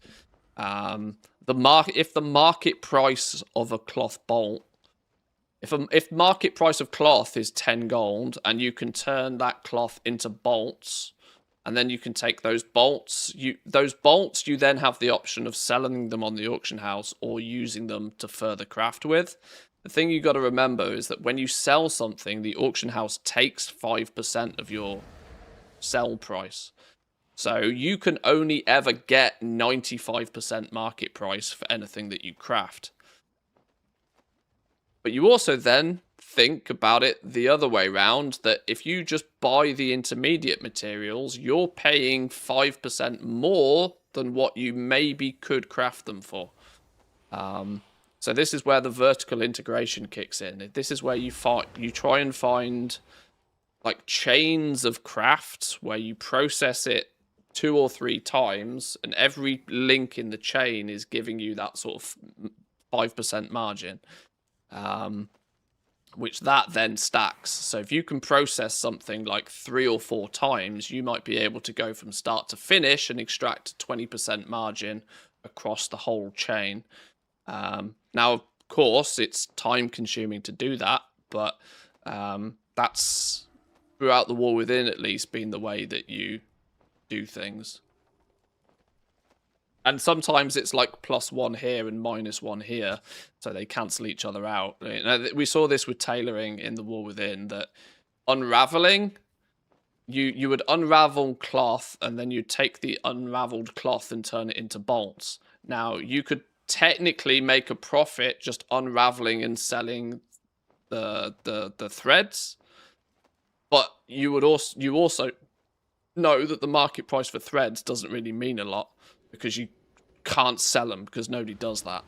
Speaker 1: if the market price of a cloth bolt, if market price of cloth is 10 gold, and you can turn that cloth into bolts, and then you can take those bolts, you then have the option of selling them on the auction house or using them to further craft with. The thing you got to remember is that when you sell something, the auction house takes 5% of your sell price. So you can only ever get 95% market price for anything that you craft. But you also then think about it the other way around, that if you just buy the intermediate materials, you're paying 5% more than what you maybe could craft them for. So this is where the vertical integration kicks in. This is where you try and find like chains of crafts where you process it 2 or 3 times, and every link in the chain is giving you that sort of 5% margin, which that then stacks. So if you can process something like 3 or 4 times, you might be able to go from start to finish and extract 20% margin across the whole chain. Now, of course, it's time consuming to do that, but that's throughout the War Within, at least, been the way that you do things. And sometimes it's like +1 here and -1 here, so they cancel each other out. We saw this with tailoring in the War Within, that unraveling, you would unravel cloth, and then you'd take the unraveled cloth and turn it into bolts. Now, you could technically make a profit just unraveling and selling the threads, But you also know that the market price for threads doesn't really mean a lot because you can't sell them because nobody does that.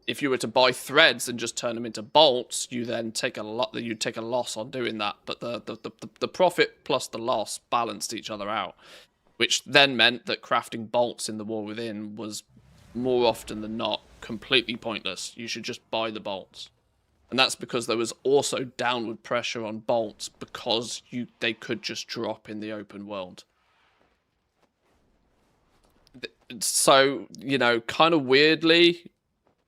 Speaker 1: If you were to buy threads and just turn them into bolts, you then take a loss on doing that. But the profit plus the loss balanced each other out, which then meant that crafting bolts in the War Within was more often than not completely pointless. You should just buy the bolts. And that's because there was also downward pressure on bolts because they could just drop in the open world. So, kind of weirdly,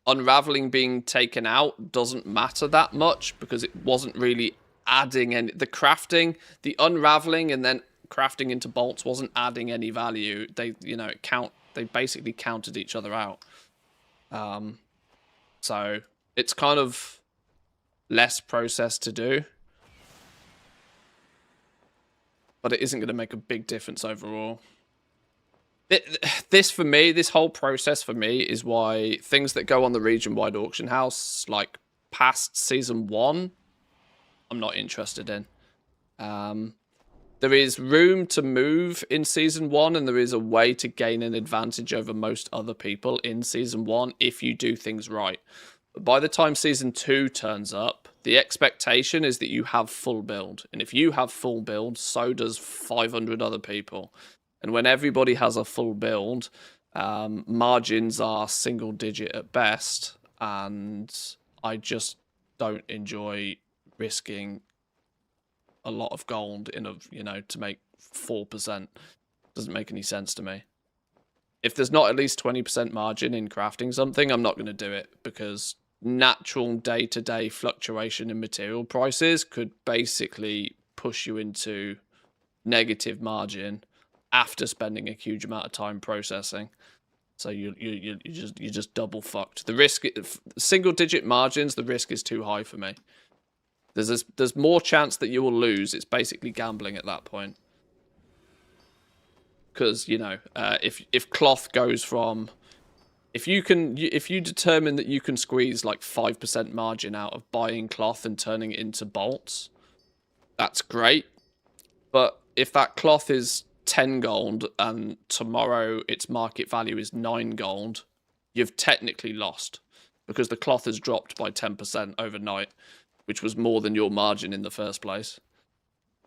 Speaker 1: unraveling being taken out doesn't matter that much because it wasn't really adding any. The crafting, the unraveling, and then crafting into bolts wasn't adding any value. They basically counted each other out. So it's kind of less process to do, but it isn't going to make a big difference overall. This whole process for me is why things that go on the region-wide auction house, like past season 1, I'm not interested in. There is room to move in season 1, and there is a way to gain an advantage over most other people in season 1 if you do things right. But by the time season 2 turns up, the expectation is that you have full build. And if you have full build, so does 500 other people. And when everybody has a full build, margins are single digit at best. And I just don't enjoy risking a lot of gold to make 4%. Doesn't make any sense to me. If there's not at least 20% margin in crafting something, I'm not going to do it because natural day-to-day fluctuation in material prices could basically push you into negative margin after spending a huge amount of time processing. So you're just double fucked. The risk, single-digit margins, the risk is too high for me. There's more chance that you will lose. It's basically gambling at that point. Because if cloth goes from, if you determine that you can squeeze like 5% margin out of buying cloth and turning it into bolts, that's great. But if that cloth is 10 gold and tomorrow its market value is 9 gold, you've technically lost because the cloth has dropped by 10% overnight, which was more than your margin in the first place,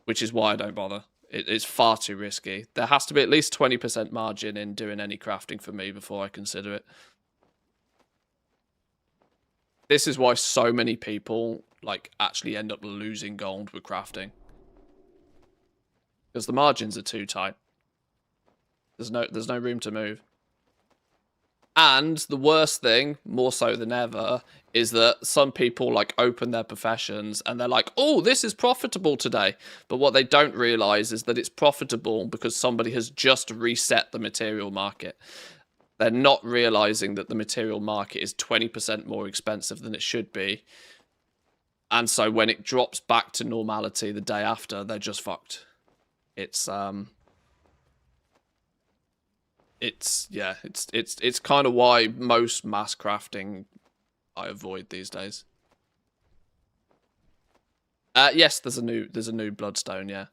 Speaker 1: which is why I don't bother. It's far too risky. There has to be at least 20% margin in doing any crafting for me before I consider it. This is why so many people actually end up losing gold with crafting. Because the margins are too tight. There's no room to move. And the worst thing, more so than ever, is that some people open their professions and they're like, oh, this is profitable today. But what they don't realize is that it's profitable because somebody has just reset the material market. They're not realizing that the material market is 20% more expensive than it should be. And so when it drops back to normality the day after, they're just fucked. It's kind of why most mass crafting I avoid these days. Yes, there's a new bloodstone, yeah.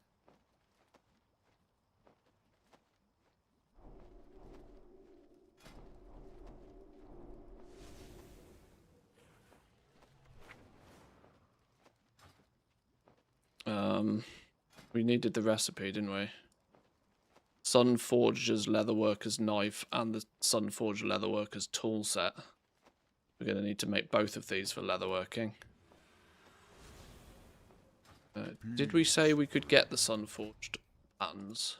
Speaker 1: We needed the recipe, didn't we? Sunforger's Leatherworker's Knife and the Sunforger Leatherworker's Tool Set. We're going to need to make both of these for leatherworking. Did we say we could get the Sunforged patterns?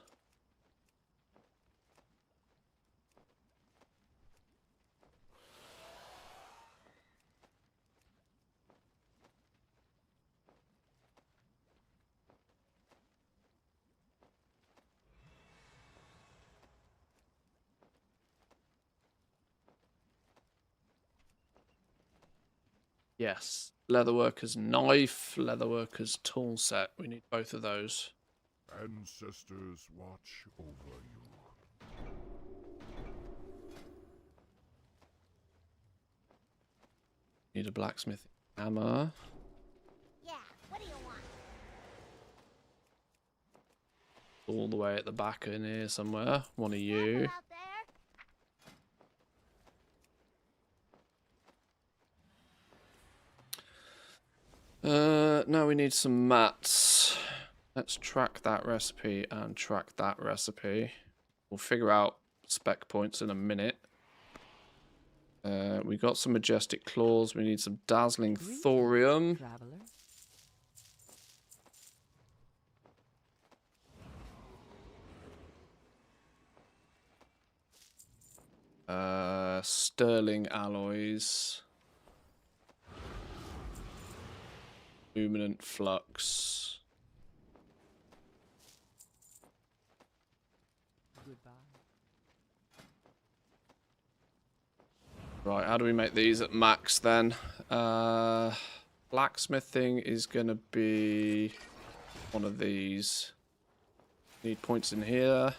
Speaker 1: Yes. Leatherworker's Knife, Leatherworker's Tool Set. We need both of those.
Speaker 3: Ancestors watch over you.
Speaker 1: Need a blacksmith hammer.
Speaker 2: Yeah, what do you want?
Speaker 1: all the way at the back in here somewhere. One of you.
Speaker 2: Careful out there.
Speaker 1: Now we need some mats. Let's track that recipe and track that recipe. We'll figure out spec points in a minute. We got some majestic claws. We need some dazzling thorium.
Speaker 5: Traveler.
Speaker 1: Sterling alloys. Luminant flux.
Speaker 5: Goodbye.
Speaker 1: Right, how do we make these at max then? Blacksmithing is gonna be one of these. Need points in here.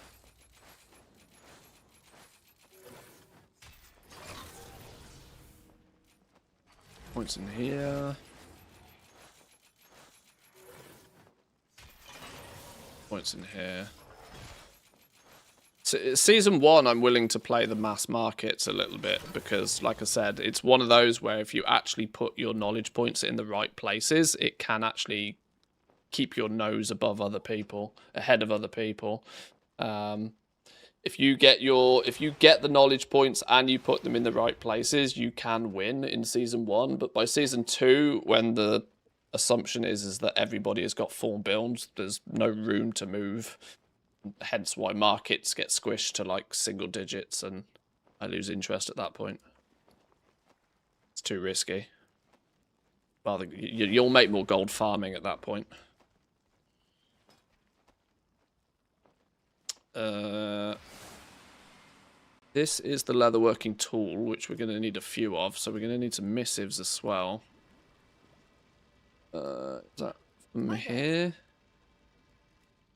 Speaker 1: Points in here. Points in here. So, season 1, I'm willing to play the mass markets a little bit because, like I said, it's one of those where if you actually put your knowledge points in the right places, it can actually keep your nose above other people, ahead of other people. If you get the knowledge points and you put them in the right places, you can win in season 1. But by season 2, when the assumption is that everybody has got full builds, there's no room to move. Hence why markets get squished to like single digits, and I lose interest at that point. It's too risky. Well, you'll make more gold farming at that point. This is the leatherworking tool, which we're going to need a few of, so we're going to need some missives as well. Is that from here?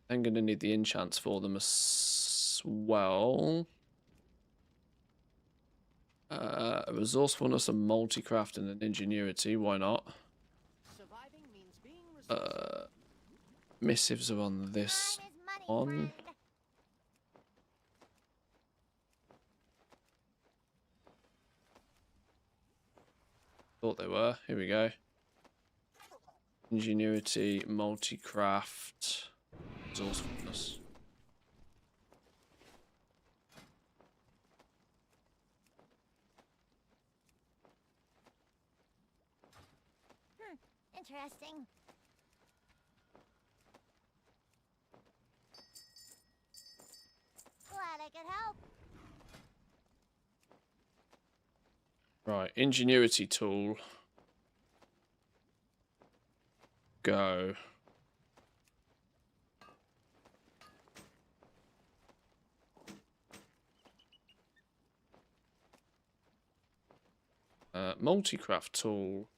Speaker 1: I'm going to need the enchants for them as well. A resourcefulness, a multi-craft, and an ingenuity. Why not?
Speaker 5: Surviving means being resourceful.
Speaker 1: Missives are on this
Speaker 2: Time is money,
Speaker 1: one.
Speaker 2: friend.
Speaker 1: Thought they were. Here we go. Ingenuity, multi-craft, resourcefulness.
Speaker 2: Interesting. Glad I could help.
Speaker 1: Right, ingenuity tool. Go. Multi-craft tool.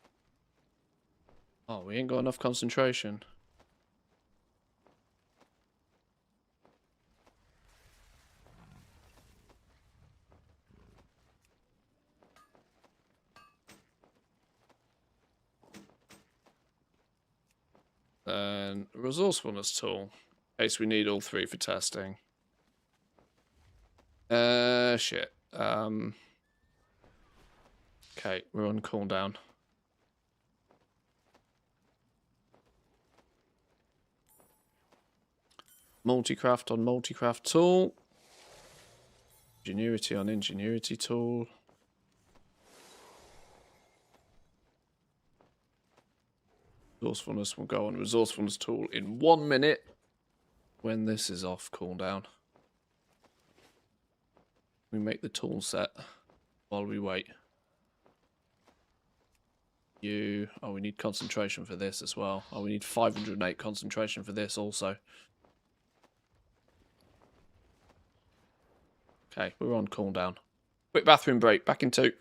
Speaker 1: Oh, we ain't got enough concentration. Then resourcefulness tool. In case we need all three for testing. Shit. Okay, we're on cooldown. Multi-craft on multi-craft tool. Ingenuity on ingenuity tool. Resourcefulness will go on resourcefulness tool in 1 minute when this is off cooldown. We make the tool set while we wait. Oh, we need concentration for this as well. Oh, we need 508 concentration for this also. Okay, we're on cooldown. Quick bathroom break, back in 2.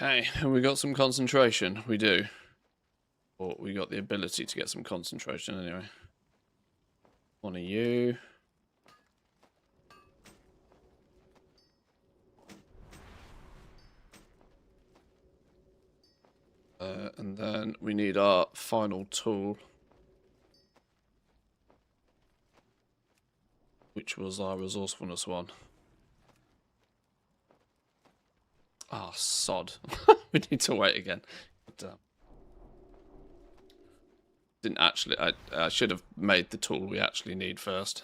Speaker 1: Okay, and we got some concentration. We do. Or we got the ability to get some concentration anyway. One of you. And then we need our final tool, which was our resourcefulness one. Ah, sod. We need to wait again. But, didn't actually... I should have made the tool we actually need first.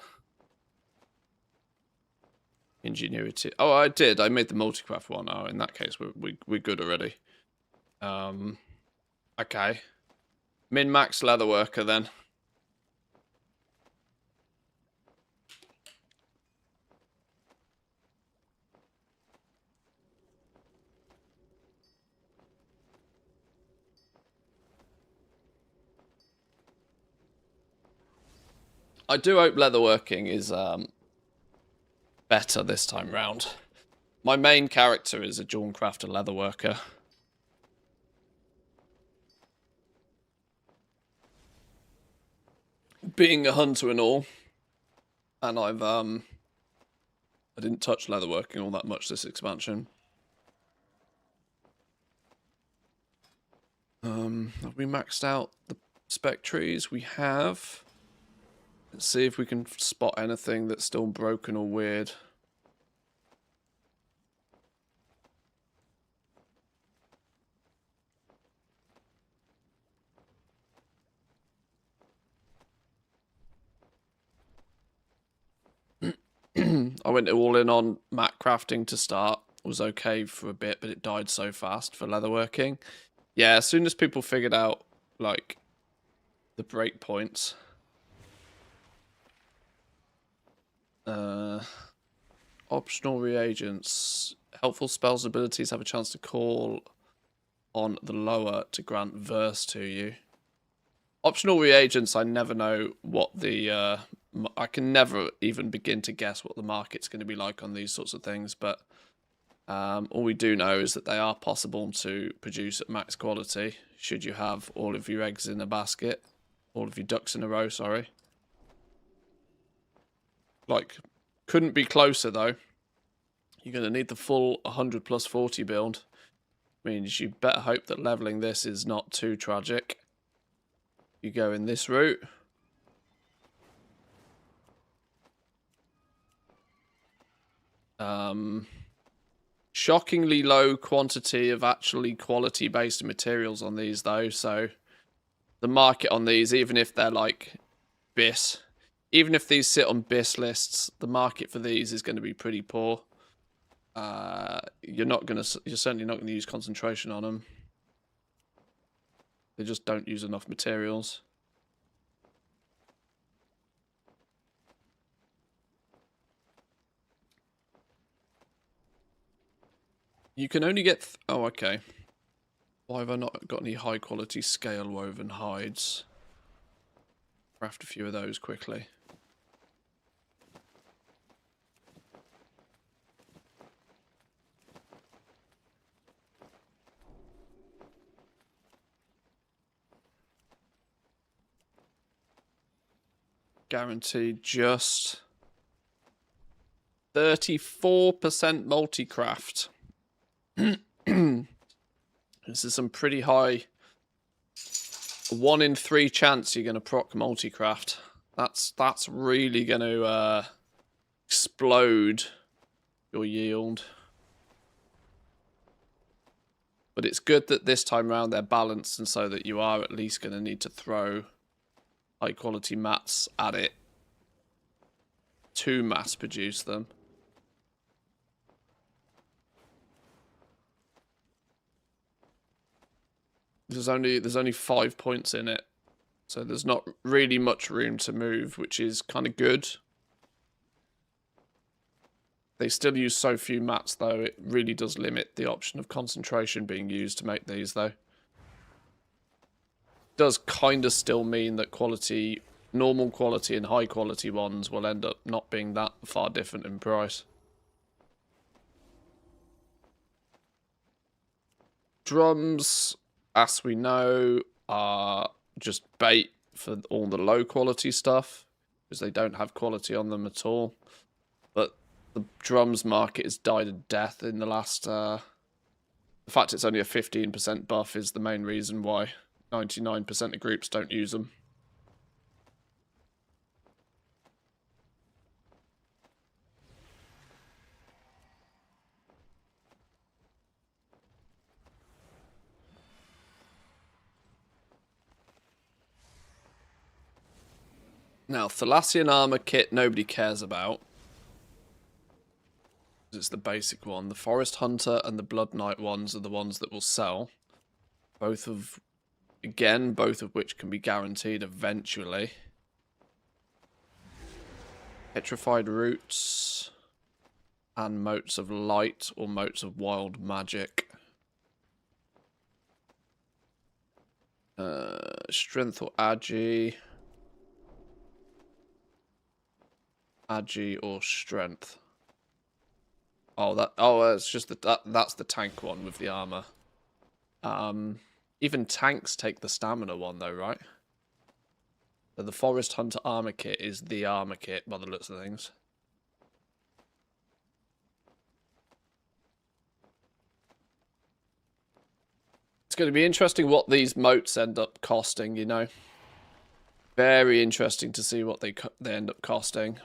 Speaker 1: Ingenuity. Oh, I did. I made the multicraft one. Oh, in that case, we're good already. Okay. Min-max leatherworker then. I do hope leatherworking is better this time round. My main character is a Jawncrafter leatherworker. Being a hunter and all, and I didn't touch leatherworking all that much this expansion. Have we maxed out the spec trees? We have. Let's see if we can spot anything that's still broken or weird. I went all in on mat crafting to start. It was okay for a bit, but it died so fast for leatherworking. Yeah, as soon as people figured out, like, the breakpoints. Optional reagents. Helpful spells abilities have a chance to call on the lower to grant verse to you. Optional reagents, I never know what the... I can never even begin to guess what the market's going to be like on these sorts of things, but all we do know is that they are possible to produce at max quality, should you have all of your eggs in a basket. All of your ducks in a row, sorry. Like, couldn't be closer, though. You're going to need the full 100 plus 40 build. Means you better hope that leveling this is not too tragic. You go in this route. Shockingly low quantity of actually quality-based materials on these, though, so the market on these, even if they're like BIS, even if these sit on BIS lists, the market for these is going to be pretty poor. You're certainly not going to use concentration on them. They just don't use enough materials. You can only get... oh, okay. Why have I not got any high quality scale woven hides? Craft a few of those quickly. Guaranteed just 34% multi-craft. This is some pretty high. 1 in 3 chance you're going to proc multi-craft. That's really going to explode your yield. But it's good that this time around they're balanced, and so that you are at least going to need to throw high quality mats at it to mass produce them. There's only 5 points in it, so there's not really much room to move, which is kind of good. They still use so few mats, though. It really does limit the option of concentration being used to make these, though. Does kind of still mean that quality, normal quality and high quality ones will end up not being that far different in price. Drums, as we know, are just bait for all the low quality stuff, because they don't have quality on them at all. But the drums market has died a death in the last... the fact it's only a 15% buff is the main reason why 99% of groups don't use them. Now, Thalassian armor kit nobody cares about. It's the basic one. The Forest Hunter and the Blood Knight ones are the ones that will sell. Both of which can be guaranteed eventually. Petrified Roots and Motes of Light or Motes of Wild Magic. Strength or Agi. Agi or Strength. It's just that's the tank one with the armor. Even tanks take the stamina one though, right? So the Forest Hunter armor kit is the armor kit by the looks of things. It's going to be interesting what these motes end up costing, you know. Very interesting to see what they end up costing.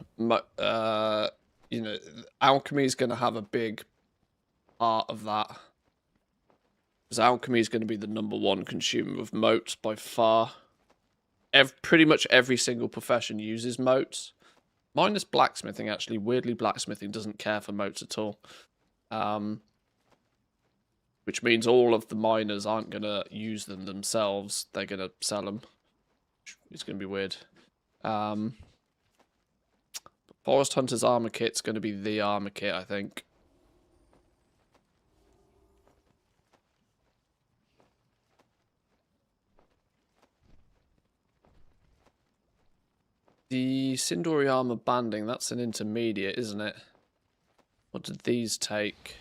Speaker 1: You know, alchemy is going to have a big part of that. Because alchemy is going to be the #1 consumer of motes by far. Pretty much every single profession uses motes. Minus blacksmithing, actually. Weirdly, blacksmithing doesn't care for motes at all. Which means all of the miners aren't going to use them themselves. They're going to sell them. It's going to be weird. Forest Hunter's armor kit's going to be the armor kit, I think. The Sindori armor banding, that's an intermediate, isn't it? What did these take?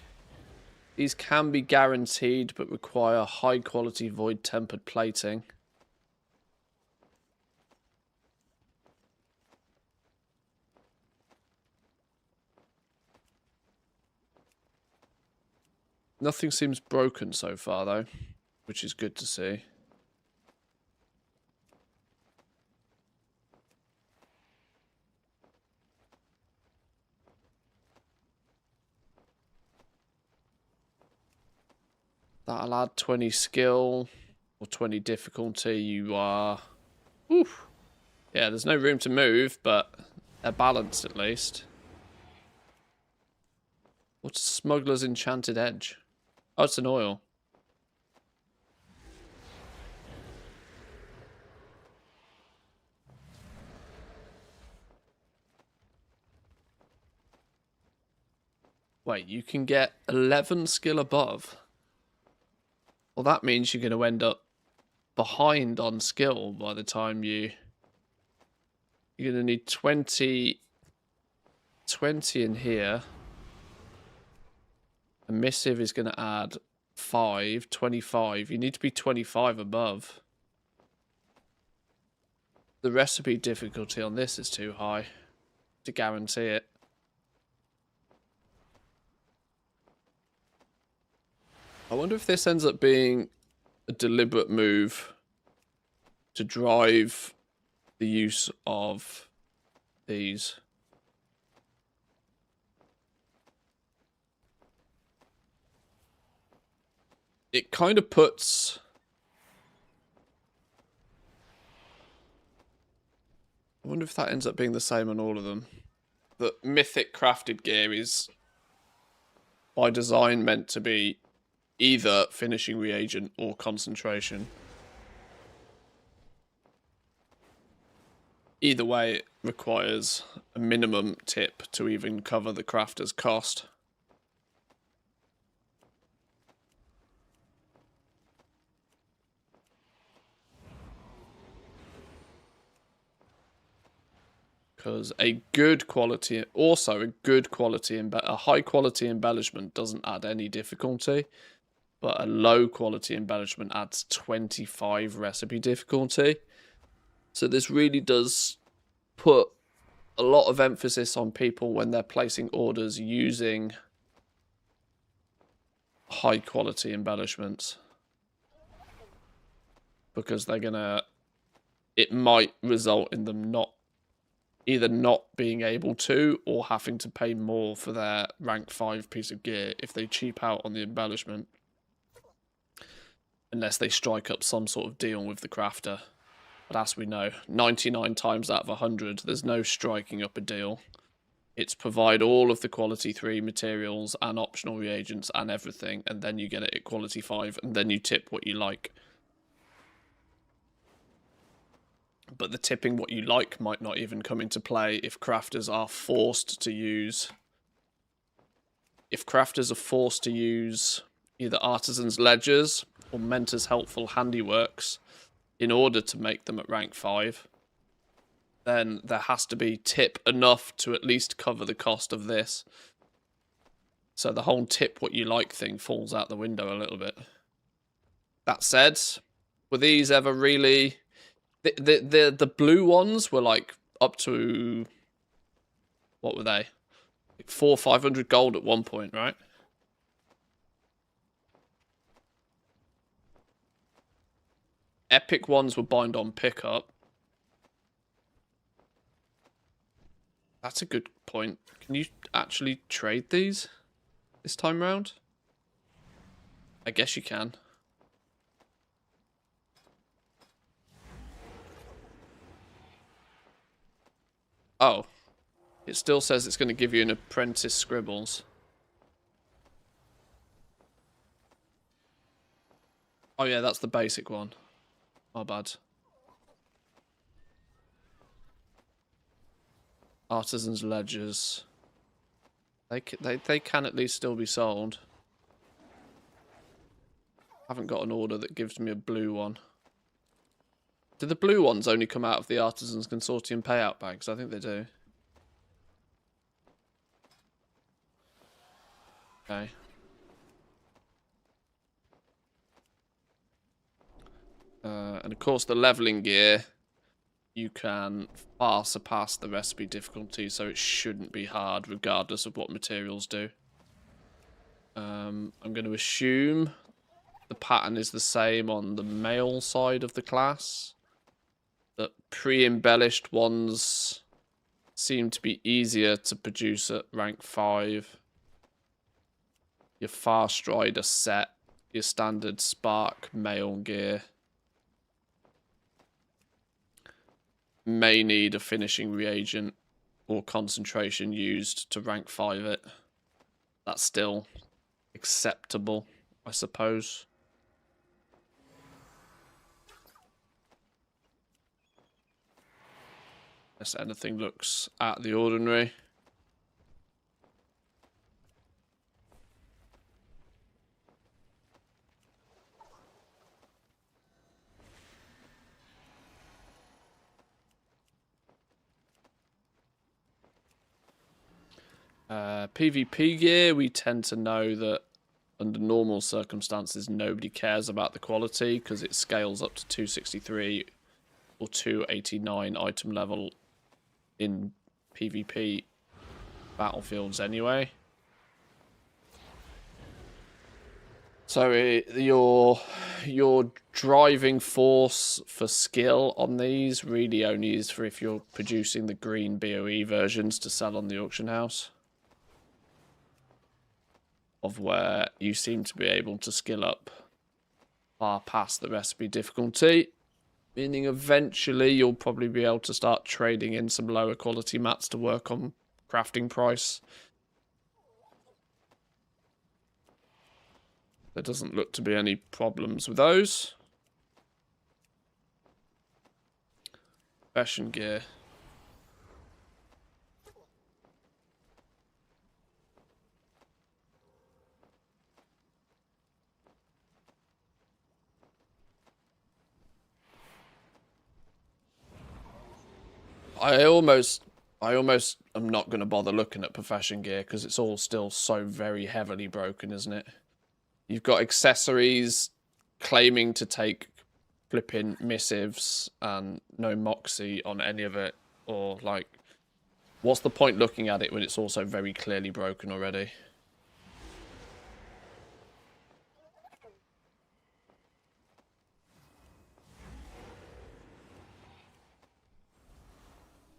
Speaker 1: These can be guaranteed, but require high quality void tempered plating. Nothing seems broken so far, though, which is good to see. That'll add 20 skill or 20 difficulty. You are... Oof. Yeah, there's no room to move, but they're balanced at least. What's Smuggler's Enchanted Edge? Oh, it's an oil. Wait, you can get 11 skill above. Well, that means you're going to end up behind on skill by the time you're going to need 20 in here. A missive is going to add 25. You need to be 25 above. The recipe difficulty on this is too high to guarantee it. I wonder if this ends up being a deliberate move to drive the use of these. It kind of puts... I wonder if that ends up being the same on all of them. The mythic crafted gear is by design meant to be either finishing reagent or concentration. Either way, it requires a minimum tip to even cover the crafter's cost. Because a good quality, also a good quality, a high quality embellishment doesn't add any difficulty. but a low quality embellishment adds 25 recipe difficulty. So this really does put a lot of emphasis on people when they're placing orders using high quality embellishments, because they're gonna, it might result in them either not being able to or having to pay more for their rank 5 piece of gear if they cheap out on the embellishment, unless they strike up some sort of deal with the crafter. But as we know, 99 times out of 100, there's no striking up a deal. It's provide all of the quality 3 materials and optional reagents and everything, and then you get it at quality 5, and then you tip what you like. But the tipping what you like might not even come into play if crafters are forced to use... If crafters are forced to use either artisans' ledgers or mentors' helpful handiworks in order to make them at rank 5, then there has to be tip enough to at least cover the cost of this. So the whole tip what you like thing falls out the window a little bit. That said, were these ever really... The blue ones were like up to... What were they? Like 400 or 500 gold at one point, right? Epic ones were bind on pickup. That's a good point. Can you actually trade these this time round? I guess you can. Oh. It still says it's going to give you an apprentice scribbles. Oh yeah, that's the basic one. My bad. Artisans' ledgers. They can at least still be sold. Haven't got an order that gives me a blue one. Do the blue ones only come out of the Artisans Consortium payout bags? I think they do. Okay. And of course the leveling gear, you can far surpass the recipe difficulty, so it shouldn't be hard regardless of what materials do. I'm going to assume the pattern is the same on the male side of the class. That pre-embellished ones seem to be easier to produce at rank 5. Your Far Strider set, your standard Spark male gear may need a finishing reagent or concentration used to rank 5 it. That's still acceptable, I suppose. Unless anything looks out of the ordinary. PvP gear, we tend to know that under normal circumstances nobody cares about the quality because it scales up to 263 or 289 item level in PvP battlefields anyway. So your driving force for skill on these really only is for if you're producing the green BOE versions to sell on the auction house. Of where you seem to be able to skill up far past the recipe difficulty. Meaning eventually you'll probably be able to start trading in some lower quality mats to work on crafting price. There doesn't look to be any problems with those. Fashion gear. I almost am not going to bother looking at profession gear because it's all still so very heavily broken, isn't it? You've got accessories claiming to take flipping missives and no moxie on any of it, or like, what's the point looking at it when it's also very clearly broken already?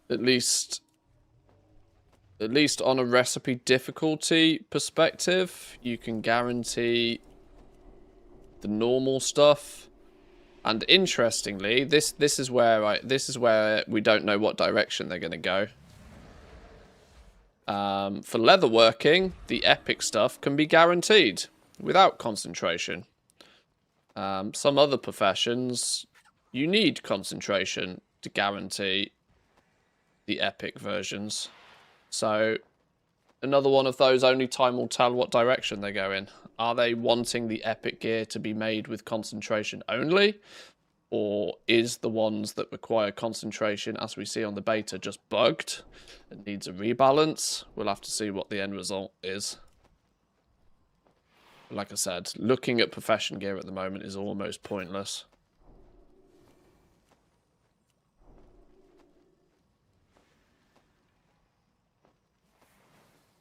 Speaker 1: At least on a recipe difficulty perspective, you can guarantee the normal stuff. And interestingly, this is where we don't know what direction they're going to go. For leatherworking, the epic stuff can be guaranteed without concentration. Some other professions, you need concentration to guarantee the epic versions. So another one of those, only time will tell what direction they go in. Are they wanting the epic gear to be made with concentration only? Or is the ones that require concentration, as we see on the beta, just bugged and needs a rebalance? We'll have to see what the end result is. Like I said, looking at profession gear at the moment is almost pointless.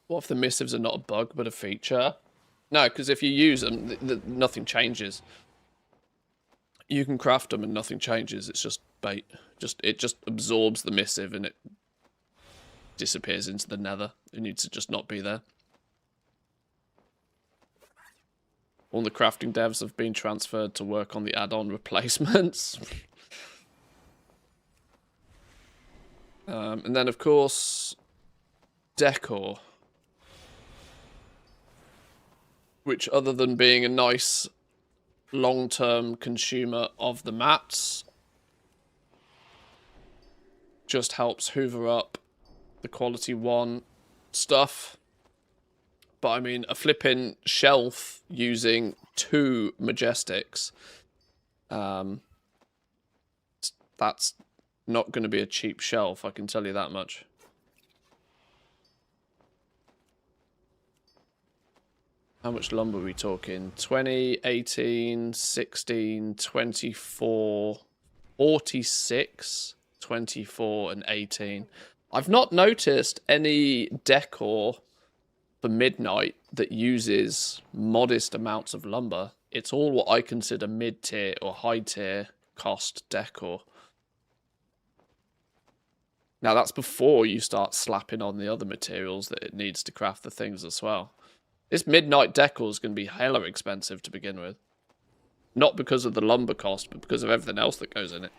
Speaker 1: What if the missives are not a bug, but a feature? No, because if you use them, nothing changes. You can craft them and nothing changes. It's just bait. It just absorbs the missive and it disappears into the nether. It needs to just not be there. All the crafting devs have been transferred to work on the add-on replacements. And then, of course, decor. Which, other than being a nice long-term consumer of the mats, just helps hoover up the quality 1 stuff. But I mean, a flipping shelf using 2 majestics, that's not going to be a cheap shelf, I can tell you that much. How much lumber are we talking? 20, 18, 16, 24, 46, 24, and 18. I've not noticed any decor for Midnight that uses modest amounts of lumber. It's all what I consider mid-tier or high-tier cost decor. Now, that's before you start slapping on the other materials that it needs to craft the things as well. This Midnight decor is going to be hella expensive to begin with. Not because of the lumber cost, but because of everything else that goes in it.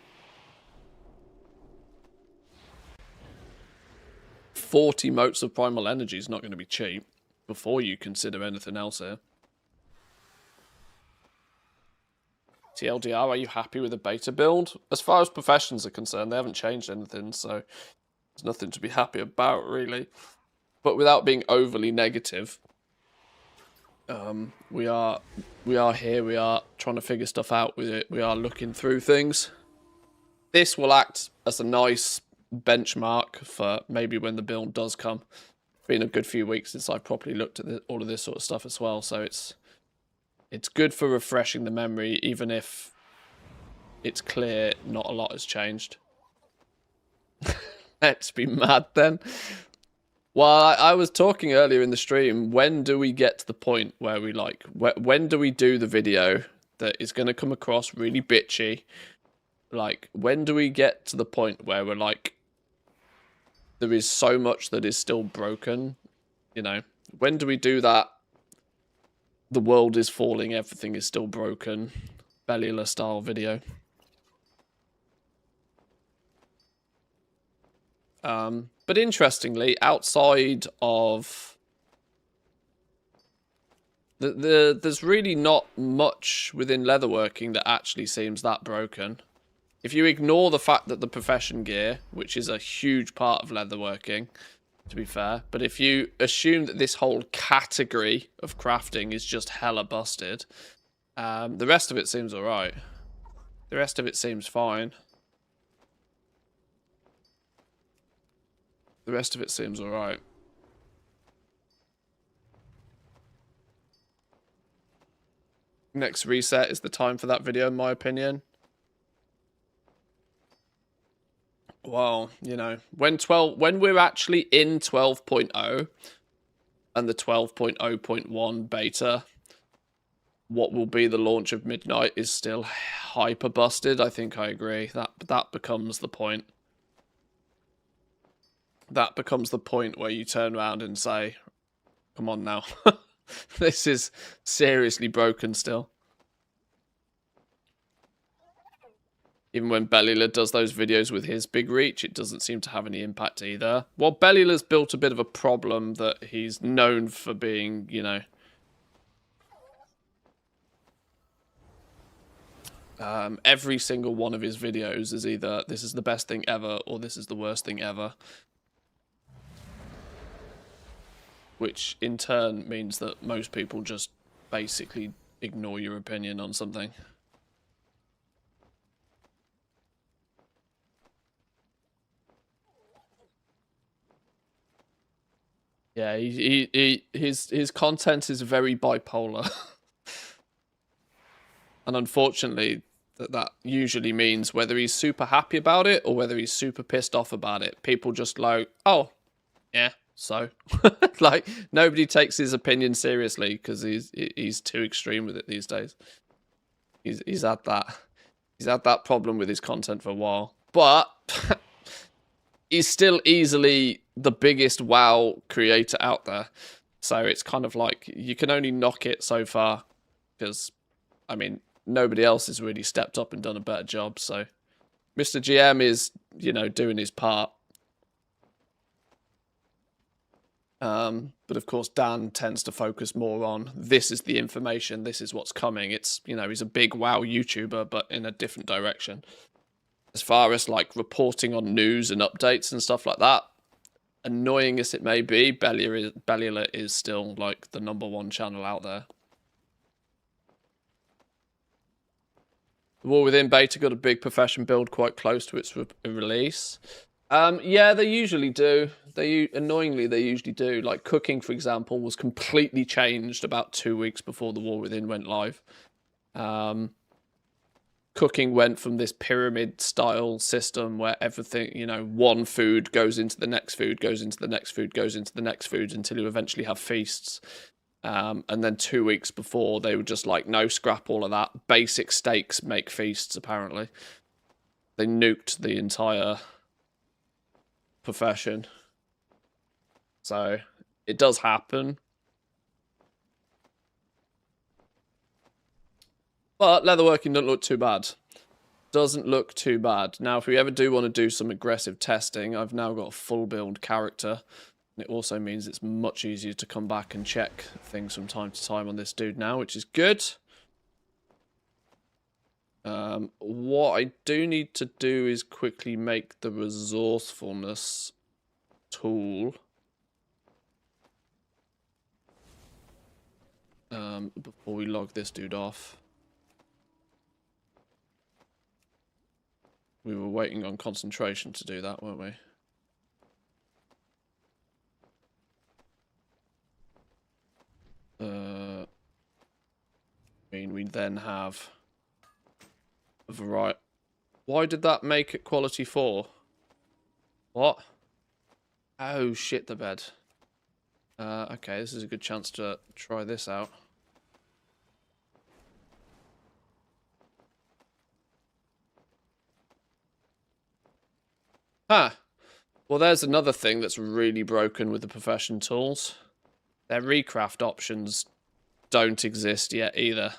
Speaker 1: 40 motes of primal energy is not going to be cheap before you consider anything else here. TLDR, are you happy with the beta build? As far as professions are concerned, they haven't changed anything, so there's nothing to be happy about, really. But without being overly negative, we are here, we are trying to figure stuff out with it, we are looking through things. This will act as a nice benchmark for maybe when the build does come. It's been a good few weeks since I've properly looked at all of this sort of stuff as well, so it's good for refreshing the memory, even if it's clear not a lot has changed. Let's be mad then. Well, I was talking earlier in the stream, when do we get to the point where we like, when do we do the video that is going to come across really bitchy? Like, when do we get to the point where we're like, there is so much that is still broken, you know? When do we do that? The world is falling, everything is still broken. Bellula style video. But interestingly, outside of there's really not much within leatherworking that actually seems that broken. If you ignore the fact that the profession gear, which is a huge part of leatherworking, to be fair, but if you assume that this whole category of crafting is just hella busted, the rest of it seems alright. The rest of it seems fine. The rest of it seems alright. . Next reset is the time for that video, in my opinion. Well, you know, when we're actually in 12.0 and the 12.0.1 beta, what will be the launch of Midnight is still hyper busted. I think I agree. That becomes the point. That becomes the point where you turn around and say, come on now. This is seriously broken still. Even when Bellula does those videos with his big reach, it doesn't seem to have any impact either. Well, Bellula's built a bit of a problem that he's known for being, you know... every single one of his videos is either, this is the best thing ever, or this is the worst thing ever. Which, in turn, means that most people just basically ignore your opinion on something. Yeah, his content is very bipolar. And unfortunately, that usually means whether he's super happy about it or whether he's super pissed off about it. People just like, oh, yeah, so. Like, nobody takes his opinion seriously because he's too extreme with it these days. He's had that problem with his content for a while. But he's still easily the biggest WoW creator out there. So it's kind of like, you can only knock it so far. Because, I mean, nobody else has really stepped up and done a better job. So Mr. GM is, you know, doing his part. But of course, Dan tends to focus more on, this is the information, this is what's coming. It's, you know, he's a big WoW YouTuber, but in a different direction. As far as, like, reporting on news and updates and stuff like that, annoying as it may be, Bellula is still, like, the #1 channel out there. The War Within beta got a big profession build quite close to its release. Yeah, they usually do. Annoyingly, they usually do. Like, cooking, for example, was completely changed about 2 weeks before the War Within went live. Cooking went from this pyramid-style system where everything, you know, one food goes into the next food, goes into the next food, goes into the next food, until you eventually have feasts. And then 2 weeks before, they were just like, no, scrap all of that. Basic steaks make feasts, apparently. They nuked the entire profession. So, it does happen. But leatherworking doesn't look too bad. Doesn't look too bad. Now, if we ever do want to do some aggressive testing, I've now got a full build character. And it also means it's much easier to come back and check things from time to time on this dude now, which is good. What I do need to do is quickly make the resourcefulness tool. Before we log this dude off. We were waiting on concentration to do that, weren't we? I mean, we then have a variety. Why did that make it quality 4? What? Oh, shit the bed. Okay, this is a good chance to try this out. Huh. Well, there's another thing that's really broken with the profession tools. Their recraft options don't exist yet either.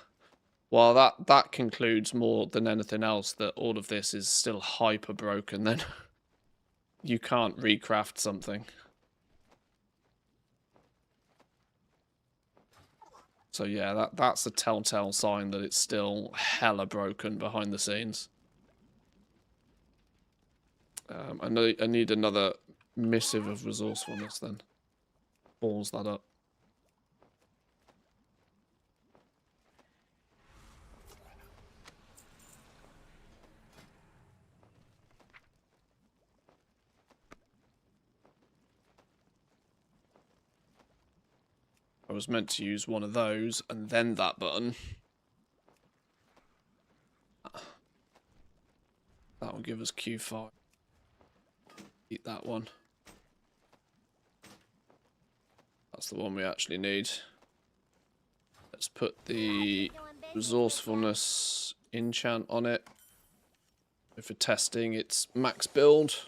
Speaker 1: Well, that concludes more than anything else that all of this is still hyper broken then. You can't recraft something. So yeah, that's a telltale sign that it's still hella broken behind the scenes. I need another missive of resourcefulness then. Balls that up. I was meant to use one of those and then that button. That will give us Q5. Eat that one. That's the one we actually need. Let's put the resourcefulness enchant on it. For testing, it's max build.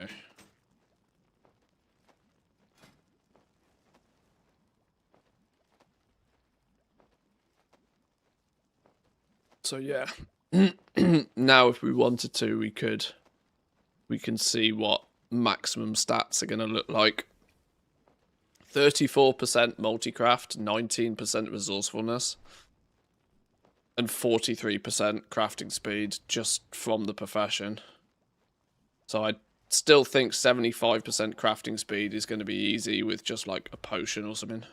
Speaker 1: Okay. So yeah, now if we wanted to, we can see what maximum stats are going to look like. 34% multi-craft, 19% resourcefulness, and 43% crafting speed just from the profession. So I still think 75% crafting speed is going to be easy with just like a potion or something.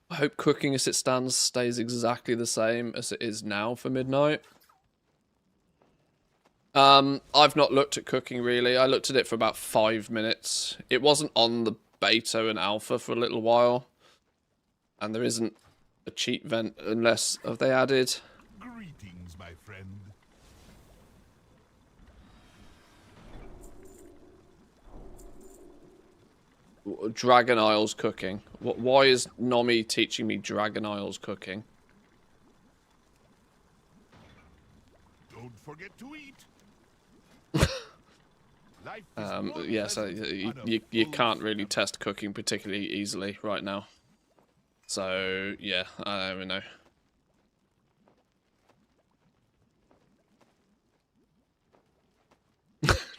Speaker 1: I hope cooking as it stands stays exactly the same as it is now for midnight. I've not looked at cooking really. I looked at it for about 5 minutes. It wasn't on the beta and alpha for a little while. And there isn't a cheat vent unless have they added.
Speaker 3: Greetings, my friend.
Speaker 1: Dragon Isles cooking. Why is Nomi teaching me Dragon Isles cooking?
Speaker 3: Don't forget to eat. Life is
Speaker 1: Yes, you can't really test cooking particularly easily right now. So, yeah, I don't even know.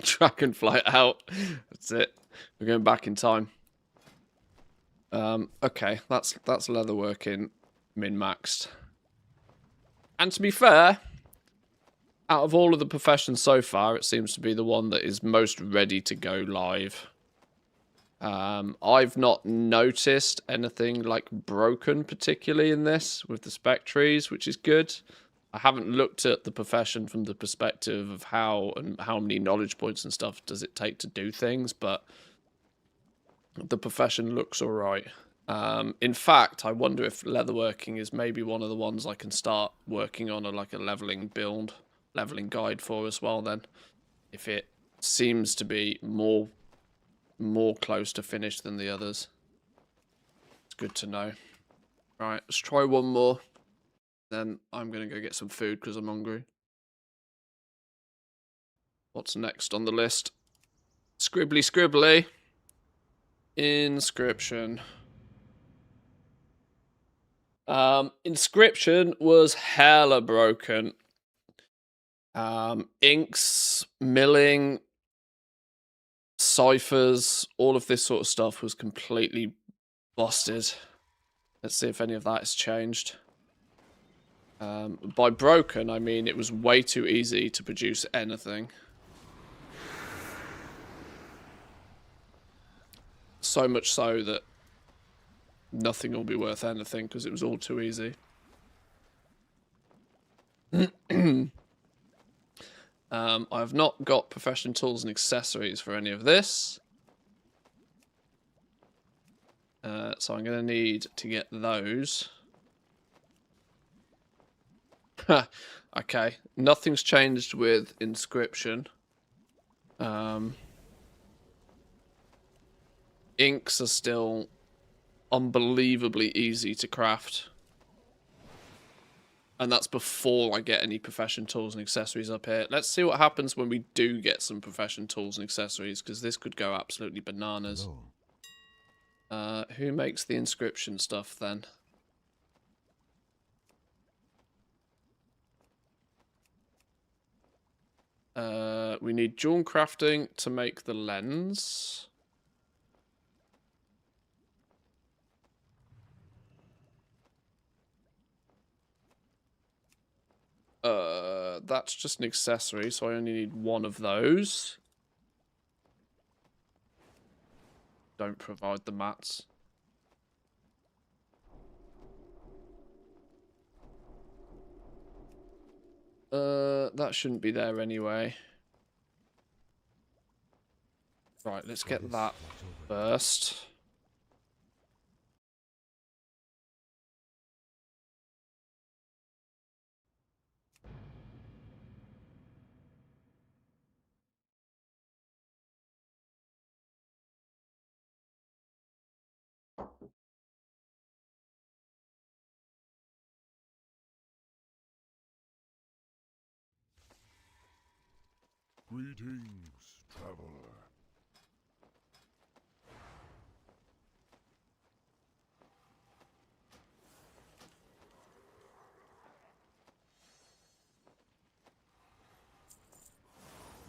Speaker 1: Dragonflight out. That's it. We're going back in time. Okay, that's leatherworking min-maxed. And to be fair, out of all of the professions so far, it seems to be the one that is most ready to go live. I've not noticed anything like broken particularly in this with the spectres, which is good. I haven't looked at the profession from the perspective of how many knowledge points and stuff does it take to do things, but the profession looks alright. In fact, I wonder if leatherworking is maybe one of the ones I can start working on like a leveling guide for as well then. If it seems to be more close to finished than the others. It's good to know. Right, let's try one more. Then I'm going to go get some food because I'm hungry. What's next on the list? Scribbly scribbly. Inscription. Inscription was hella broken. Inks, milling, ciphers, all of this sort of stuff was completely busted. Let's see if any of that has changed. By broken, I mean it was way too easy to produce anything. So much so that nothing will be worth anything because it was all too easy. I've not got profession tools and accessories for any of this. So I'm going to need to get those. Okay, nothing's changed with inscription. Inks are still unbelievably easy to craft. And that's before I get any profession tools and accessories up here. Let's see what happens when we do get some profession tools and accessories, because this could go absolutely bananas. Who makes the inscription stuff then? We need jewel crafting to make the lens. That's just an accessory, so I only need one of those. Don't provide the mats. That shouldn't be there anyway. Right, let's
Speaker 4: For
Speaker 1: get
Speaker 4: this,
Speaker 1: that
Speaker 4: watch over it.
Speaker 1: first.
Speaker 3: Greetings, traveler.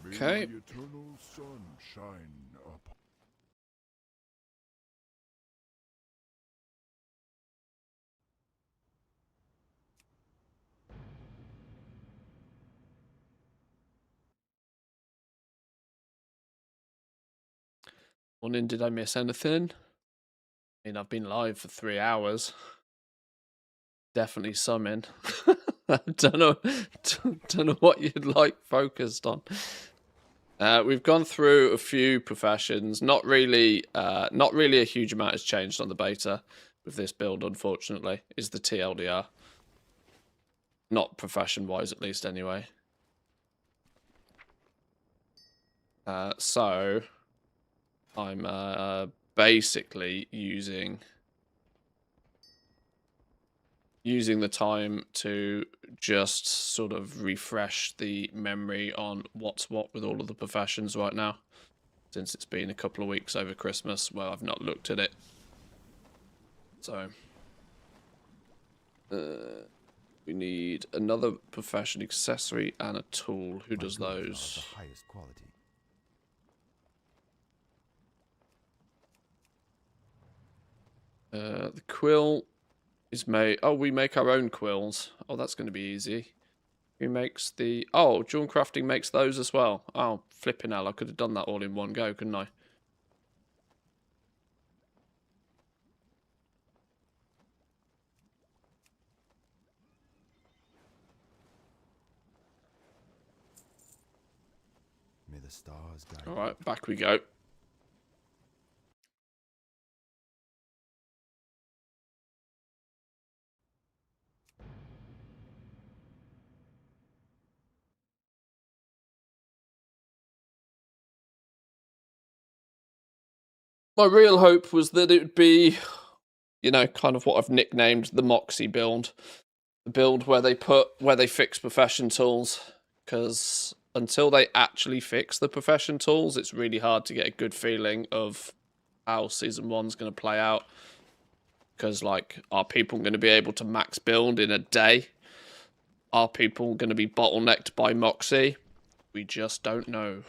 Speaker 3: May
Speaker 1: Okay.
Speaker 3: the eternal sun shine upon.
Speaker 1: Morning, did I miss anything? I mean, I've been live for 3 hours. Definitely some in. I don't know what you'd like focused on. We've gone through a few professions. Not really a huge amount has changed on the beta with this build, unfortunately, is the TLDR. Not profession-wise, at least, anyway. So, I'm basically using the time to just sort of refresh the memory on what's what with all of the professions right now, since it's been a couple of weeks over Christmas where I've not looked at it. So, we need another profession accessory and a tool. Who
Speaker 4: My
Speaker 1: does
Speaker 4: goods are of
Speaker 1: those?
Speaker 4: the highest quality.
Speaker 1: The quill is made. Oh, we make our own quills. Oh, that's going to be easy. Who makes the... Oh, Jawn Crafting makes those as well. Oh, flipping hell. I could have done that all in one go, couldn't I?
Speaker 4: May the stars guide you.
Speaker 1: Alright, back we go. My real hope was that it would be, you know, kind of what I've nicknamed the Moxie build. The build where they fix profession tools. Because until they actually fix the profession tools, it's really hard to get a good feeling of how Season 1's going to play out. Because, like, are people going to be able to max build in a day? Are people going to be bottlenecked by Moxie? We just don't know.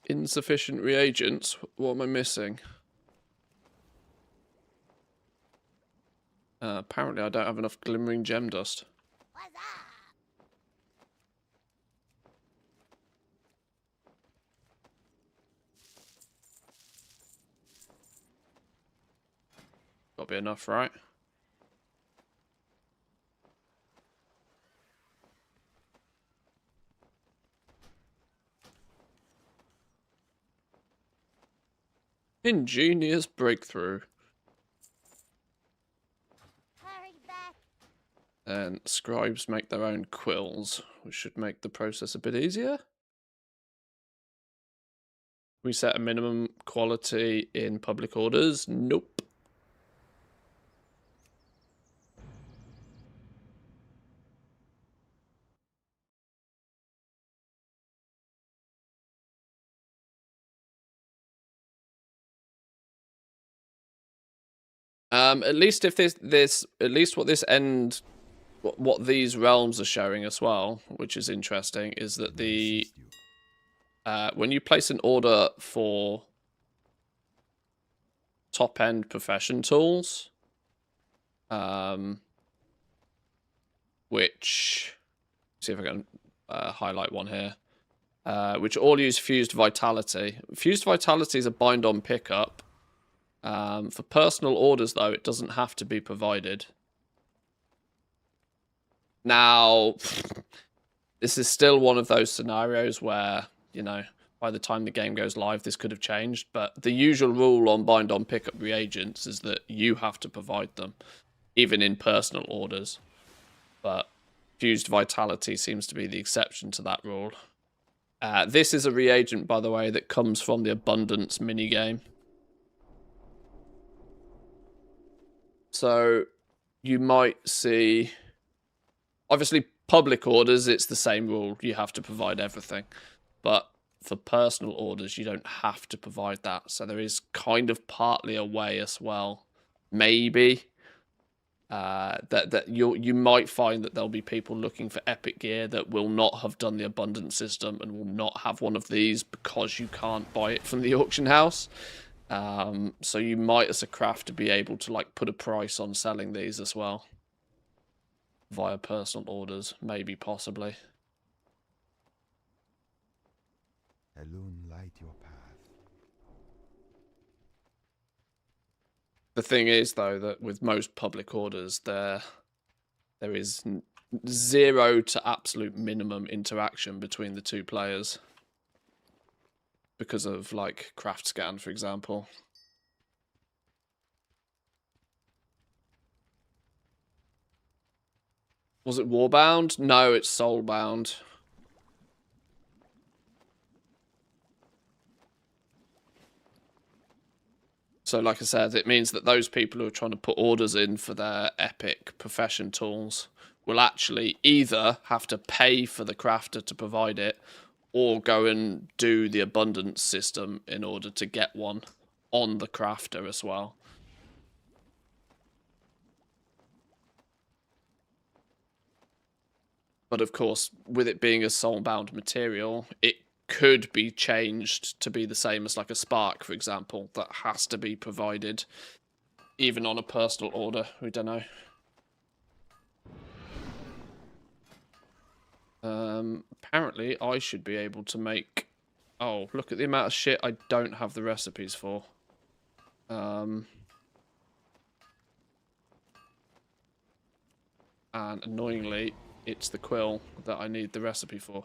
Speaker 1: Insufficient reagents? What am I missing? Apparently I don't have enough glimmering gem dust.
Speaker 2: What's up?
Speaker 1: Got to be enough, right? Ingenious breakthrough.
Speaker 2: Hurry back.
Speaker 1: And scribes make their own quills, which should make the process a bit easier. We set a minimum quality in public orders. Nope. At least if at least what this end, what these realms are showing as well, which is interesting, is that
Speaker 4: May
Speaker 1: the
Speaker 4: assist you.
Speaker 1: when you place an order for top end profession tools, which, see if I can highlight one here, which all use fused vitality. Fused vitality is a bind on pickup. For personal orders, though, it doesn't have to be provided. Now, this is still one of those scenarios where, you know, by the time the game goes live, this could have changed. But the usual rule on bind on pickup reagents is that you have to provide them, even in personal orders. But fused vitality seems to be the exception to that rule. This is a reagent, by the way, that comes from the abundance minigame. So you might see, obviously public orders, it's the same rule. You have to provide everything. But for personal orders, you don't have to provide that. So there is kind of partly a way as well, maybe, that you might find that there'll be people looking for epic gear that will not have done the abundance system and will not have one of these because you can't buy it from the auction house. So you might, as a crafter, be able to like put a price on selling these as well via personal orders, maybe, possibly.
Speaker 4: Alone light your path.
Speaker 1: The thing is, though, that with most public orders, there is 0 to absolute minimum interaction between the two players because of, like, craft scan, for example. Was it Warbound? No, it's Soulbound. So, like I said, it means that those people who are trying to put orders in for their epic profession tools will actually either have to pay for the crafter to provide it or go and do the abundance system in order to get one on the crafter as well. But of course, with it being a soulbound material, it could be changed to be the same as like a spark, for example, that has to be provided even on a personal order. We don't know. Apparently I should be able to make... Oh, look at the amount of shit I don't have the recipes for. And annoyingly, it's the quill that I need the recipe for.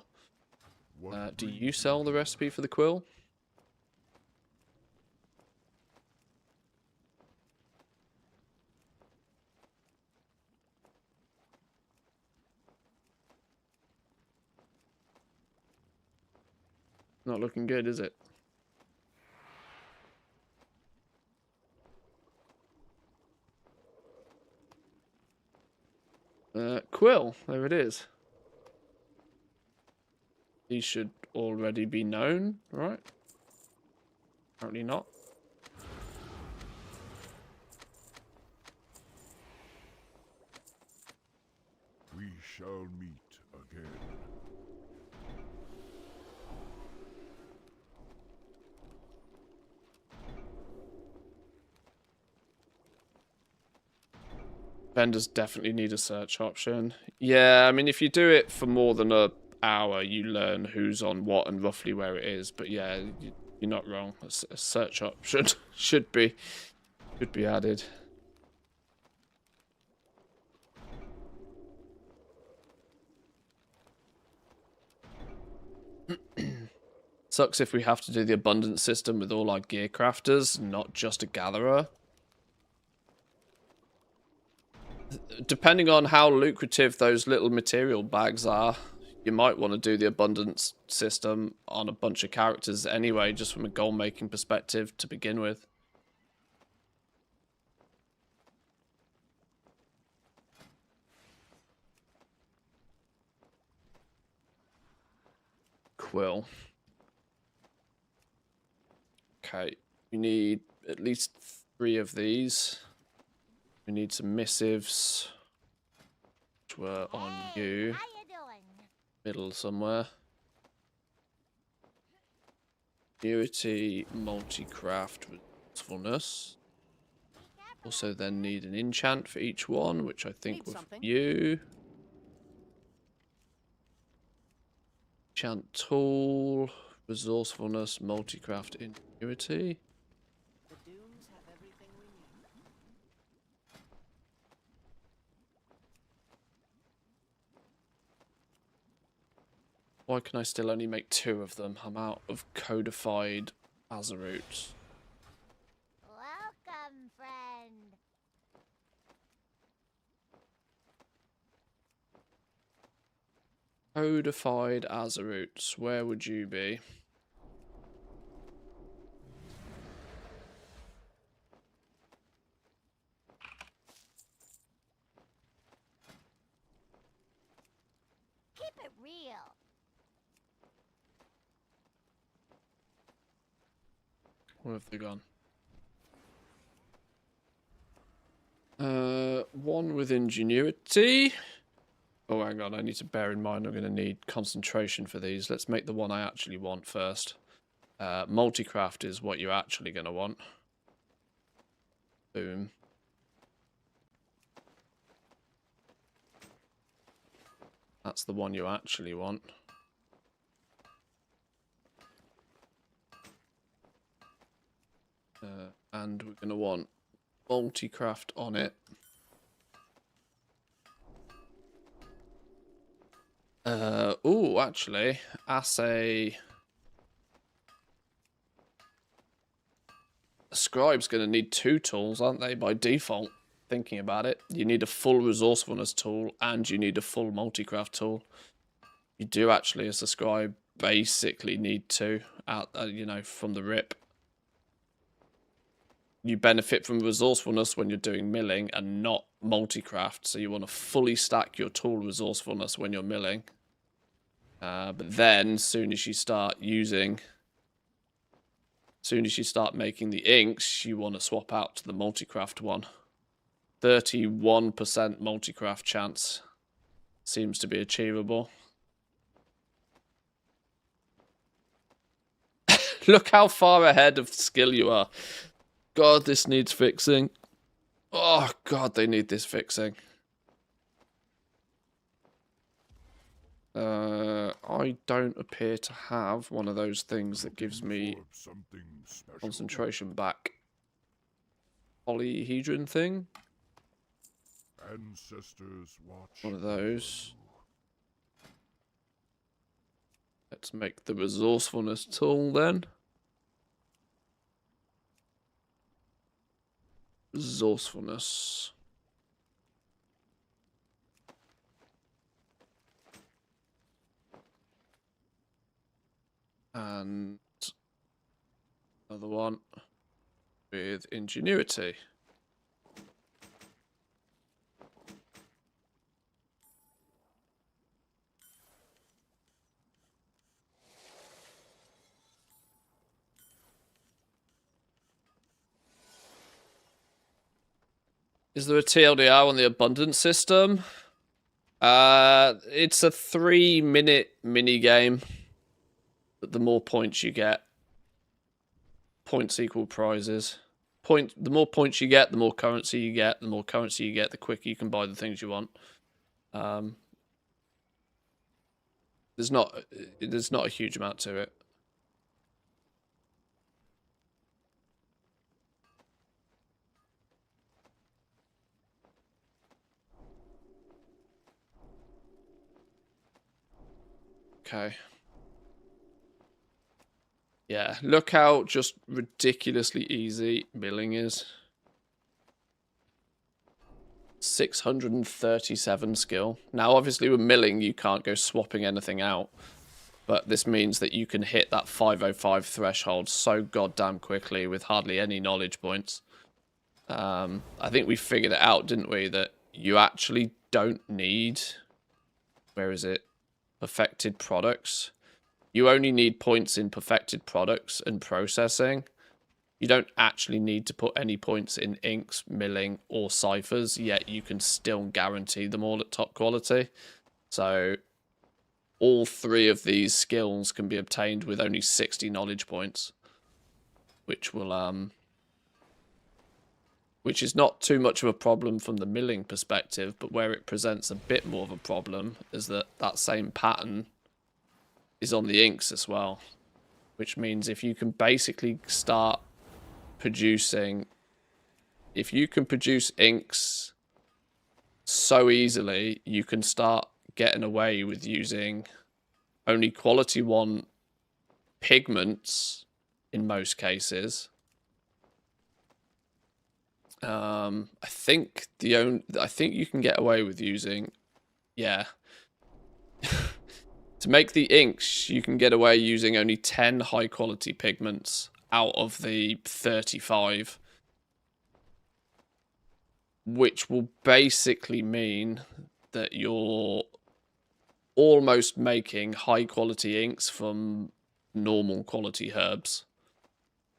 Speaker 1: Do you sell the recipe for the quill? Not looking good, is it? Quill, there it is. These should already be known, right? Apparently not.
Speaker 3: We shall meet again.
Speaker 1: Vendors definitely need a search option. Yeah, I mean, if you do it for more than an hour, you learn who's on what and roughly where it is. But yeah, you're not wrong. A search option should be added. Sucks if we have to do the abundance system with all our gear crafters, not just a gatherer. Depending on how lucrative those little material bags are, you might want to do the abundance system on a bunch of characters anyway, just from a goal-making perspective to begin with. Quill. Okay, you need at least 3 of these. We need some missives, which were on you.
Speaker 2: How you doing?
Speaker 1: Middle somewhere. Purity, multi-craft, resourcefulness. Also then need an enchant for each one, which I think was you. Enchant tool, resourcefulness, multi-craft, ingenuity.
Speaker 5: The dunes have everything
Speaker 1: Why can I still only make 2 of them? I'm out of codified azurite.
Speaker 2: Welcome, friend.
Speaker 1: Codified azurite. Where would you be?
Speaker 2: Keep it real.
Speaker 1: Where have they gone? One with ingenuity. Oh, hang on. I need to bear in mind I'm going to need concentration for these. Let's make the one I actually want first. Multicraft is what you're actually going to want. Boom. That's the one you actually want. And we're going to want multicraft on it. Oh, actually, a scribe's going to need 2 tools, aren't they, by default? Thinking about it, you need a full resourcefulness tool and you need a full multicraft tool. You do actually, as a scribe, basically need 2 out, you know, from the rip. You benefit from resourcefulness when you're doing milling and not multicraft, so you want to fully stack your tool resourcefulness when you're milling. But then, as soon as you start making the inks, you want to swap out to the multicraft one. 31% multicraft chance seems to be achievable. Look how far ahead of skill you are. God, this needs fixing. Oh, God, they need this fixing. I don't appear to have one of those things that gives me concentration back. Polyhedron thing?
Speaker 3: Ancestors watch.
Speaker 1: One of those. Let's make the resourcefulness tool then. Resourcefulness. And another one with ingenuity. Is there a TLDR on the abundance system? It's a 3-minute mini game. But the more points you get, points equal prizes. The more points you get, the more currency you get. The more currency you get, the quicker you can buy the things you want. There's not a huge amount to it. Okay. Yeah, look how just ridiculously easy milling is. 637 skill. Now, obviously, with milling, you can't go swapping anything out. But this means that you can hit that 505 threshold so goddamn quickly with hardly any knowledge points. I think we figured it out, didn't we? That you actually don't need... Where is it? Perfected products. You only need points in perfected products and processing. You don't actually need to put any points in inks, milling, or ciphers, yet you can still guarantee them all at top quality. So all 3 of these skills can be obtained with only 60 knowledge points, which will which is not too much of a problem from the milling perspective, but where it presents a bit more of a problem is that that same pattern is on the inks as well, which means if you can basically start producing, if you can produce inks so easily, you can start getting away with using only quality 1 pigments in most cases. I think you can get away with using, yeah. To make the inks, you can get away using only 10 high quality pigments out of the 35, which will basically mean that you're almost making high quality inks from normal quality herbs,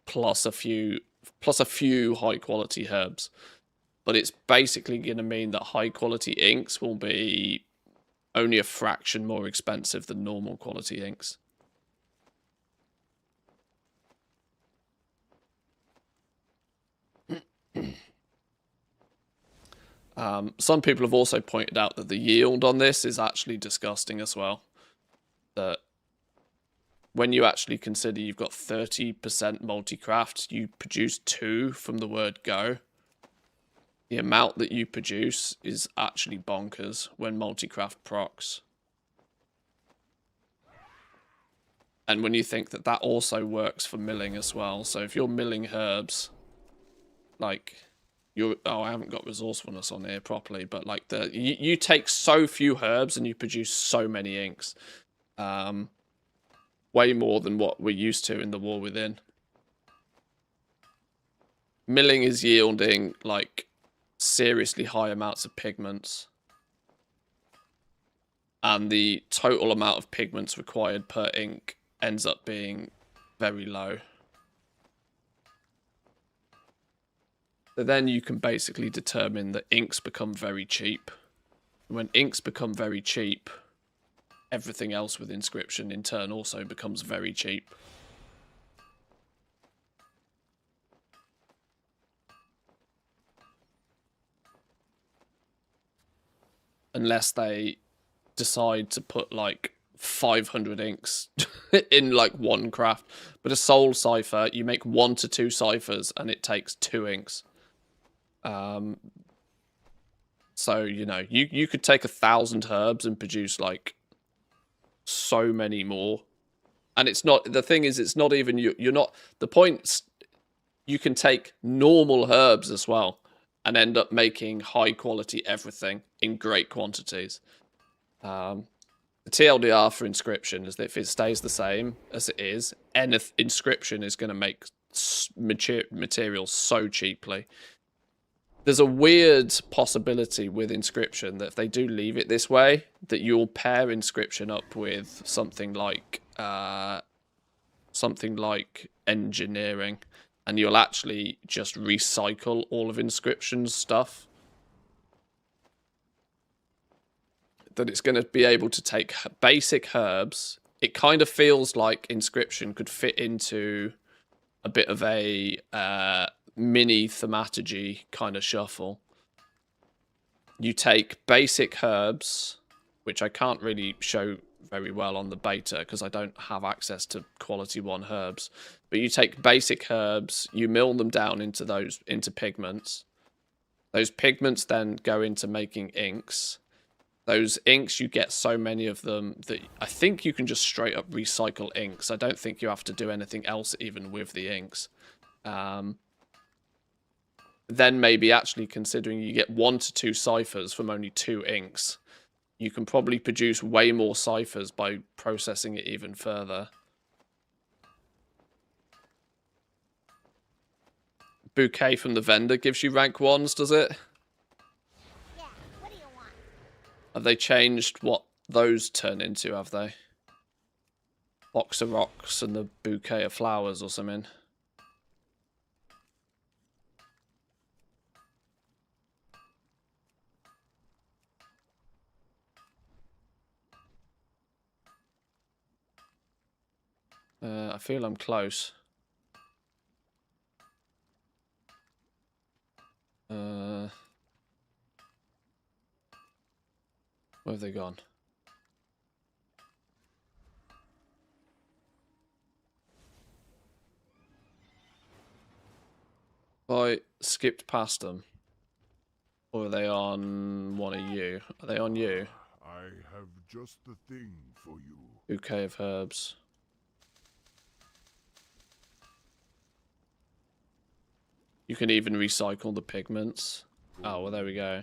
Speaker 1: plus a few high quality herbs. But it's basically going to mean that high quality inks will be only a fraction more expensive than normal quality inks. Some people have also pointed out that the yield on this is actually disgusting as well. That when you actually consider you've got 30% multi-craft, you produce 2 from the word go. The amount that you produce is actually bonkers when multi-craft procs. And when you think that that also works for milling as well. So if you're milling herbs, like I haven't got resourcefulness on here properly, but like you take so few herbs and you produce so many inks. Way more than what we're used to in the War Within. Milling is yielding like seriously high amounts of pigments. And the total amount of pigments required per ink ends up being very low. So then you can basically determine that inks become very cheap. When inks become very cheap, everything else with inscription in turn also becomes very cheap. Unless they decide to put like 500 inks in like 1 craft. But a soul cipher, you make 1 to 2 ciphers and it takes 2 inks. So, you know, you could take 1,000 herbs and produce like so many more. And it's not, the thing is, it's not even, you're not, the point's, you can take normal herbs as well and end up making high quality everything in great quantities. The TLDR for inscription is that if it stays the same as it is, inscription is going to make materials so cheaply. There's a weird possibility with inscription that if they do leave it this way, that you'll pair inscription up with something like engineering, and you'll actually just recycle all of inscription's stuff. That it's going to be able to take basic herbs. It kind of feels like inscription could fit into a bit of a mini thaumaturgy kind of shuffle. You take basic herbs, which I can't really show very well on the beta because I don't have access to quality 1 herbs. But you take basic herbs, you mill them down into pigments. Those pigments then go into making inks. Those inks, you get so many of them that I think you can just straight up recycle inks. I don't think you have to do anything else even with the inks. Then maybe actually considering you get 1 to 2 ciphers from only 2 inks, you can probably produce way more ciphers by processing it even further. Bouquet from the vendor gives you rank 1s, does it?
Speaker 2: Yeah, what do you want?
Speaker 1: Have they changed what those turn into, have they? Box of rocks and the bouquet of flowers or something. I feel I'm close. Where have they gone? I skipped past them. Or are they on one of you? Are they on you?
Speaker 3: I I have just the thing for you.
Speaker 1: Bouquet of herbs. You can even recycle the pigments. Oh, well, there we go.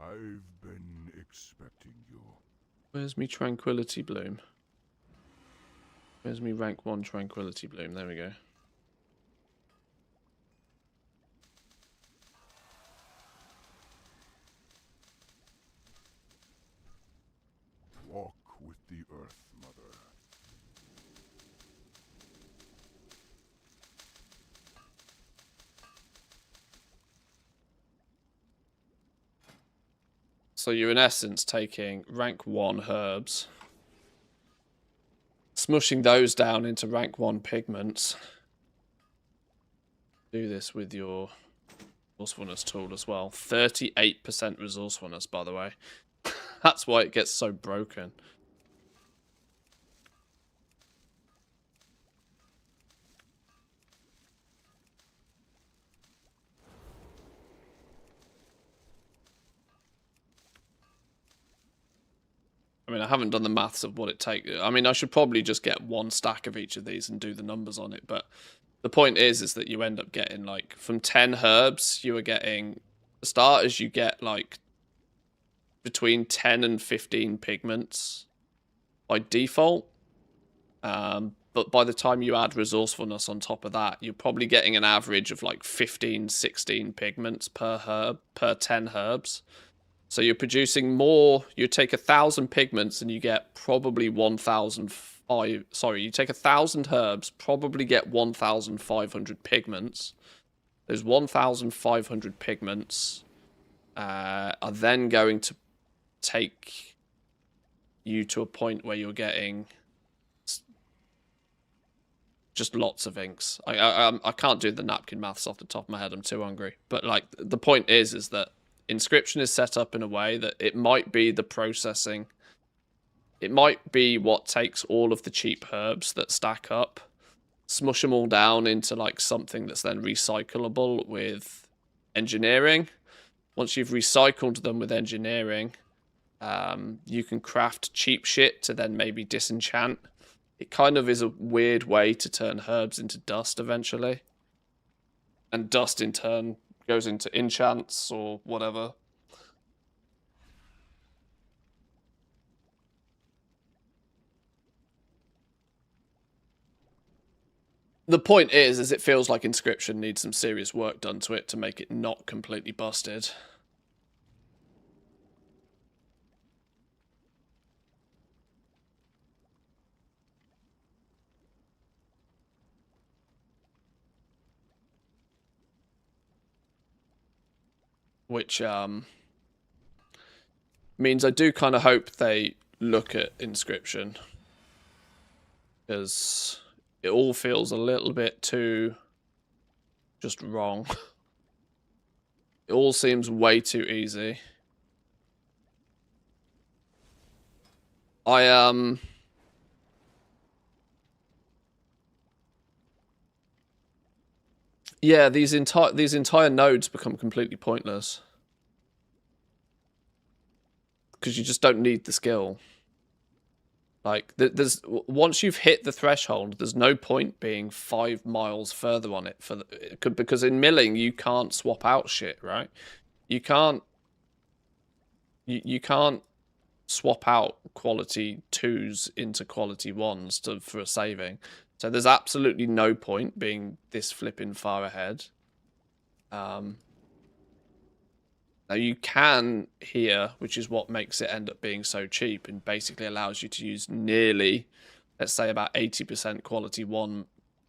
Speaker 3: I've been expecting you.
Speaker 1: Where's me Tranquility Bloom? Where's me rank 1 Tranquility Bloom? There we go.
Speaker 3: Walk with the earth, Mother.
Speaker 1: So you're in essence taking rank 1 herbs, smushing those down into rank 1 pigments. Do this with your resourcefulness tool as well. 38% resourcefulness, by the way. That's why it gets so broken. I mean, I haven't done the maths of what it takes. I mean, I should probably just get 1 stack of each of these and do the numbers on it. But the point is that you end up getting, like, from 10 herbs, you are getting, for starters, you get, like, between 10 and 15 pigments by default. But by the time you add resourcefulness on top of that, you're probably getting an average of, like, 15, 16 pigments per herb, per 10 herbs. So you're producing more. You take 1,000 pigments and you get probably 1,005. Sorry, you take 1,000 herbs, probably get 1,500 pigments. Those 1,500 pigments are then going to take you to a point where you're getting just lots of inks. I can't do the napkin maths off the top of my head. I'm too hungry. But like the point is that Inscription is set up in a way that it might be the processing. It might be what takes all of the cheap herbs that stack up, smush them all down into like something that's then recyclable with engineering. Once you've recycled them with engineering, you can craft cheap shit to then maybe disenchant. It kind of is a weird way to turn herbs into dust eventually. And dust in turn goes into enchants or whatever. The point is it feels like Inscription needs some serious work done to it to make it not completely busted. Which means I do kind of hope they look at Inscription, because it all feels a little bit too just wrong. It all seems way too easy. Yeah, these entire nodes become completely pointless because you just don't need the skill. Like, there's once you've hit the threshold, there's no point being 5 miles further on it because in milling you can't swap out shit, right? You can't swap out quality 2s into quality 1s for a saving. So there's absolutely no point being this flipping far ahead. Now you can here, which is what makes it end up being so cheap and basically allows you to use nearly, let's say about 80% quality 1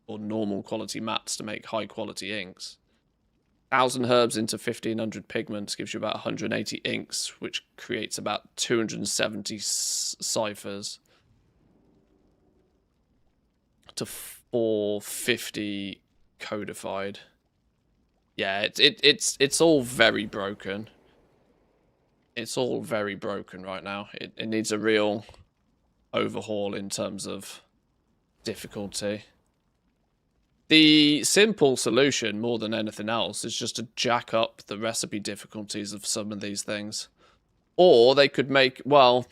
Speaker 1: or normal quality mats to make high quality inks. 1,000 herbs into 1,500 pigments gives you about 180 inks, which creates about 270 ciphers to 450 codified. Yeah, it's all very broken. It's all very broken right now. It needs a real overhaul in terms of difficulty. The simple solution, more than anything else, is just to jack up the recipe difficulties of some of these things. Or they could make, well,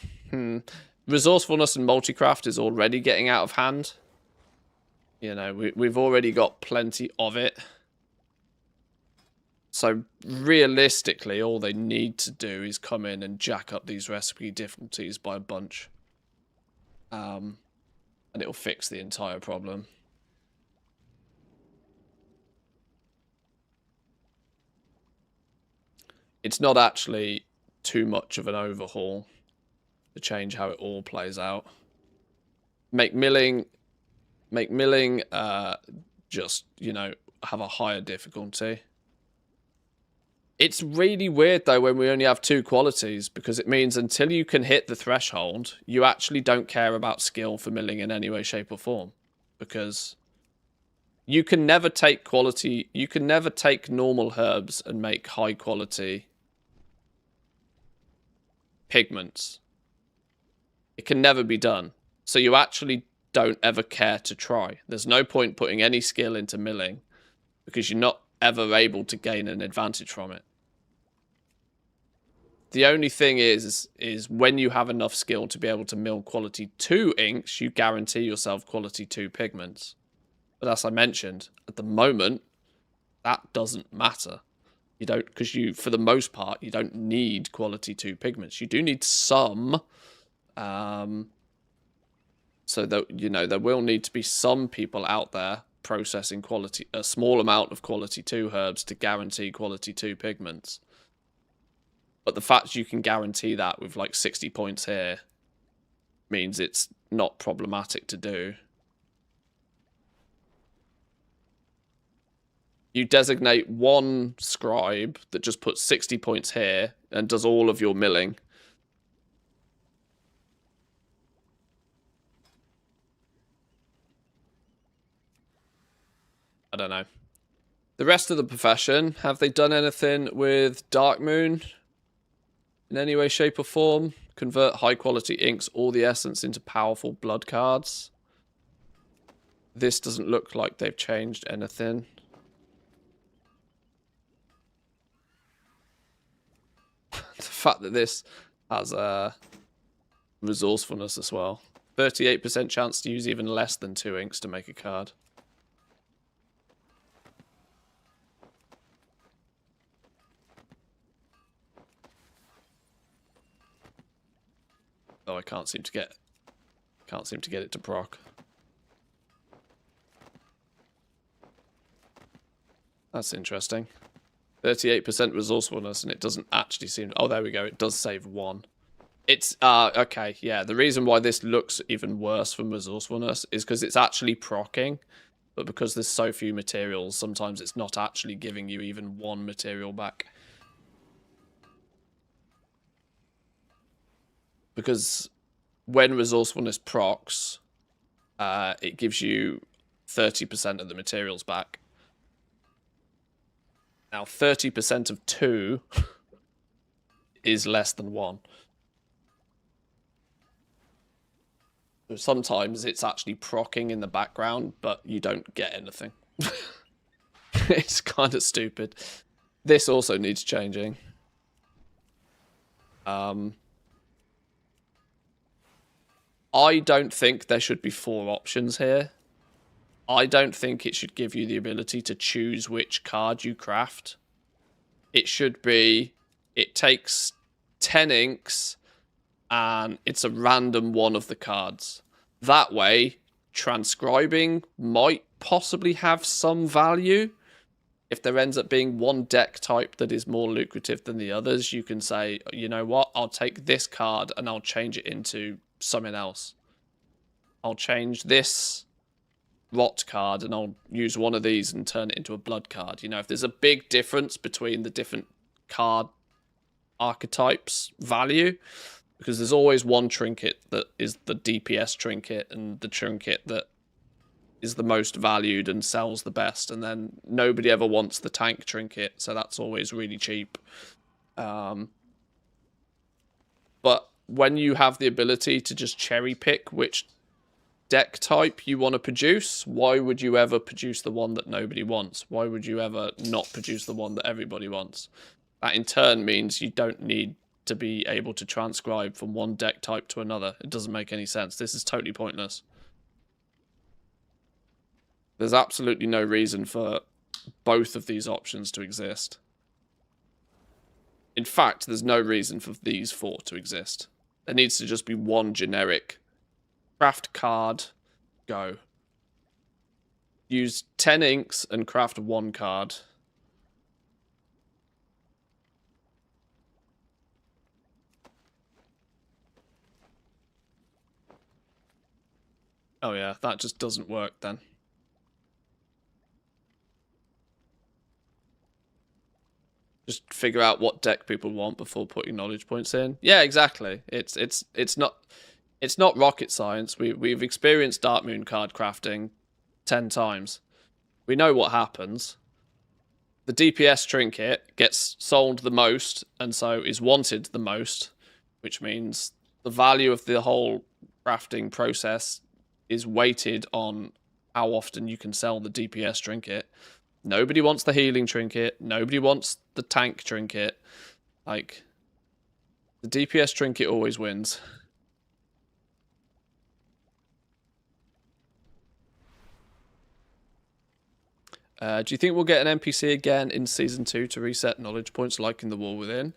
Speaker 1: resourcefulness and multicraft is already getting out of hand. You know, we've already got plenty of it. So realistically, all they need to do is come in and jack up these recipe difficulties by a bunch. And it'll fix the entire problem. It's not actually too much of an overhaul to change how it all plays out. Make milling just, you know, have a higher difficulty. It's really weird though when we only have 2 qualities, because it means until you can hit the threshold, you actually don't care about skill for milling in any way, shape or form. Because you can never take normal herbs and make high quality pigments. It can never be done. So you actually don't ever care to try. There's no point putting any skill into milling because you're not ever able to gain an advantage from it. The only thing is when you have enough skill to be able to mill quality 2 inks, you guarantee yourself quality 2 pigments. But as I mentioned, at the moment, that doesn't matter. You don't, because you, for the most part, you don't need quality 2 pigments. You do need some, so that, you know, there will need to be some people out there processing a small amount of quality 2 herbs to guarantee quality 2 pigments. But the fact you can guarantee that with like 60 points here means it's not problematic to do. You designate one scribe that just puts 60 points here and does all of your milling. I don't know. The rest of the profession, have they done anything with Dark Moon in any way, shape or form? Convert high quality inks, all the essence into powerful blood cards. This doesn't look like they've changed anything. The fact that this has resourcefulness as well. 38% chance to use even less than 2 inks to make a card. Oh, I can't seem to get it to proc. That's interesting. 38% resourcefulness, and it doesn't actually seem... Oh, there we go. It does save 1. It's... okay, yeah. The reason why this looks even worse from resourcefulness is because it's actually proccing, but because there's so few materials, sometimes it's not actually giving you even 1 material back. Because when resourcefulness procs, it gives you 30% of the materials back. Now, 30% of 2 is less than 1. So sometimes it's actually proccing in the background, but you don't get anything. It's kind of stupid. This also needs changing. I don't think there should be 4 options here. I don't think it should give you the ability to choose which card you craft. It should be, it takes 10 inks and it's a random one of the cards. That way, transcribing might possibly have some value. If there ends up being one deck type that is more lucrative than the others, you can say, you know what, I'll take this card and I'll change it into something else. I'll change this rot card and I'll use one of these and turn it into a blood card. You know, if there's a big difference between the different card archetypes value, because there's always one trinket that is the DPS trinket and the trinket that is the most valued and sells the best, and then nobody ever wants the tank trinket, so that's always really cheap. But when you have the ability to just cherry pick which deck type you want to produce, why would you ever produce the one that nobody wants? Why would you ever not produce the one that everybody wants? That in turn means you don't need to be able to transcribe from one deck type to another. It doesn't make any sense. This is totally pointless. There's absolutely no reason for both of these options to exist. In fact, there's no reason for these four to exist. There needs to just be one generic craft card, go. Use 10 inks and craft one card. Oh yeah, that just doesn't work then. Just figure out what deck people want before putting knowledge points in. Yeah, exactly. It's not rocket science. We've experienced Dark Moon card crafting 10 times. We know what happens. The DPS trinket gets sold the most and so is wanted the most, which means the value of the whole crafting process is weighted on how often you can sell the DPS trinket. Nobody wants the healing trinket. Nobody wants the tank trinket. Like, the DPS trinket always wins. Do you think we'll get an NPC again in Season 2 to reset knowledge points like in The War Within?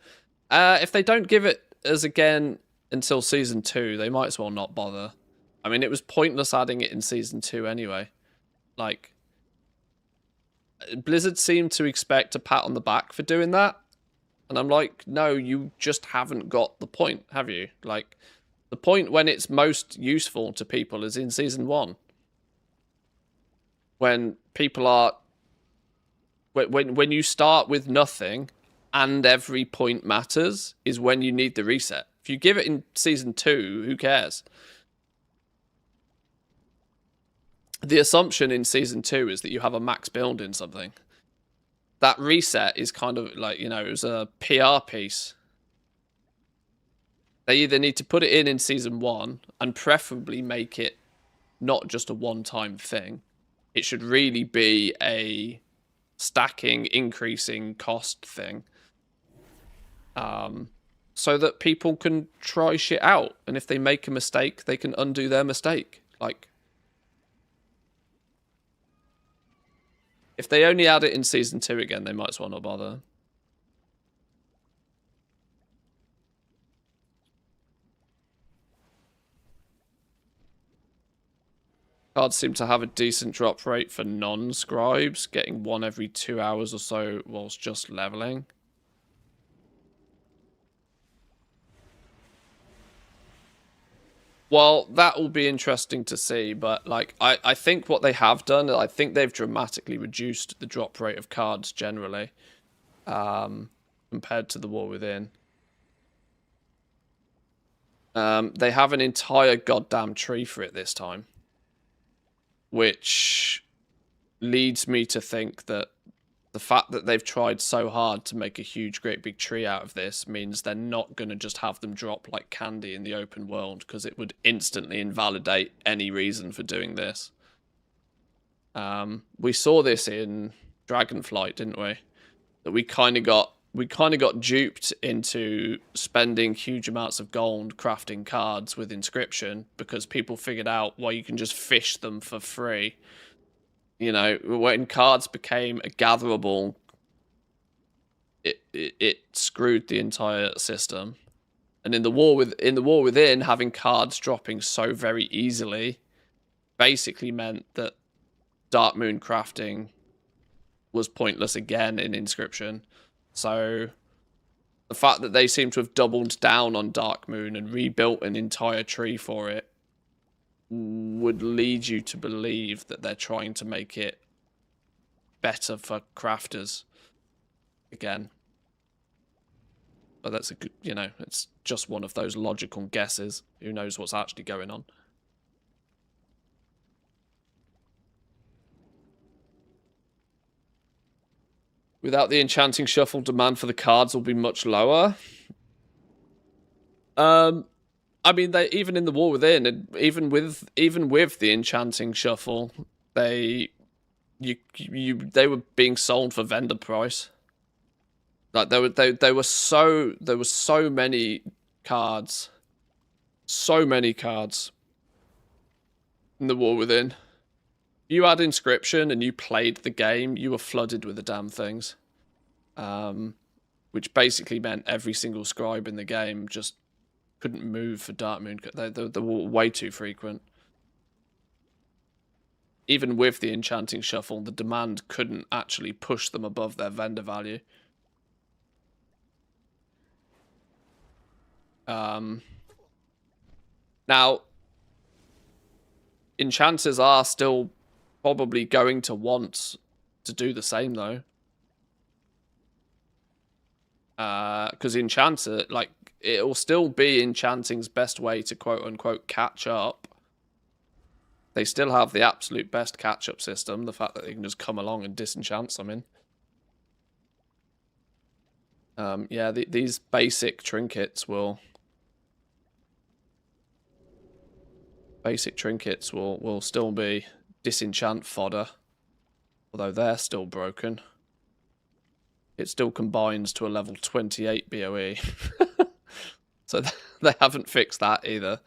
Speaker 1: If they don't give it as again until Season 2, they might as well not bother. I mean, it was pointless adding it in Season 2 anyway. Like, Blizzard seemed to expect a pat on the back for doing that. And I'm like, no, you just haven't got the point, have you? Like, the point when it's most useful to people is in Season 1. When people are... When you start with nothing and every point matters is when you need the reset. If you give it in Season 2, who cares? The assumption in Season 2 is that you have a max build in something. That reset is kind of like, you know, it was a PR piece. They either need to put it in Season 1 and preferably make it not just a one-time thing. It should really be a stacking, increasing cost thing. So that people can try shit out. And if they make a mistake, they can undo their mistake. Like, if they only add it in Season 2 again, they might as well not bother. Cards seem to have a decent drop rate for non-scribes, getting one every 2 hours or so whilst just leveling. Well, that will be interesting to see, but like I think what they have done, I think they've dramatically reduced the drop rate of cards generally, compared to The War Within. They have an entire goddamn tree for it this time, which leads me to think that the fact that they've tried so hard to make a huge, great big tree out of this means they're not going to just have them drop like candy in the open world, because it would instantly invalidate any reason for doing this. We saw this in Dragonflight, didn't we? That we kind of got duped into spending huge amounts of gold crafting cards with inscription because people figured out why you can just fish them for free. You know, when cards became a gatherable, it screwed the entire system. And in the War Within, having cards dropping so very easily basically meant that Dark Moon crafting was pointless again in Inscription. So the fact that they seem to have doubled down on Dark Moon and rebuilt an entire tree for it would lead you to believe that they're trying to make it better for crafters again. But that's a good, you know, it's just one of those logical guesses. Who knows what's actually going on? Without the enchanting shuffle, demand for the cards will be much lower. I mean, they even in the War Within, and even with the enchanting shuffle, they were being sold for vendor price. Like there were so many cards, in the War Within. You had Inscription and you played the game, you were flooded with the damn things. Which basically meant every single scribe in the game just couldn't move for Darkmoon. They were way too frequent. Even with the enchanting shuffle, the demand couldn't actually push them above their vendor value. Now, enchanters are still probably going to want to do the same, though. Because enchanter, like, it will still be enchanting's best way to quote-unquote catch up. They still have the absolute best catch-up system, the fact that they can just come along and disenchant something. Yeah, these basic trinkets will... will still be disenchant fodder. Although they're still broken. It still combines to a level 28 BOE. So they haven't fixed that either.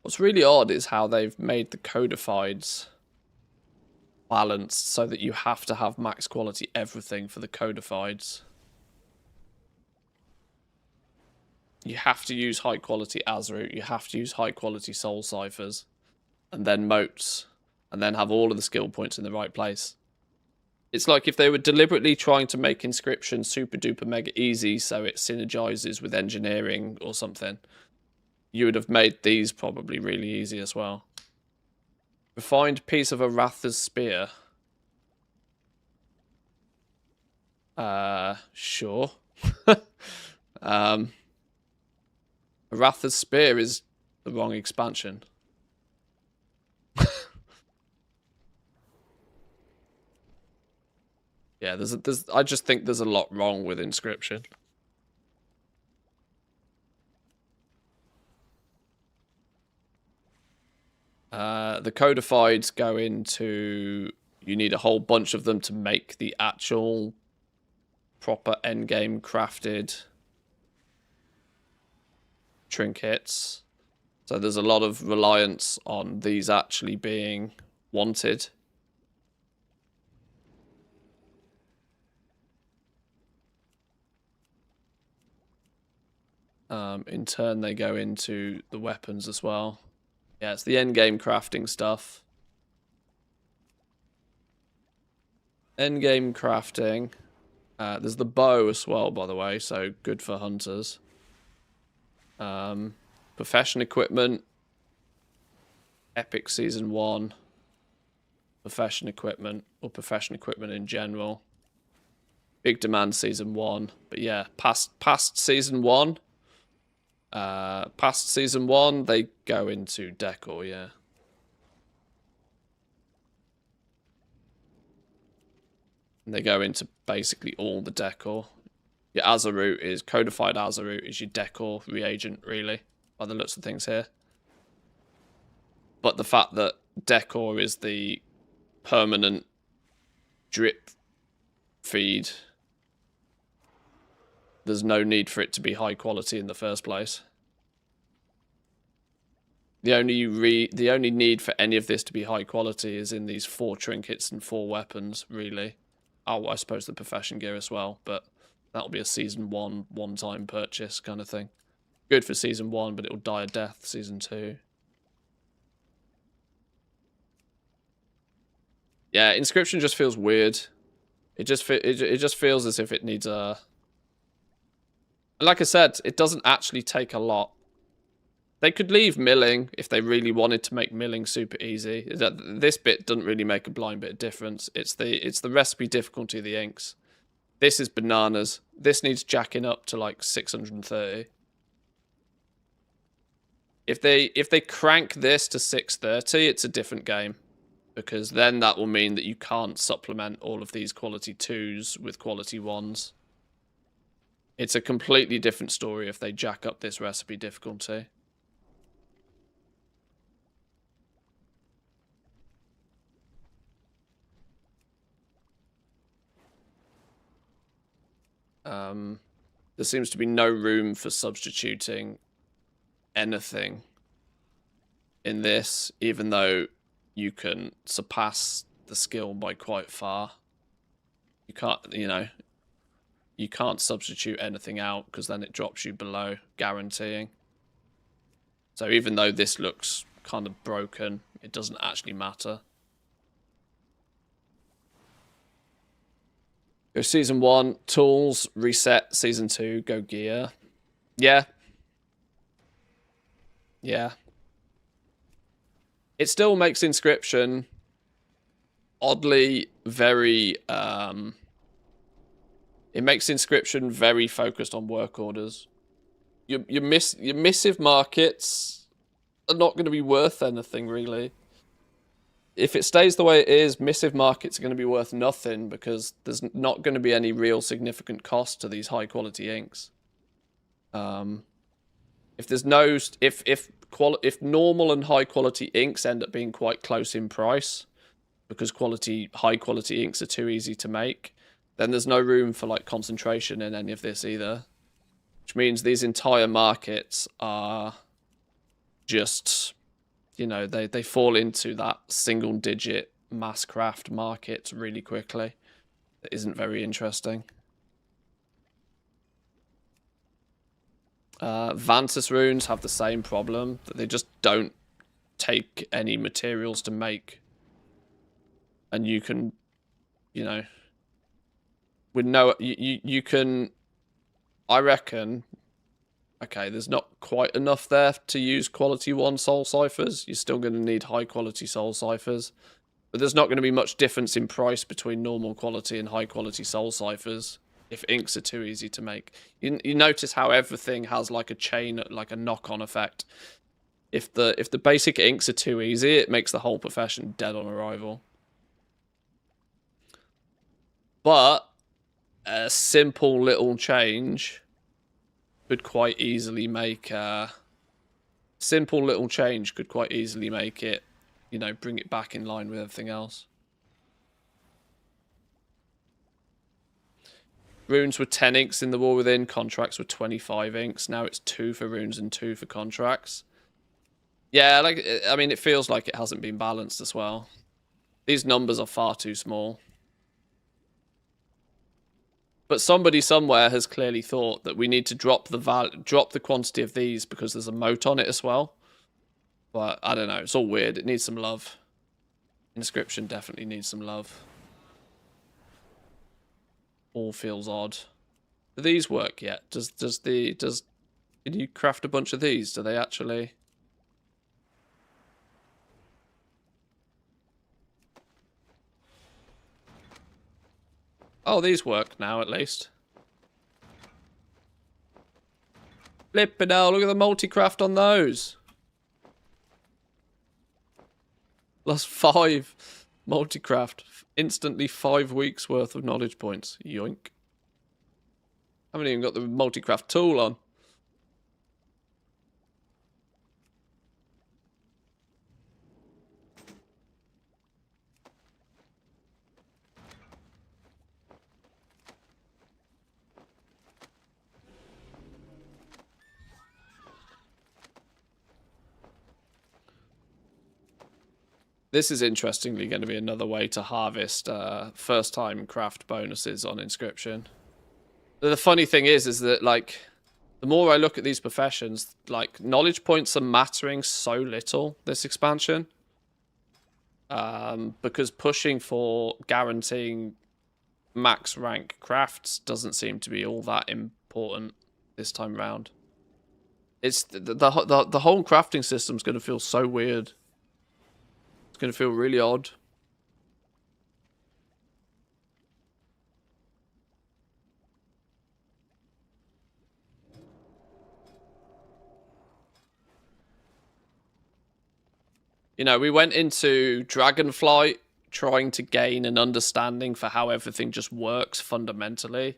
Speaker 1: What's really odd is how they've made the codifieds balanced so that you have to have max quality everything for the codifieds. You have to use high quality Azroot, you have to use high quality soul ciphers, and then moats, and then have all of the skill points in the right place. It's like if they were deliberately trying to make Inscription super duper mega easy so it synergizes with engineering or something. You would have made these probably really easy as well. Refined piece of a Ratha's spear. Sure. A Ratha's spear is the wrong expansion. Yeah, I just think there's a lot wrong with Inscription. The codifieds go into... You need a whole bunch of them to make the actual proper endgame crafted trinkets. So there's a lot of reliance on these actually being wanted. In turn, they go into the weapons as well. Yeah, it's the endgame crafting stuff. Endgame crafting. There's the bow as well, by the way, so good for hunters. Profession equipment. Epic Season 1. Profession equipment, or profession equipment in general. Big demand Season 1. But yeah, past Season 1... past Season 1, they go into decor, yeah. And they go into basically all the decor. Your Azerroot is, codified Azerroot is your decor reagent, really, by the looks of things here. But the fact that decor is the permanent drip feed, there's no need for it to be high quality in the first place. The only need for any of this to be high quality is in these 4 trinkets and 4 weapons, really. Oh, I suppose the profession gear as well, but that'll be a Season 1 one-time purchase kind of thing. Good for Season 1, but it'll die a death Season 2. Yeah, Inscription just feels weird. It just feels as if it needs a Like I said, it doesn't actually take a lot. They could leave milling if they really wanted to make milling super easy. This bit doesn't really make a blind bit of difference. It's the recipe difficulty of the inks. This is bananas. This needs jacking up to like 630. If they crank this to 630, it's a different game. Because then that will mean that you can't supplement all of these quality 2s with quality 1s. It's a completely different story if they jack up this recipe difficulty. There seems to be no room for substituting anything in this, even though you can surpass the skill by quite far. You can't, you can't substitute anything out because then it drops you below guaranteeing. So even though this looks kind of broken, it doesn't actually matter. Go season 1, tools, reset, season 2, go gear. Yeah. Yeah. It still makes Inscription oddly very, it makes Inscription very focused on work orders. Your missive markets are not going to be worth anything, really. If it stays the way it is, missive markets are going to be worth nothing because there's not going to be any real significant cost to these high quality inks. If there's no, if normal and high quality inks end up being quite close in price because high quality inks are too easy to make, then there's no room for like concentration in any of this either. Which means these entire markets are just, they fall into that single digit mass craft market really quickly. That isn't very interesting. Vantus runes have the same problem, that they just don't take any materials to make. And you can, with no, you can, I reckon, okay, there's not quite enough there to use quality 1 soul ciphers. You're still going to need high quality soul ciphers. But there's not going to be much difference in price between normal quality and high quality soul ciphers if inks are too easy to make. You notice how everything has like a chain, like a knock-on effect. If the basic inks are too easy, it makes the whole profession dead on arrival. But a simple little change could quite easily make it, bring it back in line with everything else. Runes were 10 inks in the War Within, contracts were 25 inks. Now it's 2 for runes and 2 for contracts. Yeah, it feels like it hasn't been balanced as well. These numbers are far too small. But somebody somewhere has clearly thought that we need to drop the quantity of these because there's a moat on it as well. But I don't know, it's all weird. It needs some love. Inscription definitely needs some love. All feels odd. Do these work yet? Can you craft a bunch of these? Do they actually? Oh, these work now at least. Flippin' hell, look at the multi-craft on those. Plus 5 multi-craft. Instantly 5 weeks worth of knowledge points. Yoink. Haven't even got the multi-craft tool on. This is interestingly going to be another way to harvest first-time craft bonuses on Inscription. The funny thing is that, like, the more I look at these professions, like, knowledge points are mattering so little this expansion. Because pushing for guaranteeing max rank crafts doesn't seem to be all that important this time round. It's the whole crafting system's going to feel so weird. It's going to feel really odd. You know, we went into Dragonflight trying to gain an understanding for how everything just works fundamentally.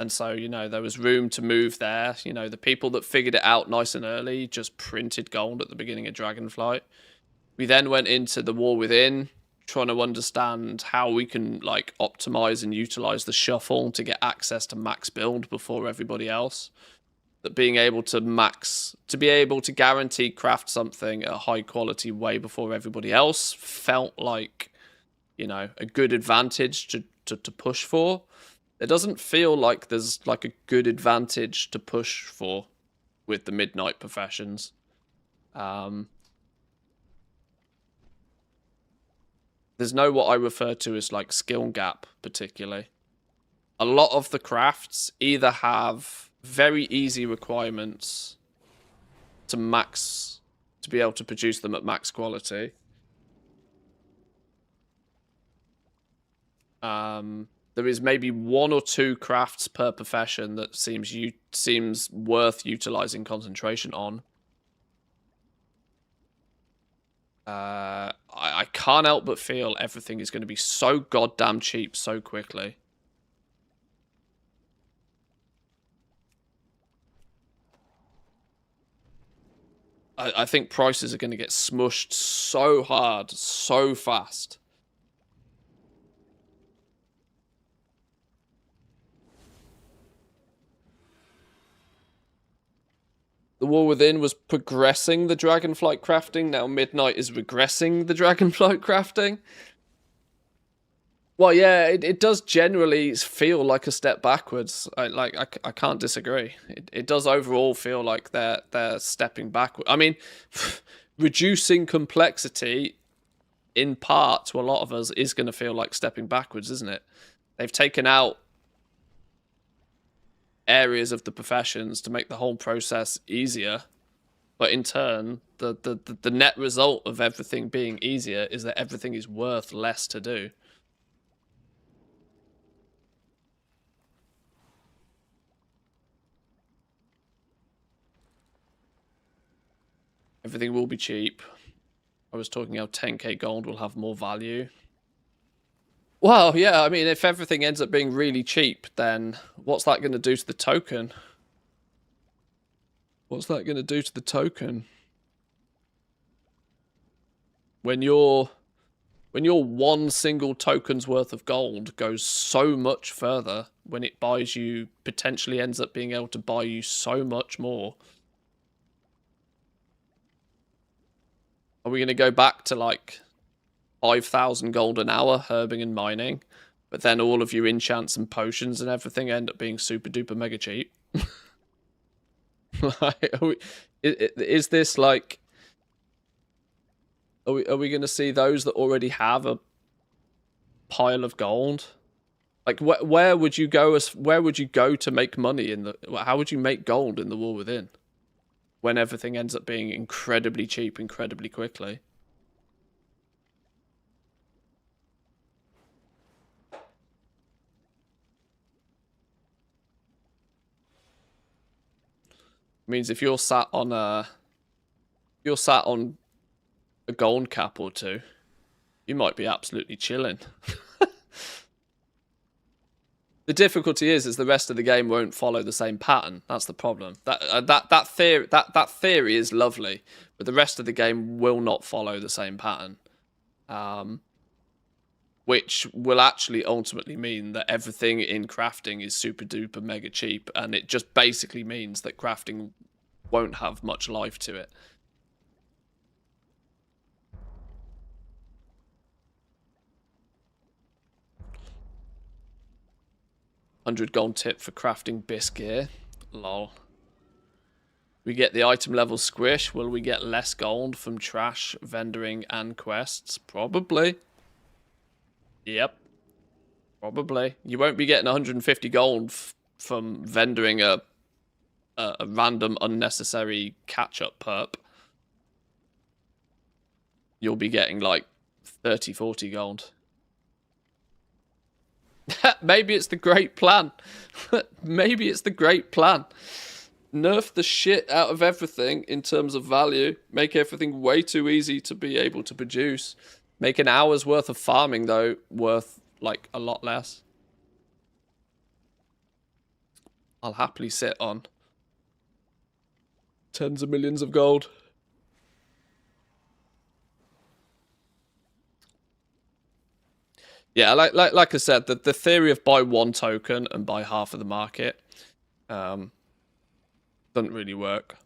Speaker 1: And so, you know, there was room to move there. You know, the people that figured it out nice and early just printed gold at the beginning of Dragonflight. We then went into the War Within, trying to understand how we can, like, optimize and utilize the shuffle to get access to max build before everybody else. That being able to be able to guarantee craft something at a high quality way before everybody else felt like, you know, a good advantage to push for. It doesn't feel like there's like a good advantage to push for with the Midnight Professions. There's no what I refer to as like skill gap particularly. A lot of the crafts either have very easy requirements to be able to produce them at max quality. There is maybe 1 or 2 crafts per profession that seems worth utilizing concentration on. I can't help but feel everything is going to be so goddamn cheap so quickly. I think prices are going to get smushed so hard, so fast. The War Within was progressing the Dragonflight crafting. Now Midnight is regressing the Dragonflight crafting. Well, yeah, it does generally feel like a step backwards. I can't disagree. It does overall feel like they're stepping backward. I mean, reducing complexity, in part to a lot of us, is going to feel like stepping backwards, isn't it? They've taken out areas of the professions to make the whole process easier, but in turn, the net result of everything being easier is that everything is worth less to do. Everything will be cheap. I was talking how 10k gold will have more value. Well, yeah, I mean, if everything ends up being really cheap, then what's that going to do to the token? What's that going to do to the token? When your 1 single token's worth of gold goes so much further, when it buys you, potentially ends up being able to buy you so much more. Are we going to go back to like 5,000 gold an hour herbing and mining, but then all of your enchants and potions and everything end up being super duper mega cheap? Is this like... Are we going to see those that already have a pile of gold? Like, where would you go to make money in the... How would you make gold in the War Within? When everything ends up being incredibly cheap, incredibly quickly. Means if you're sat on a gold cap or 2, you might be absolutely chilling. The difficulty is the rest of the game won't follow the same pattern. That's the problem. That theory is lovely, but the rest of the game will not follow the same pattern, which will actually ultimately mean that everything in crafting is super duper mega cheap, and it just basically means that crafting won't have much life to it. $100 gold tip for crafting bisque gear. Lol. We get the item level squish. Will we get less gold from trash, vendoring, and quests? Probably. Yep. Probably. You won't be getting 150 gold from vendoring a a random unnecessary catch-up perp, you'll be getting like 30, 40 gold. Maybe it's the great plan. Maybe it's the great plan. Nerf the shit out of everything in terms of value. Make everything way too easy to be able to produce. Make an hour's worth of farming, though, worth, like, a lot less. I'll happily sit on tens of millions of gold. Yeah, like I said, the theory of buy one token and buy half of the market doesn't really work.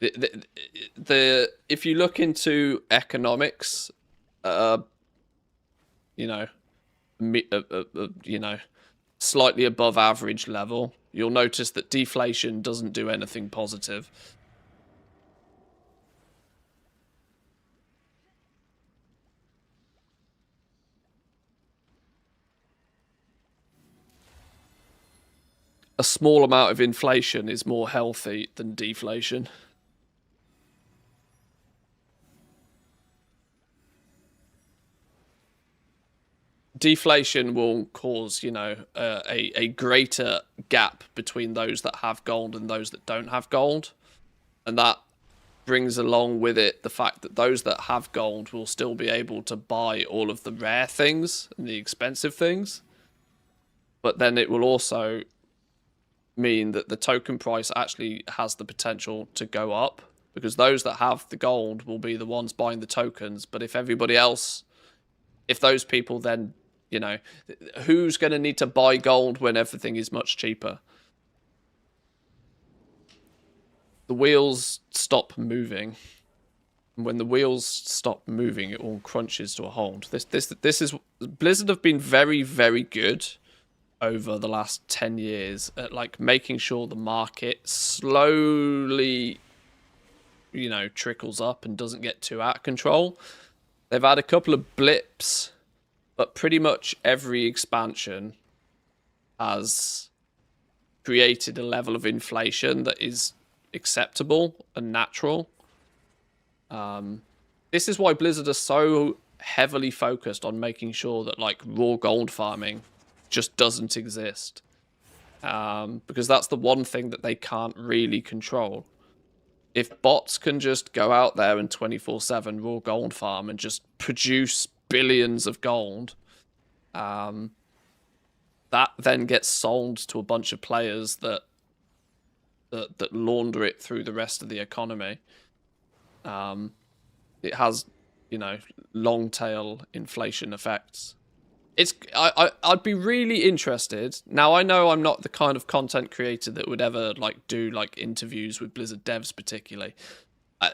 Speaker 1: If you look into economics, you know, slightly above average level, you'll notice that deflation doesn't do anything positive. A small amount of inflation is more healthy than deflation. Deflation will cause, a greater gap between those that have gold and those that don't have gold. And that brings along with it the fact that those that have gold will still be able to buy all of the rare things and the expensive things. But then it will also mean that the token price actually has the potential to go up, because those that have the gold will be the ones buying the tokens. But if everybody else, if those people then, who's going to need to buy gold when everything is much cheaper? The wheels stop moving. And when the wheels stop moving, it all crunches to a halt. This is Blizzard have been very, very good over the last 10 years at like making sure the market slowly, trickles up and doesn't get too out of control. They've had a couple of blips, but pretty much every expansion has created a level of inflation that is acceptable and natural. This is why Blizzard are so heavily focused on making sure that like raw gold farming just doesn't exist, because that's the one thing that they can't really control. If bots can just go out there and 24/7 raw gold farm and just produce billions of gold, that then gets sold to a bunch of players that launder it through the rest of the economy. It has, long tail inflation effects. I'd be really interested. Now, I know I'm not the kind of content creator that would ever do interviews with Blizzard devs particularly.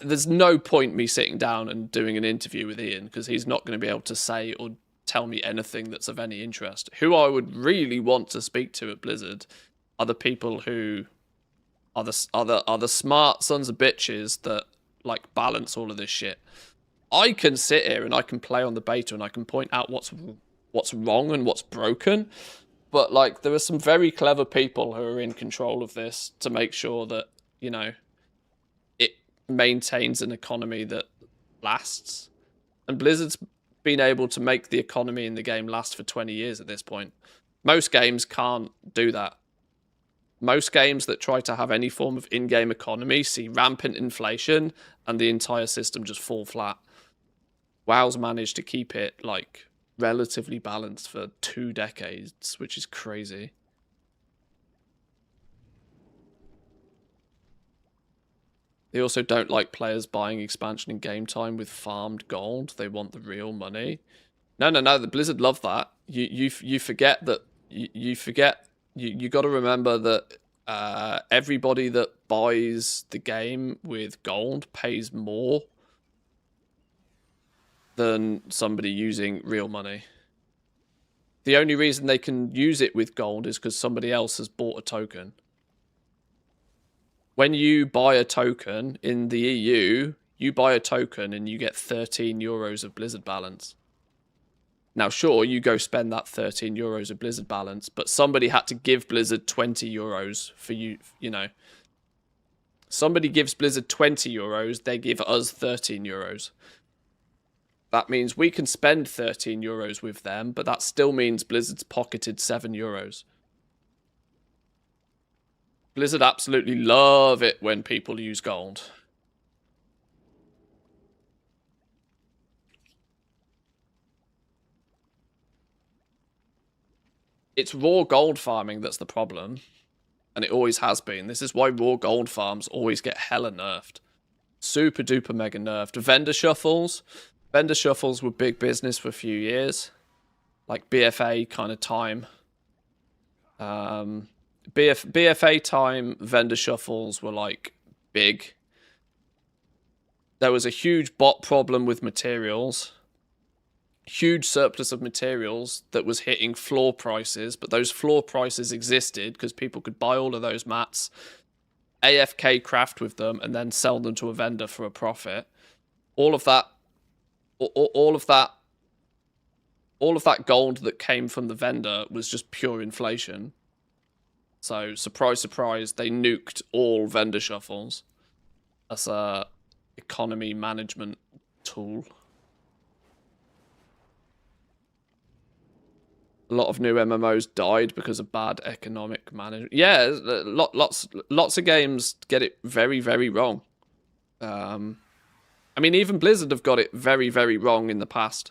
Speaker 1: There's no point me sitting down and doing an interview with Ian, because he's not going to be able to say or tell me anything that's of any interest. Who I would really want to speak to at Blizzard are the people who are the smart sons of bitches that balance all of this shit. I can sit here and I can play on the beta and I can point out what's wrong and what's broken, but there are some very clever people who are in control of this to make sure that it maintains an economy that lasts. And Blizzard's been able to make the economy in the game last for 20 years at this point. Most games can't do that. Most games that try to have any form of in-game economy see rampant inflation and the entire system just fall flat. WoW's managed to keep it relatively balanced for 2 decades, which is crazy. They also don't like players buying expansion in game time with farmed gold. They want the real money. No, the Blizzard love that. You forget that you got to remember that everybody that buys the game with gold pays more than somebody using real money. The only reason they can use it with gold is because somebody else has bought a token. When you buy a token in the EU, you buy a token and you get 13 euros of Blizzard balance. Now, sure, you go spend that 13 euros of Blizzard balance, but somebody had to give Blizzard 20 euros for you, you know. Somebody gives Blizzard 20 euros, they give us 13 euros. That means we can spend 13 euros with them, but that still means Blizzard's pocketed 7 euros. Blizzard absolutely love it when people use gold. It's raw gold farming that's the problem. And it always has been. This is why raw gold farms always get hella nerfed. Super duper mega nerfed. Vendor shuffles. Vendor shuffles were big business for a few years. Like BFA kind of time. BFA time, vendor shuffles were like big. There was a huge bot problem with materials. Huge surplus of materials that was hitting floor prices, but those floor prices existed because people could buy all of those mats, AFK craft with them, and then sell them to a vendor for a profit. All of that gold that came from the vendor was just pure inflation. So surprise, surprise, they nuked all vendor shuffles as a economy management tool. A lot of new MMOs died because of bad economic management. Yeah, lots of games get it very, very wrong. I mean, even Blizzard have got it very, very wrong in the past.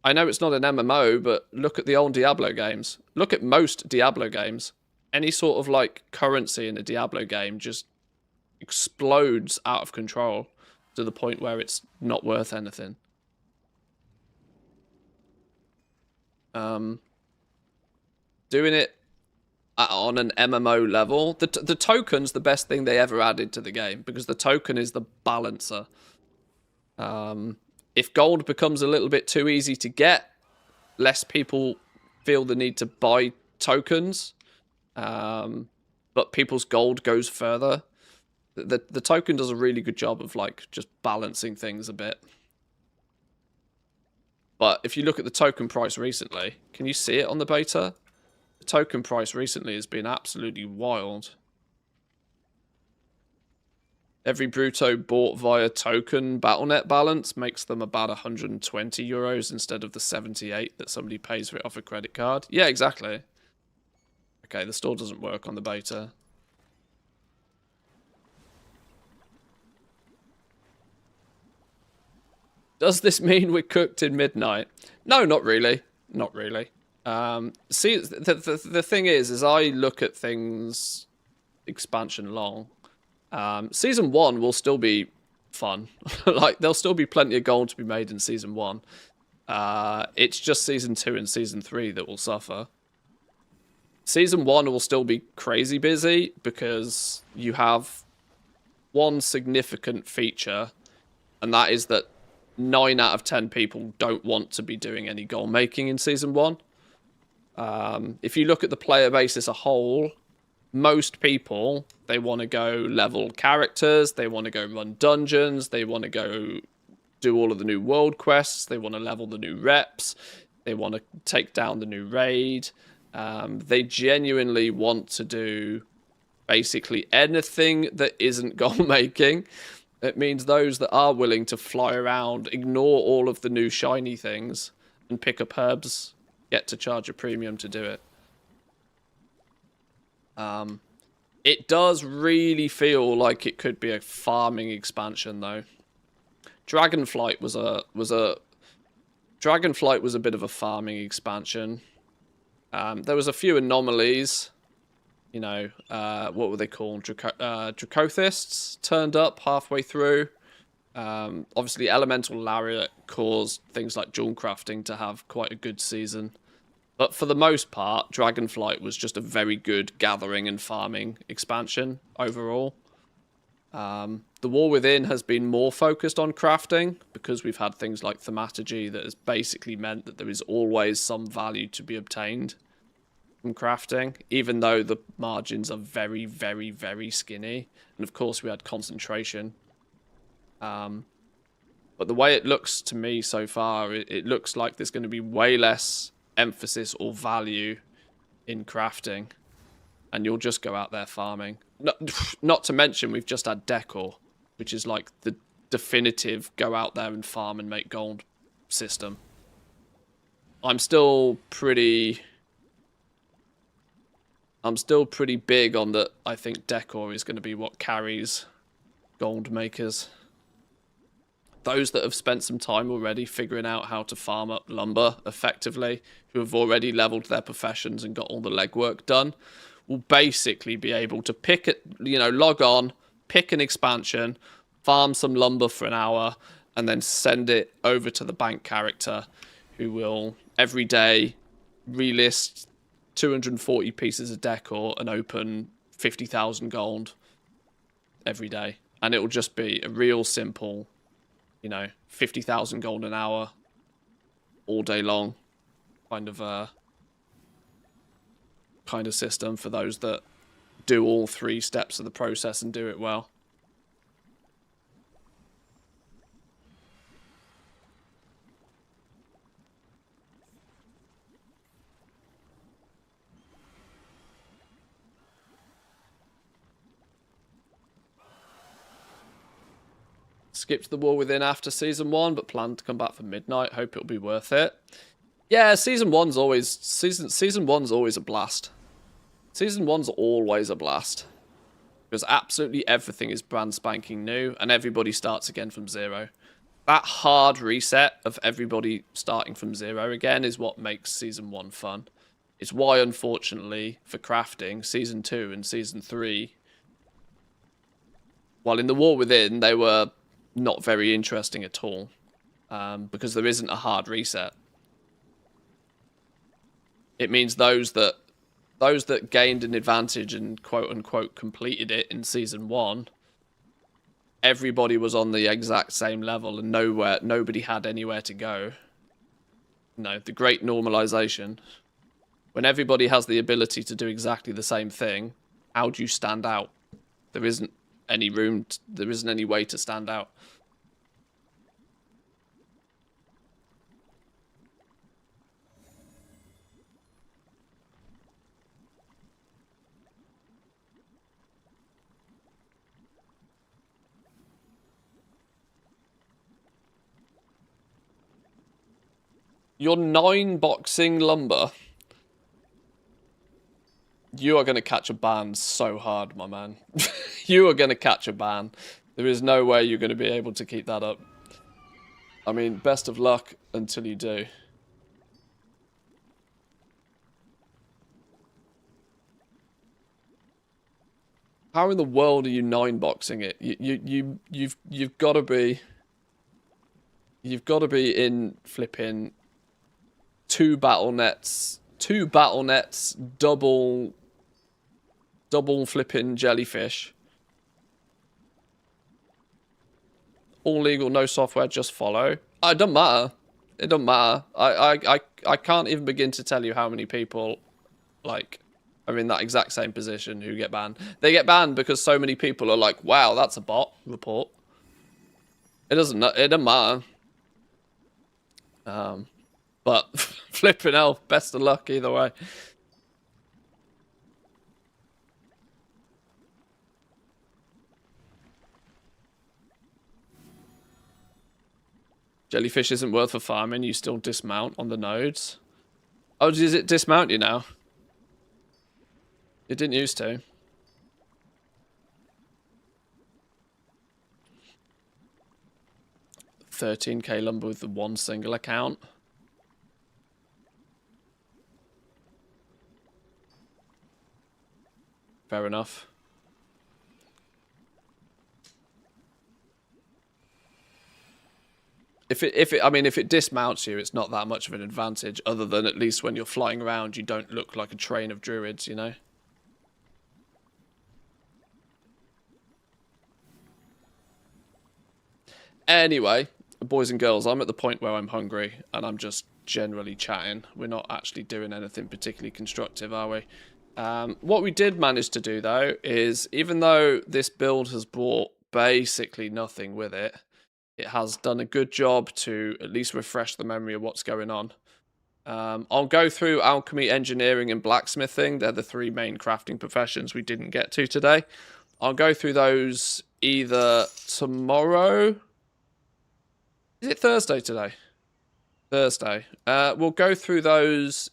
Speaker 1: I know it's not an MMO, but look at the old Diablo games. Look at most Diablo games. Any sort of like currency in a Diablo game just explodes out of control to the point where it's not worth anything. Doing it on an MMO level, the token's the best thing they ever added to the game because the token is the balancer. If gold becomes a little bit too easy to get, less people feel the need to buy tokens, but people's gold goes further. The token does a really good job of like just balancing things a bit. But if you look at the token price recently, can you see it on the beta? The token price recently has been absolutely wild. Every Bruto bought via token BattleNet balance makes them about 120 euros instead of the 78 that somebody pays for it off a credit card. Yeah, exactly. Okay, the store doesn't work on the beta. Does this mean we're cooked in midnight? No, not really. Not really. See, the thing is I look at things expansion long. Season 1 will still be fun. Like, there'll still be plenty of gold to be made in Season 1. It's just Season 2 and Season 3 that will suffer. Season 1 will still be crazy busy because you have one significant feature, and that is that 9 out of 10 people don't want to be doing any goal making in Season 1. If you look at the player base as a whole, most people, they want to go level characters, they want to go run dungeons, they want to go do all of the new world quests, they want to level the new reps, they want to take down the new raid. They genuinely want to do basically anything that isn't goal making. It means those that are willing to fly around, ignore all of the new shiny things, and pick up herbs, get to charge a premium to do it. It does really feel like it could be a farming expansion, though. Dragonflight was a bit of a farming expansion. There was a few anomalies. You know, what were they called? Dracothists turned up halfway through. Obviously, Elemental Lariat caused things like jewel crafting to have quite a good season. But for the most part, Dragonflight was just a very good gathering and farming expansion overall. The War Within has been more focused on crafting because we've had things like Thaumaturgy that has basically meant that there is always some value to be obtained from crafting, even though the margins are very, very, very skinny. And of course we had concentration. But the way it looks to me so far, it looks like there's going to be way less emphasis or value in crafting. And you'll just go out there farming. Not to mention, we've just had decor, which is like the definitive go out there and farm and make gold system. I'm still pretty big on that. I think decor is going to be what carries gold makers. Those that have spent some time already figuring out how to farm up lumber effectively, who have already leveled their professions and got all the legwork done, will basically be able to pick it, log on, pick an expansion, farm some lumber for an hour, and then send it over to the bank character, who will every day relist 240 pieces of decor and open 50,000 gold every day. And it will just be a real simple, 50,000 gold an hour all day long kind of system for those that do all 3 steps of the process and do it well. Skipped the war within after season 1, but planned to come back for midnight. Hope it'll be worth it. Yeah, season one's always a blast. Season 1's always a blast. Because absolutely everything is brand spanking new, and everybody starts again from zero. That hard reset of everybody starting from zero again is what makes season 1 fun. It's why, unfortunately, for crafting, season 2 and season 3, while in the war within, they were not very interesting at all, because there isn't a hard reset. It means those that gained an advantage and quote unquote completed it in season 1, everybody was on the exact same level and nobody had anywhere to go. The great normalization. When everybody has the ability to do exactly the same thing, how do you stand out? There isn't any room, there isn't any way to stand out. You're 9-boxing lumber. You are going to catch a ban so hard, my man. You are going to catch a ban. There is no way you're going to be able to keep that up. I mean, best of luck until you do. How in the world are you 9-boxing it? You've got to be. You've got to be in flipping 2 battle nets, double flipping jellyfish. All legal, no software, just follow. It doesn't matter. It doesn't matter. I can't even begin to tell you how many people, like, are in that exact same position who get banned. They get banned because so many people are like, wow, that's a bot report. It doesn't matter. But flipping hell, best of luck either way. Jellyfish isn't worth for farming. You still dismount on the nodes. Oh, does it dismount you now? It didn't used to. $13K lumber with the 1 single account. Fair enough. If it dismounts you, it's not that much of an advantage, other than at least when you're flying around, you don't look like a train of druids, you know? Anyway, boys and girls, I'm at the point where I'm hungry, and I'm just generally chatting. We're not actually doing anything particularly constructive, are we? What we did manage to do, though, is even though this build has brought basically nothing with it, it has done a good job to at least refresh the memory of what's going on. I'll go through alchemy, engineering, and blacksmithing. They're the 3 main crafting professions we didn't get to today. I'll go through those either tomorrow. Is it Thursday today? Thursday. We'll go through those.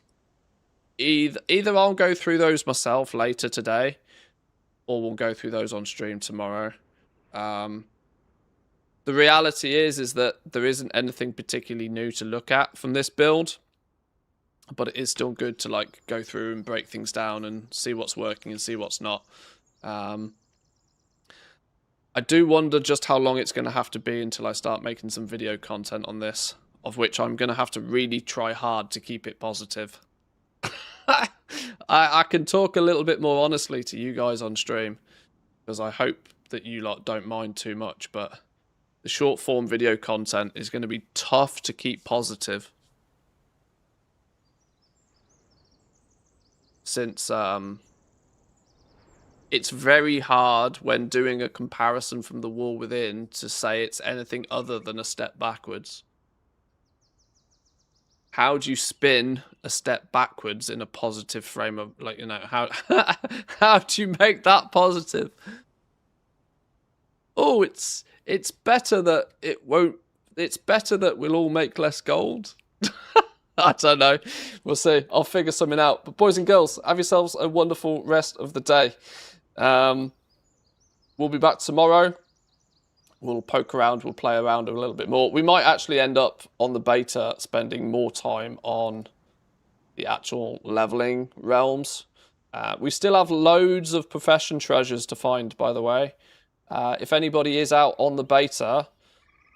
Speaker 1: Either I'll go through those myself later today, or we'll go through those on stream tomorrow. The reality is that there isn't anything particularly new to look at from this build, but it is still good to like go through and break things down and see what's working and see what's not. I do wonder just how long it's going to have to be until I start making some video content on this, of which I'm going to have to really try hard to keep it positive. I can talk a little bit more honestly to you guys on stream, because I hope that you lot don't mind too much, but the short form video content is going to be tough to keep positive. Since it's very hard when doing a comparison from the wall within to say it's anything other than a step backwards. How do you spin a step backwards in a positive frame of, like, you know, how do you make that positive? Oh, it's better that it won't. It's better that we'll all make less gold. I don't know. We'll see. I'll figure something out. But boys and girls, have yourselves a wonderful rest of the day. We'll be back tomorrow. We'll poke around. We'll play around a little bit more. We might actually end up on the beta spending more time on the actual leveling realms. We still have loads of profession treasures to find, by the way. If anybody is out on the beta,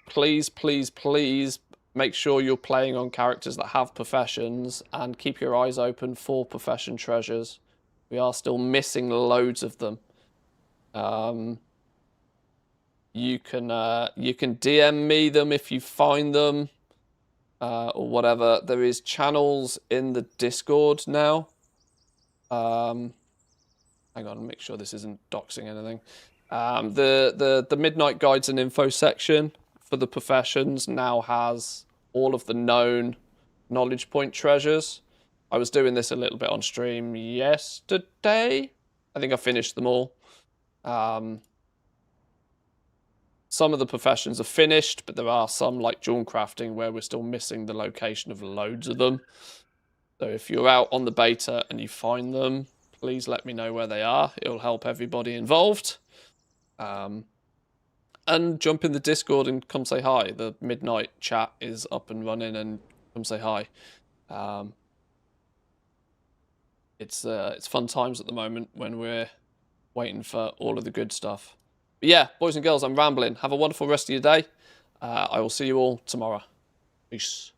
Speaker 1: please, please, please make sure you're playing on characters that have professions and keep your eyes open for profession treasures. We are still missing loads of them. You can DM me them if you find them, or whatever. There is channels in the Discord now. Hang on, make sure this isn't doxing anything. The Midnight Guides and Info section for the professions now has all of the known knowledge point treasures. I was doing this a little bit on stream yesterday. I think I finished them all. Some of the professions are finished, but there are some, like jewel crafting, where we're still missing the location of loads of them. So if you're out on the beta and you find them, please let me know where they are. It'll help everybody involved. And jump in the Discord and come say hi. The midnight chat is up and running, and come say hi. It's fun times at the moment when we're waiting for all of the good stuff. But yeah, boys and girls, I'm rambling. Have a wonderful rest of your day. I will see you all tomorrow. Peace.